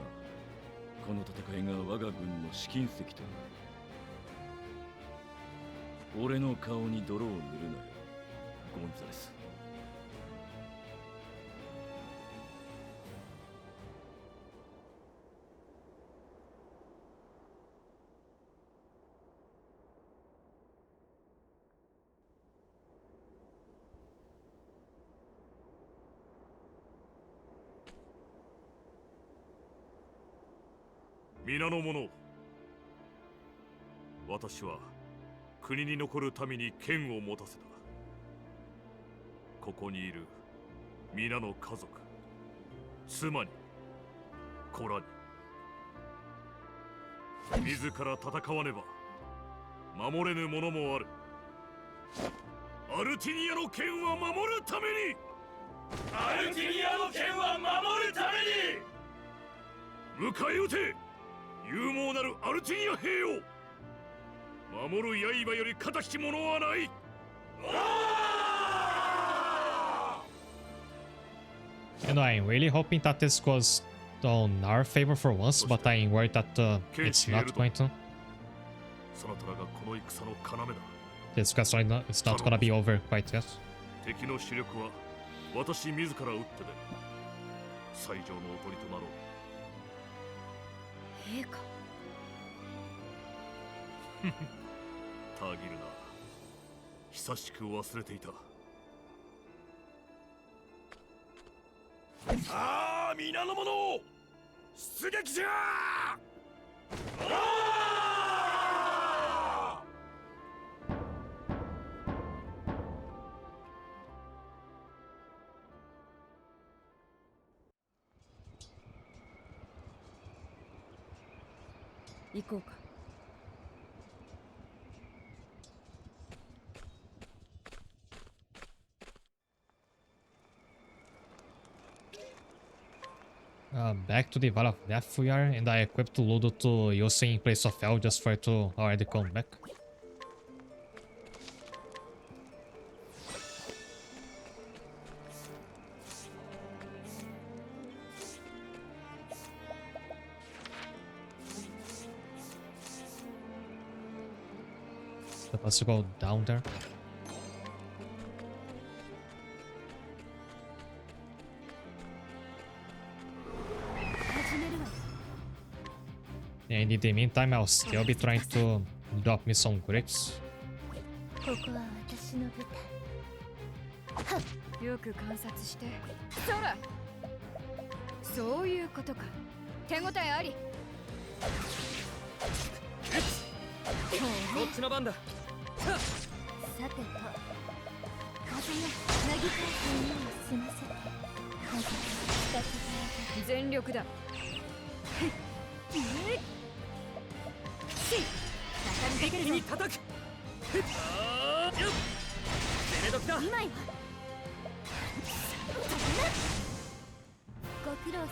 この戦いが我が軍の試金石となる。俺の顔に泥を塗るなよ、ゴンザレス。皆の者、私は国に残る民に剣を持たせた。ここにいる皆の家族、妻に子らに、自ら戦わねば守れぬものもある。アルティニアの剣は守るために、アルティニアの剣は守るために、迎え撃て勇猛なるアルティニア兵よ。守る刃より敵き者はない。
You know, I'm really hoping that this goes on our favor for once, but I'm worried that it's not going to.
そなたらがこの戦の要だ。
It's because right now it's not gonna be over quite yet.
敵の主力は私自ら撃ってで最上のおとりとなろう。
陛下。
たぎるな。久しく忘れていた。さあ皆の者、出撃じゃ。
行こうか。
Back to the Valley of Death we are, and I equipped Ludo to use in place of L just for it to already come back. So let's go down there. And in the meantime, I'll still be trying to drop me some grapes.
ここは私の舞台。
よく観察して。そら、そういうことか。手応えあり。
こっちの番だ。
さてと、風よ、なぎ返すにを済ませて。風が二つ
全力だ。
一気に叩く。攻め時だ。
今よ。ご苦労様。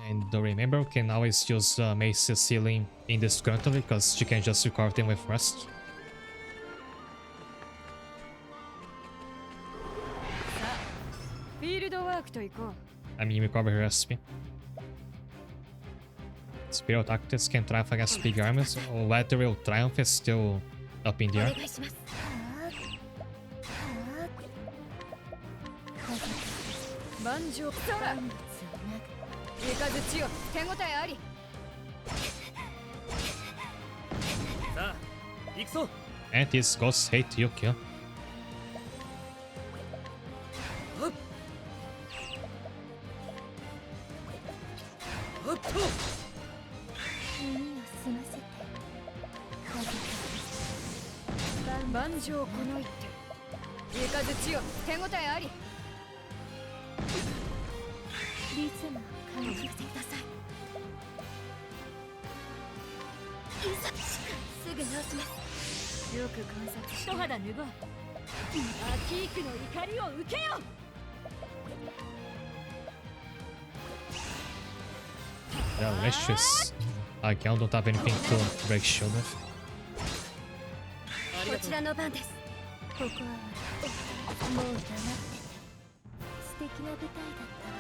And remember, we can always use Mace's healing indiscriminately because she can just recover them with rest.
フィールドワークと行こう。
I mean, recover her SP. Spiral Tactics can triumph against big armies, or Lateral Triumph is still up in the
お
air.
願いします。
万丈空。
万物をな
雷よ、手応えあり。
さあ行くぞ。
And his ghosts hate Yukio.
おっと
耳を澄ませて。
万丈この一手。雷よ、手応えあり。
リズムを感じてください。いざすぐ直します。
よく観察し
一肌脱ごう。アキークの怒りを受けよ。
Delicious. Again, don't have anything to break shield with.
こちらの番です。ここはもう黙ってて。素敵な舞台だったわ。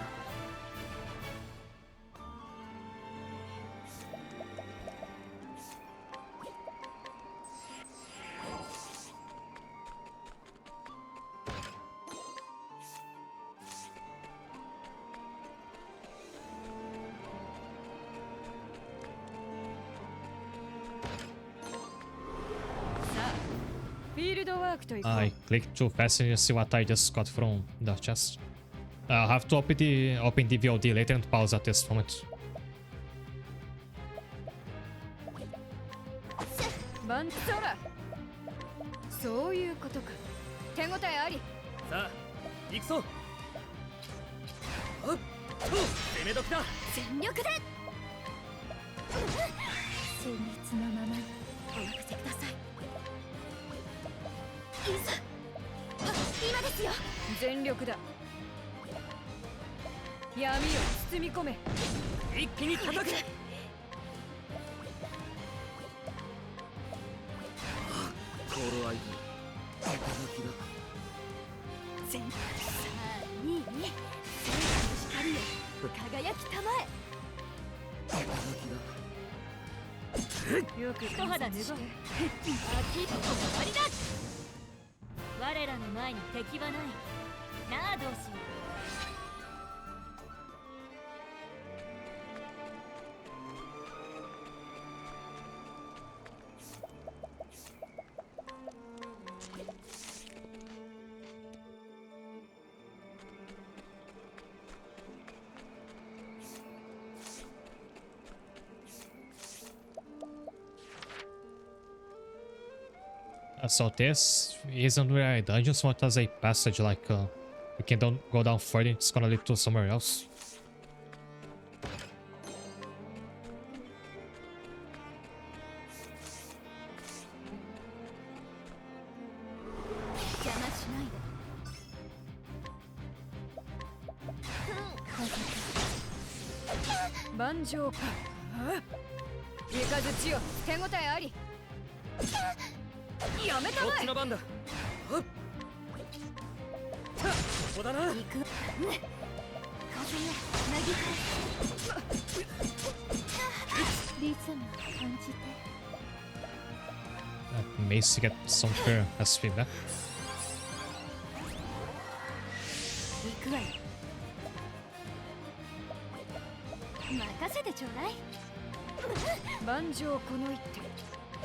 フィールドワークと行こう。
I clicked too fast and you see what I just got from the chest. I'll have to open the VOD later and pause at this moment.
万空。そういうことか。手応えあり。
さあ行くぞ。おっと攻め時だ。
全力で。先日のままにお任せください。いざ。今ですよ。
全力だ。闇を包み込め。
一気に叩く。コールアイドル。
全3、2、光よ輝きたまえ。
よく
一肌脱ごう。アキークの終わりだ。我らの前に敵はない。なあ同士。
So this isn't really a dungeon, so it has a passage like we can go down further, it's gonna lead to somewhere else.
邪魔しないで。
万丈か。雷よ、手応えあり。やめたまえ。
こっちの番だ。ほっ。ここだな。
行く。風よ、なぎ返す。リズムを感じて。
Mace to get some fair SP back.
行くわよ。任せてちょうだい。
万丈この一手。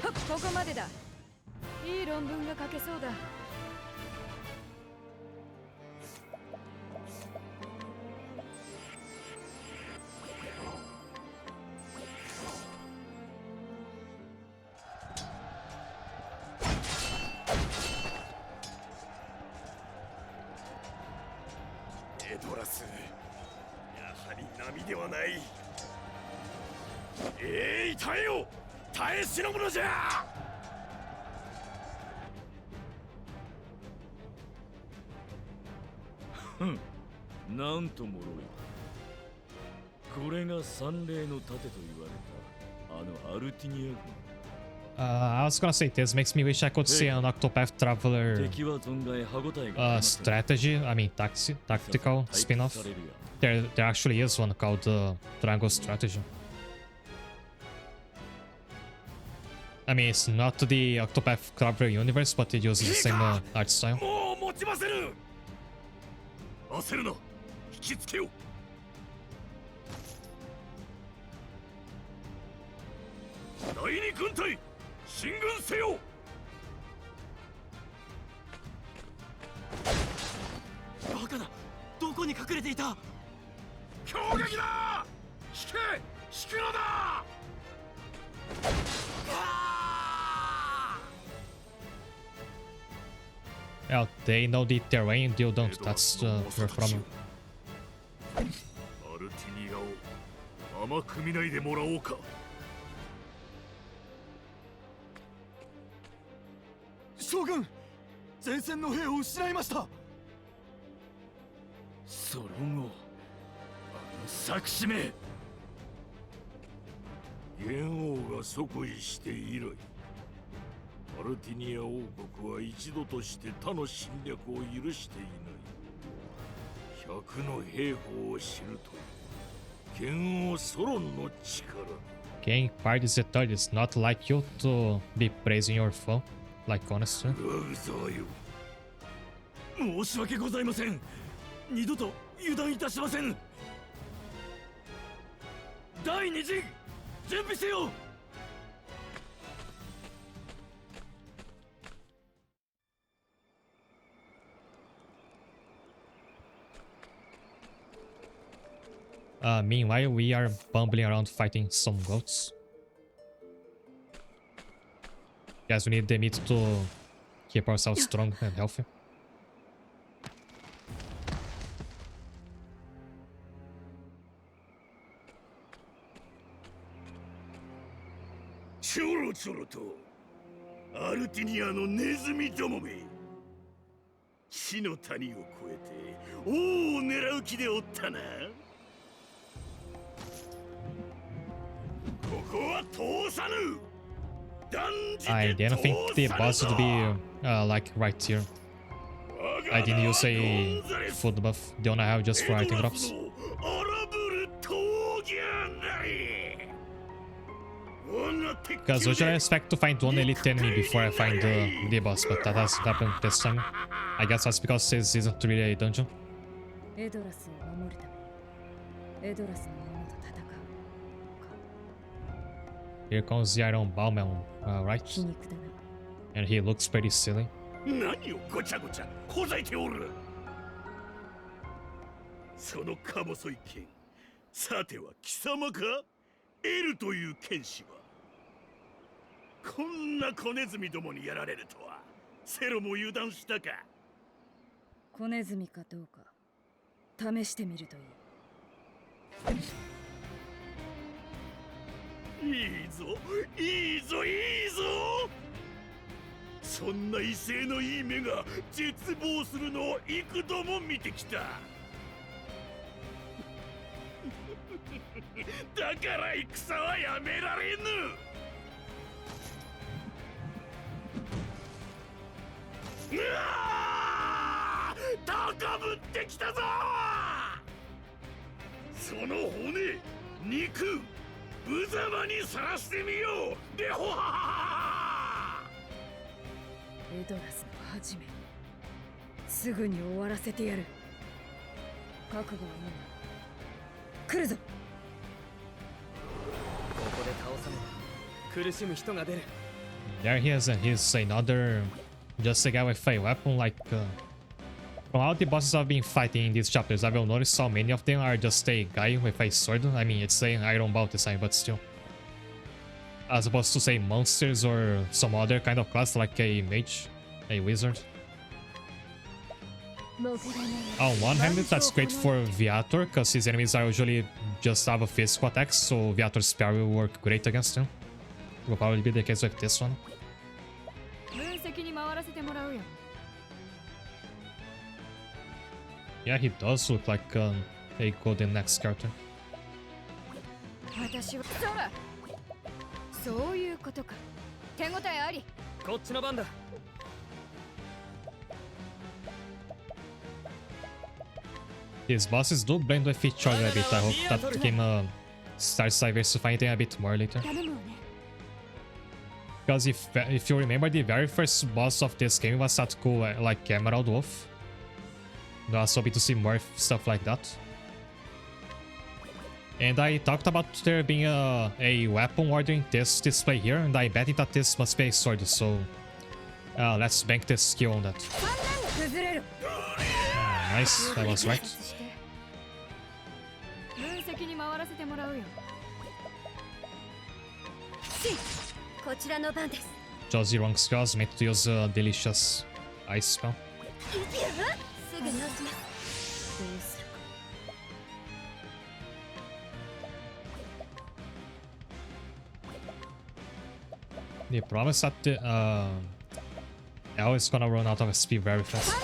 ここまでだ。いい論文が書けそうだ。
エドラス、やはり波ではない。耐えよ、耐え忍ぶのじゃ。
なんともろい。これが三霊の盾と言われたあのアルティニア軍。
I was gonna say this makes me wish I could see an Octopath Traveler
敵は存外歯応えがありません。
strategy, I mean tactical spin-off. There actually is one called Triangle Strategy. I mean, it's not the Octopath Traveler universe, but it uses the same art style.
もう持ちませぬ。焦るな、引きつけよ。第二軍隊進軍せよ。
バカだ、どこに隠れていた。
攻撃だ。引け、引くのだ。
Well, they know the terrain, you don't. That's your problem.
アルティニアを甘く見ないでもらおうか。
将軍、前線の兵を失いました。
その後、あの作詞め。元王が即位して以来、アルティニア王国は一度として他の侵略を許していない。百の兵法を知るという剣王ソロンの力。
King Parties III is not like you to be praising your foe, like honestly.
ラグザーよ。
申し訳ございません。二度と油断いたしません。第二陣、準備せよ。
Meanwhile, we are bumbling around fighting some goats. Guys, we need the meat to keep ourselves strong and healthy.
ちょろちょろとアルティニアのネズミどもめ、死の谷を越えて王を狙う気でおったな。ここは通さぬ。
I didn't think the boss would be like right here. I didn't use a food buff. The one I have just for item drops. Because usually I expect to find one elite enemy before I find the boss, but that has happened this time. I guess that's because this isn't really a dungeon. Here comes the Iron Bowman, right? And he looks pretty silly.
何をごちゃごちゃほざいておる。そのか細い剣、さては貴様か。エルという剣士はこんな小ネズミどもにやられるとはセロも油断したか。
小ネズミかどうか試してみるといい。
いいぞ、いいぞ、いいぞ。そんな威勢のいい目が絶望するのを幾度も見てきた。だから戦はやめられぬ。うわー！高ぶってきたぞ。その骨、肉、無様にさらしてみよう。でほははは。
エドラスの始め、すぐに終わらせてやる。覚悟はいいな。来るぞ。
ここで倒さねば苦しむ人が出る。
There he is, and he's another, just a guy with a weapon. Like from all the bosses I've been fighting in these chapters, I've noticed how many of them are just a guy with a sword. I mean, it's an iron bow design, but still. As opposed to say monsters or some other kind of class like a mage, a wizard. On one hand, that's great for Viator, because his enemies are usually just have a physical attack, so Viator's spell will work great against him. Will probably be the case with this one. Yeah, he does look like a golden next character. His bosses do blend with each other a bit. I hope that game starts diversifying them a bit more later. Because if you remember, the very first boss of this game was that cool, like Emerald Wolf. I was hoping to see more stuff like that. And I talked about there being a weapon order in this display here, and I bet that this must be a sword, so let's bank this skill on that. Nice, I was right. Josie wrong skills meant to use a delicious ice spell. The problem is that the L is gonna run out of SP very fast.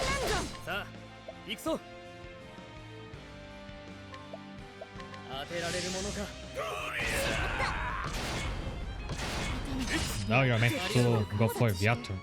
Now you're meant to go for Viator.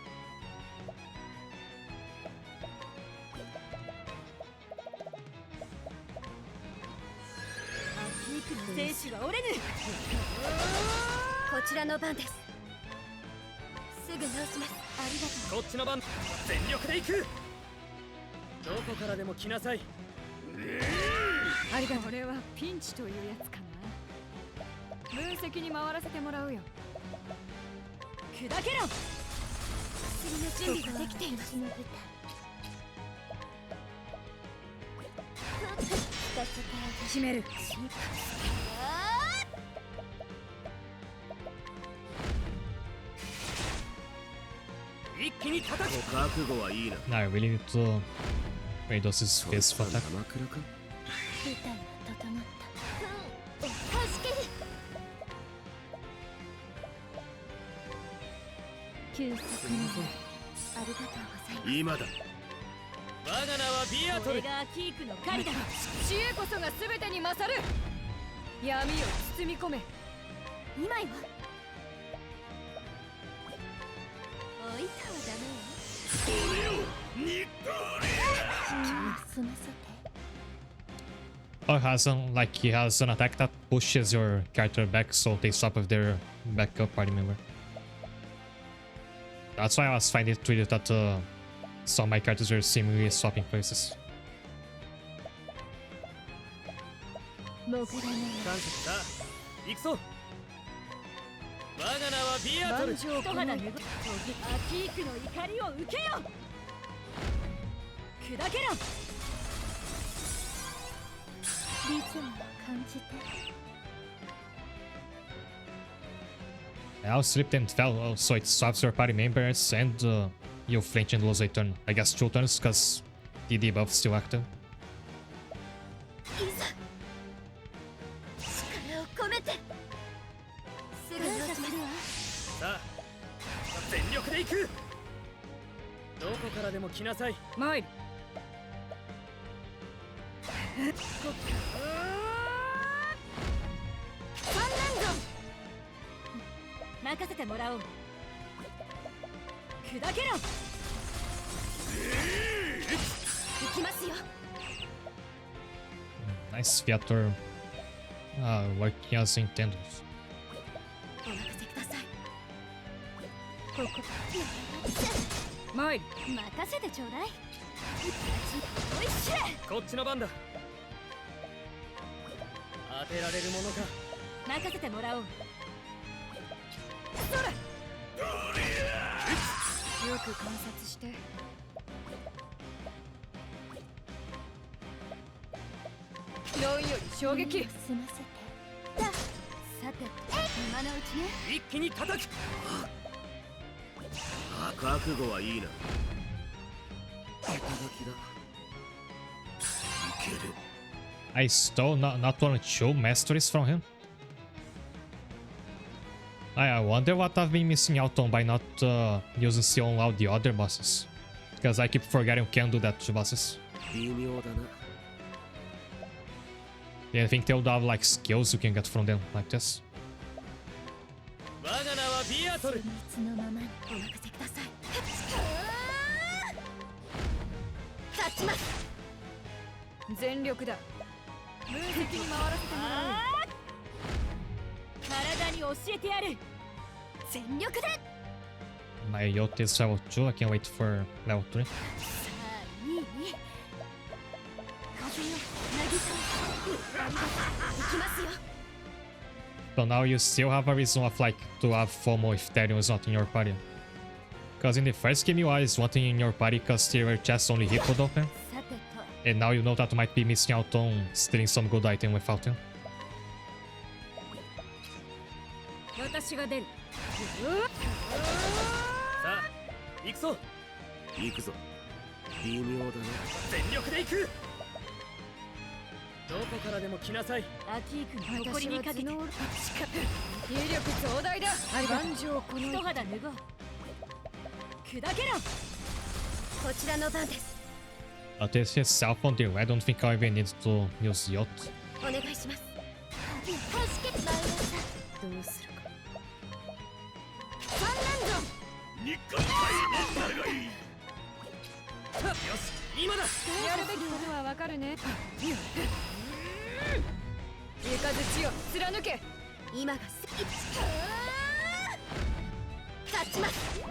Now I really need to reduce his physical attack. Oh, he has an attack that pushes your character back, so they stop with their backup party member. That's why I was finding it weird that some of my characters were seemingly swapping places. I'll slip and fell, so it swaps your party members and you flinch and lose a turn. I guess 2 turns because the debuff is still active. Nice Viator working as intended. I stole not only 2 masteries from him. I wonder what I've been missing out on by not using C on all the other bosses. Because I keep forgetting you can do that to bosses. Yeah, I think they would have like skills you can get from them like this.
我が名はビアトル。
いつのままにお任せください。立ちます。
全力だ。分析に回らせてもら
体に教えてやる。全力で。
My yacht is level 2, I can't wait for level 3.
さあ、いいね。風よ、渚。行きますよ。
So now you still have a reason of like to have FOMO if Therion is not in your party. Because in the first game you always wanting in your party because your chest only he could open.
さてと。
And now you know that you might be missing out on stealing some good item without him.
私が出る。
さあ、行くぞ。行くぞ。微妙だな。全力で行く。どこからでも来なさい。
アキークの誇りにかけて。
威力増大だ。感情この
一肌脱ごう。砕けろ。こちらの番です。
But this is self on the I don't think I even need to use yacht.
お願いします。助けてまいりました。
どうするか。
三連ゾン。
日韓対レンタルがいい。
よし、今だ。
やるべきことはわかるね。行かず地を貫け。
今が立ちます。
こ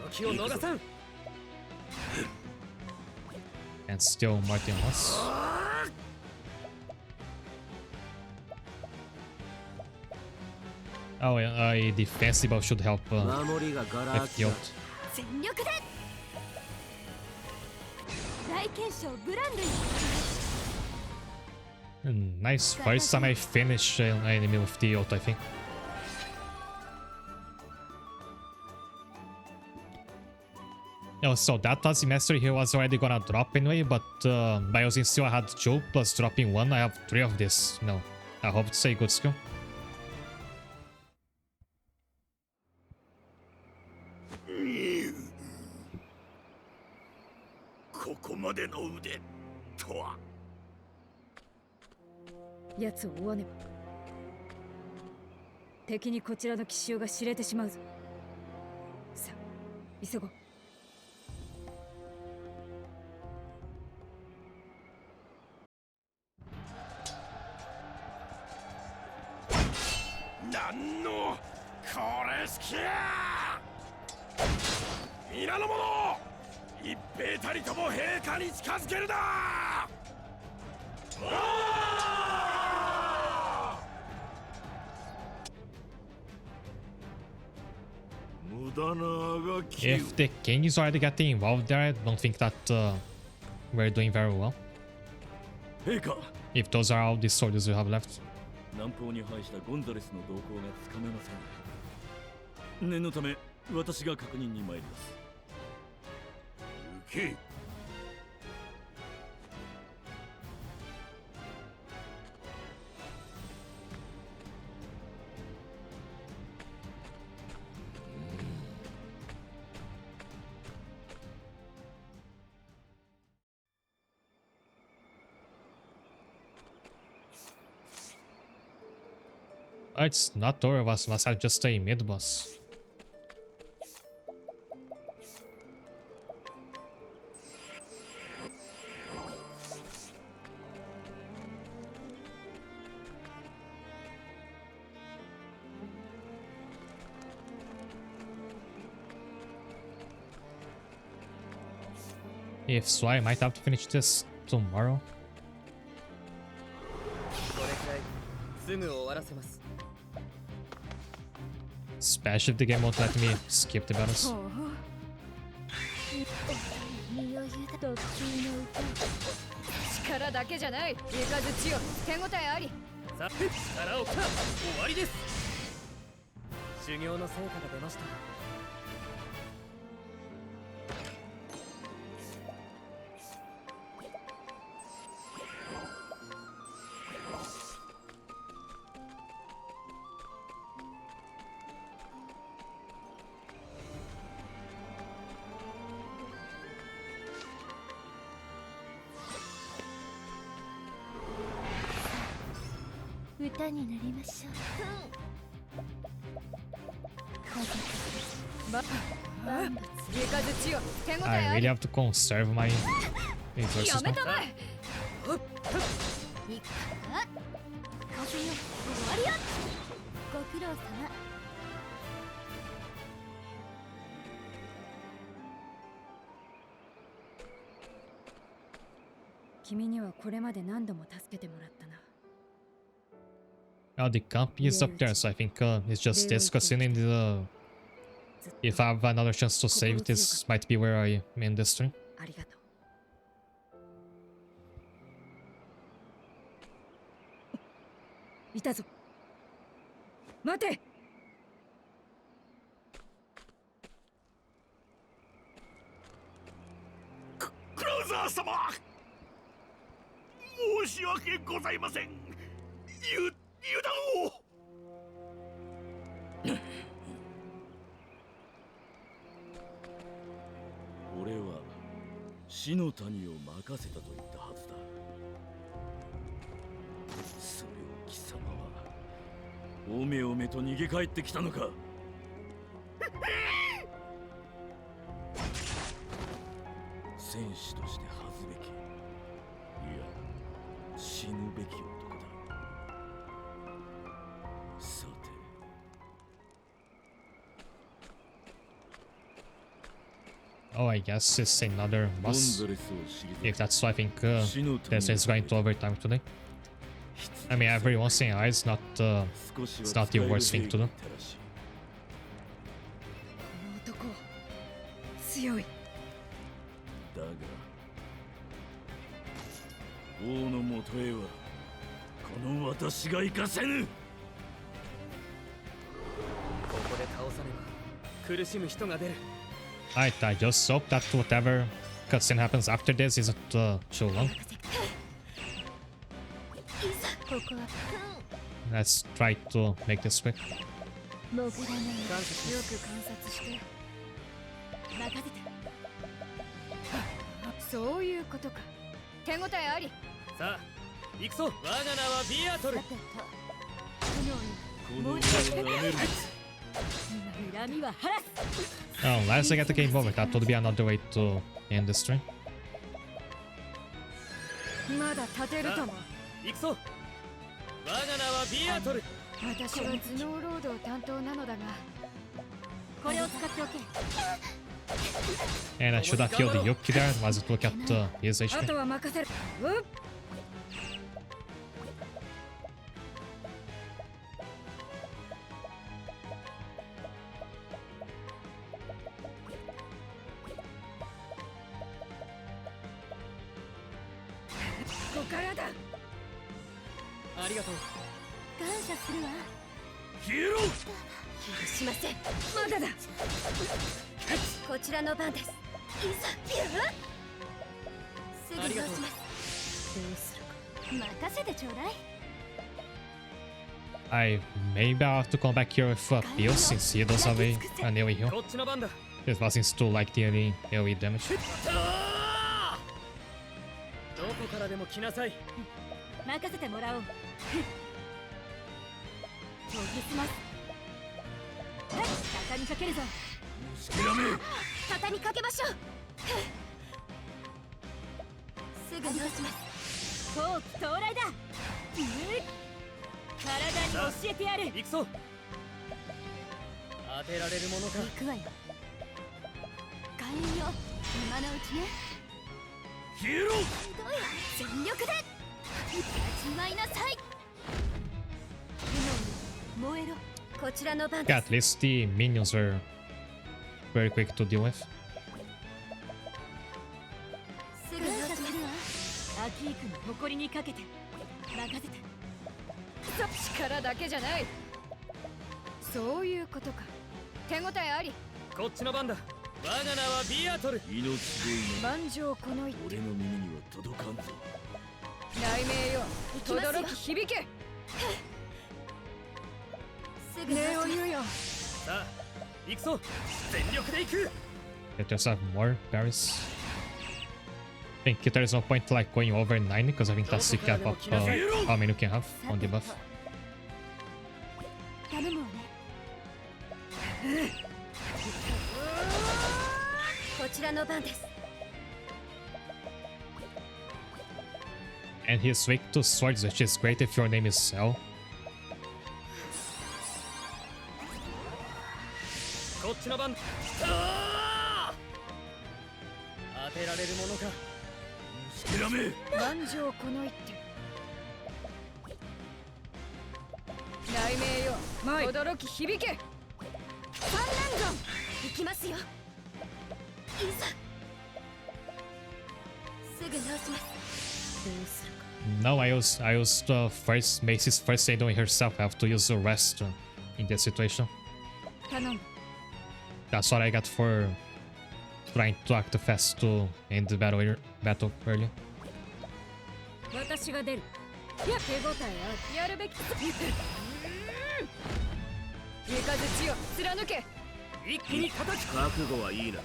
の気を逃さん。
And still Martin us. Oh, a defensible should help with yacht.
全力で。大剣将ブランドン。
Nice. First time I finish an enemy with the yacht, I think. Oh, so that Tazi Mastery here was already gonna drop anyway, but by using skill I had 2 plus dropping 1, I have 3 of this. No, I hope it's a good skill.
ここまでの腕とは。
奴を追わねば。敵にこちらの奇襲が知れてしまうぞ。さあ、急ごう。
なんのこれ好きや。皆の者、一兵たりとも陛下に近づけるな。無駄なあがき。
If the king is already getting involved there, I don't think that we're doing very well.
陛下。
If those are all the soldiers you have left.
南方に配したゴンザレスの動向がつかめません。念のため私が確認に参ります。
行け。
It's not over, was I just a mid boss? If so, I might have to finish this tomorrow.
これくらいすぐ終わらせます。
Especially if the game won't let me skip the battles.
力だけじゃない。行かず地よ。手応えあり。
さあ、力をか終わりです。修行の成果が出ました。
こ歌になりましょう。万物
I really have to conserve my
や
resources
め
now.
たまえ。
いくか風よ終わりよ。ご苦労様。
君にはこれまで何度も助けてもらったな。
Oh, the camp is up there, so I think it's just this casino in the... If I have another chance to save, this might be where I end this stream.
ありがとう。いたぞ。待て。
クラウザー様、申し訳ございません。油断を。
俺は死の谷を任せたと言ったはずだ。それを貴様はおめおめと逃げ帰ってきたのか。戦士として恥ずべき、いや死ぬべき男だ。さて、
Oh, I guess it's another
ゴン
boss.
ザレスを退
If that's so, I think
死の
this is going to overtime today. I mean, every once in a while, it's not not the worst thing to do.
この男強い。
だが王のもとへはこの私が行かせぬ。
ここで倒さねば苦しむ人が出る。
Alright, I just hope that whatever cutscene happens after this isn't too long.
ここは
Let's try to make this quick.
潜らない。
よく観察して。
任せて。
そういうことか。手応えあり。
さあ行くぞ。我が名はビアトル。
さてと
この世をなめる。
恨みは晴らす。
Oh, unless I get the game over, that would be another way to end this stream.
まだ立てるとも。
行くぞ。我が名はビアトル。
私は頭脳労働担当なのだが。
これを使っておけ。
And I should have killed the Yuki there. Let's look at his
あ
HP.
とは任せる。うっ。ここからだ。
ありがとう。
感謝するわ。
消えろ。
許しません。まだだ。こちらの番です。いざ。
すぐ直します。
どうするか。
任せてちょうだい。
I maybe I'll have to come back here with Bill since he does have an AoE heal.
こっちの番だ。
This one seems to like the AoE damage.
どこからでも来なさい。
任せてもらおう。研ぎ澄ます。はい、畳みかけるぞ。畳みかけましょう。すぐ直します。後期到来だ。体に教えてやる。
行くぞ。当てられるものか。
行くわよ。開運よ。今のうちね。
消えろ。
全力で味わいなさい。炎に燃えろ。こちらの番
Yeah,
で
at least the minions were very quick to deal with.
すぐ直しますわ。アキークの誇りにかけて任せて。
力だけじゃない。そういうことか。手応えあり。
こっちの番だ。我が名はビアトル。
命乞いな
万丈この一手。
俺の耳には届かんぞ。
雷鳴よ。
きますよ
轟き響け。
すぐ
礼
直します。
を言うよ。
さあ行くぞ。全力で行く。
They just have more berries. I think there's no point like going over 9 because I think that's the cap of how many you can have on the buff.
頼むわね。こちらの番です。
And he's weak to swords, which is great if your name is Cell.
こっちの番。当てられるものか。
諦め。
万丈この一手。雷鳴よ、轟き響け。三連弾。
行きますよ。いざ。すぐ直します。どうするか。
No, I used first Macy's first aid on herself. I have to use the rest in this situation.
頼む。
That's what I got for trying to act fast to end the battle early.
私が出る。いや、手応えある。やるべき。三日月よ、貫け。
一気に叩き。覚悟はいいな。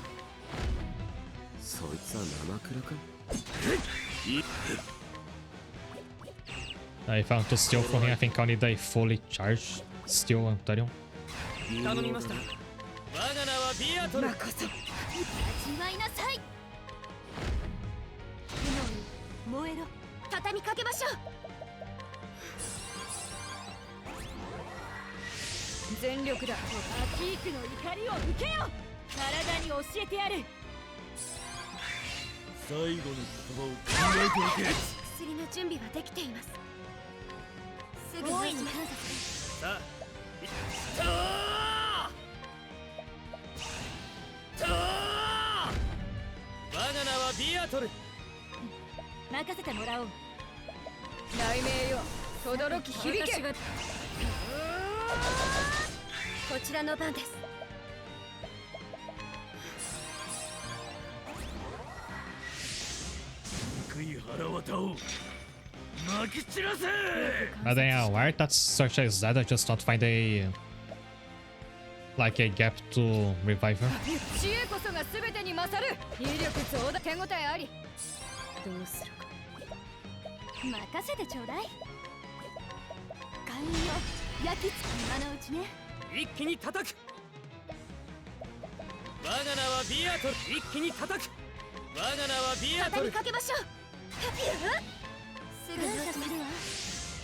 そいつは生倉か。
If I want to steal from him, I think I'll need a fully charged steel Antarion.
頼みました。我が名はビアトル。
今こそ。味わいなさい。炎に燃えろ。畳みかけましょう。
全力だ。アキークの怒りを受けよ。体に教えてやる。
最後の言葉を考えておけ。
薬の準備はできています。すぐ直します。
さあ。我が名はビアトル。
任せてもらおう。雷鳴よ、轟き響け。
こちらの番です。
憎い腹渡をまき散らせ。
But then, yeah, why that Searcher is dead? I just don't find a gap to revive her.
知恵こそが全てに勝る。威力増大、手応えあり。どうするか。
任せてちょうだい。火炎よ、焼き付く今のうちね。
一気に叩く。我が名はビアトル。一気に叩く。我が名はビアトル。
畳みかけましょう。すぐ直します。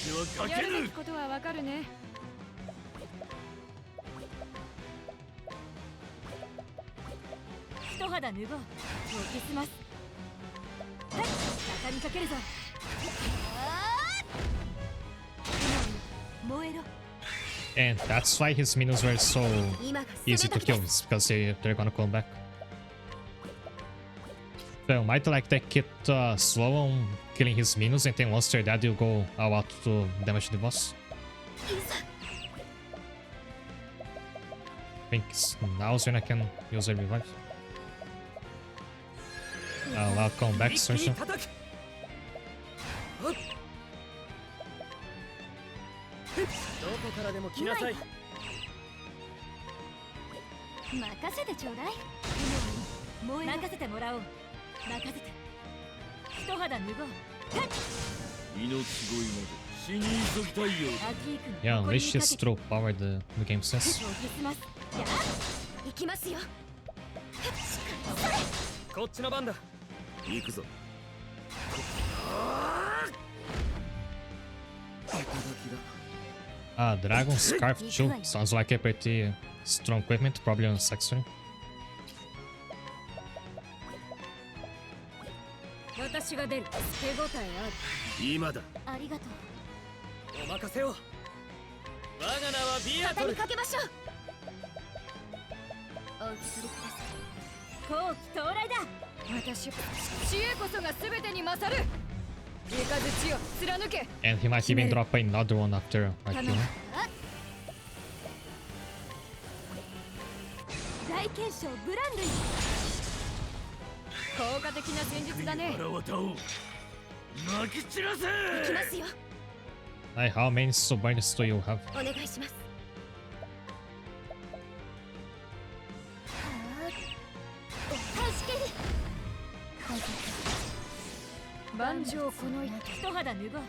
情けはかけぬ
やるべき。ことはわかるね。一肌脱ごう。研ぎ澄ます。はい、畳みかけるぞ。
燃えろ。
And that's why his minions were so
今が
easy
攻
to
め時
kill,
です。
it's because they're gonna come back. So might like take it slow on killing his minions, and then once they're dead, you go all out to damage the boss.
いざ。
I think now's when I can use a revive. I'll come back
一
soon.
気に叩く。どこからでも来なさい。
任せてちょうだい。燃えろ。
任せてもらおう。任せて。一肌脱ごう。
命乞いまで死に急ぎたいようだ。
アキークの
Yeah,
誇り
unleash
に
his
かけて。
true power the game says.
研ぎ澄ます。やっ。
行きますよ。
こっちの番だ。行くぞ。
Dragon Scarf too. Sounds like a pretty strong equipment, probably on Saxony.
私が出る。手応えある。
今だ。
ありがとう。
お任せを。我が名はビアトル。
畳みかけましょう。お受け取りください。
後期到来だ。私、知恵こそが全てに勝る。雷を貫け。
And he might even drop another one after I kill him.
大検証ブランドに。
効果的な戦術だね。
腹渡をまき散らせ。
行きますよ。
Like, how many submarines do you have?
お願いします。お助けに。
万丈この一肌脱ごう。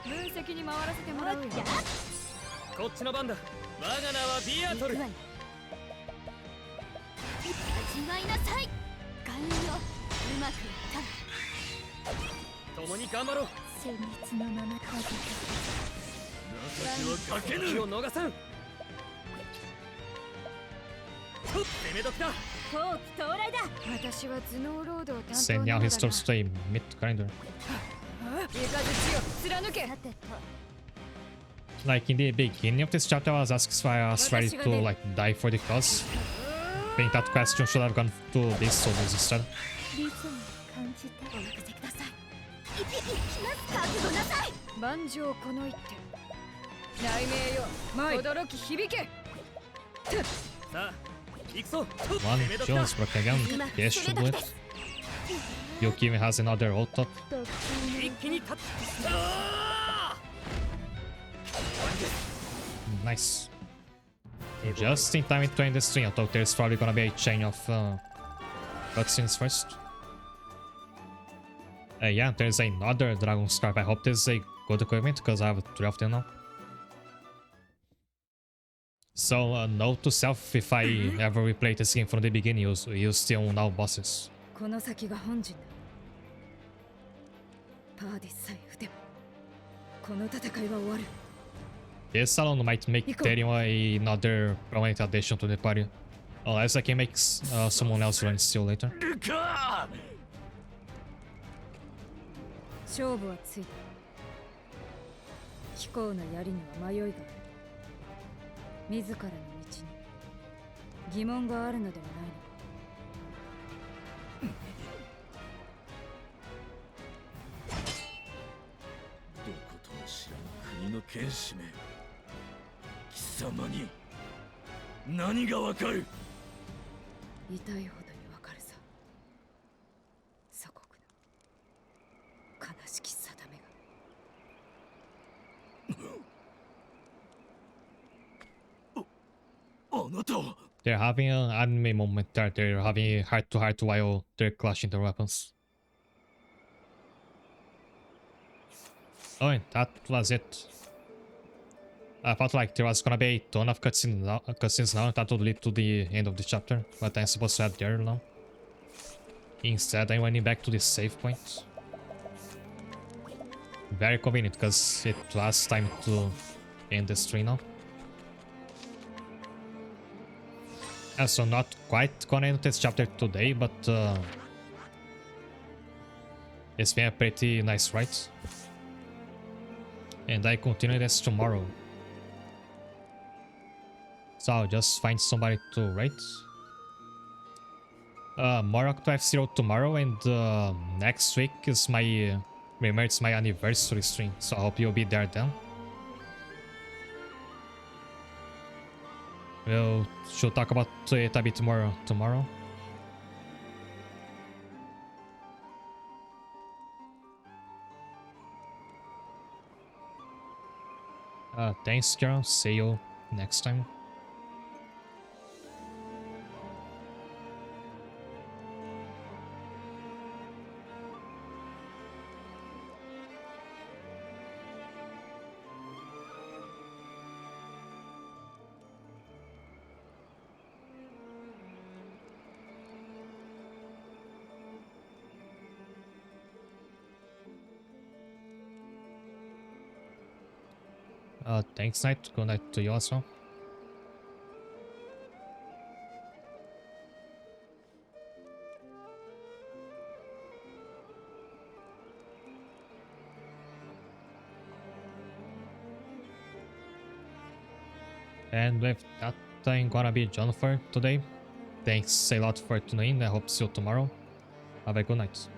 分析に回らせてもらうよ。
こっちの番だ。我が名はビアトル。
味わいなさい。寛容、うまくいったわ。
共に頑張ろう。
戦慄のまま数
情けはかけぬ。
時を逃さん。と攻め時だ。
後期到来だ。
私は頭脳ロードを担当
Saying
な
now
の
he
だ
starts
が。
to stay mid grinder.
イカズチよ貫け。
さてと
Like in the beginning of this chapter, I was asking if I was ready to like die for the cause. I think that question should have gone to these soldiers instead.
リズム感じてお任せください。いきます覚悟なさい。
万丈この一手。雷鳴よ驚き響け。
さあ行くぞ。
One Jones broken again. Yes, should do it. Yuki even has another ult up.
一気に立つ。
Nice. Just in time to end the stream. I thought there's probably gonna be a chain of cutscenes first. Yeah, there's another Dragon Scarf. I hope this is a good equipment because I have 3 of them now. So, note to self, if I ever replay this game from the beginning, you still know bosses.
この先が本陣だ。パーディスさえ撃てばこの戦いは終わる。
This alone might make Therion another permanent addition to the party. Unless I can make someone else run still later.
ルカ
勝負はついた。貴公の槍には迷いがある。自らの道に疑問があるのではないのか。
どことも知らぬ国の剣士め。貴様に何がわかる。
痛いほどにわかるさ。祖国の悲しき定めが。
あなたは。
They're having an anime moment there. They're having heart to heart while they're clashing their weapons. Oh, and that was it. I felt like there was gonna be a ton of cutscenes now that would lead to the end of the chapter, but I'm supposed to have there now. Instead, I'm running back to the save point. Very convenient because it was time to end the stream now. So not quite gonna end this chapter today, but it's been a pretty nice ride. And I continue this tomorrow. So I'll just find somebody to rate. More Octopath Zero tomorrow, and next week is my remember it's my anniversary stream, so I hope you'll be there then. Should talk about it a bit more tomorrow. Thanks, Carol. See you next time. Thanks, Night. Good night to you also. And with that, I'm gonna be John for today. Thanks a lot for tuning in. I hope to see you tomorrow. Have a good night.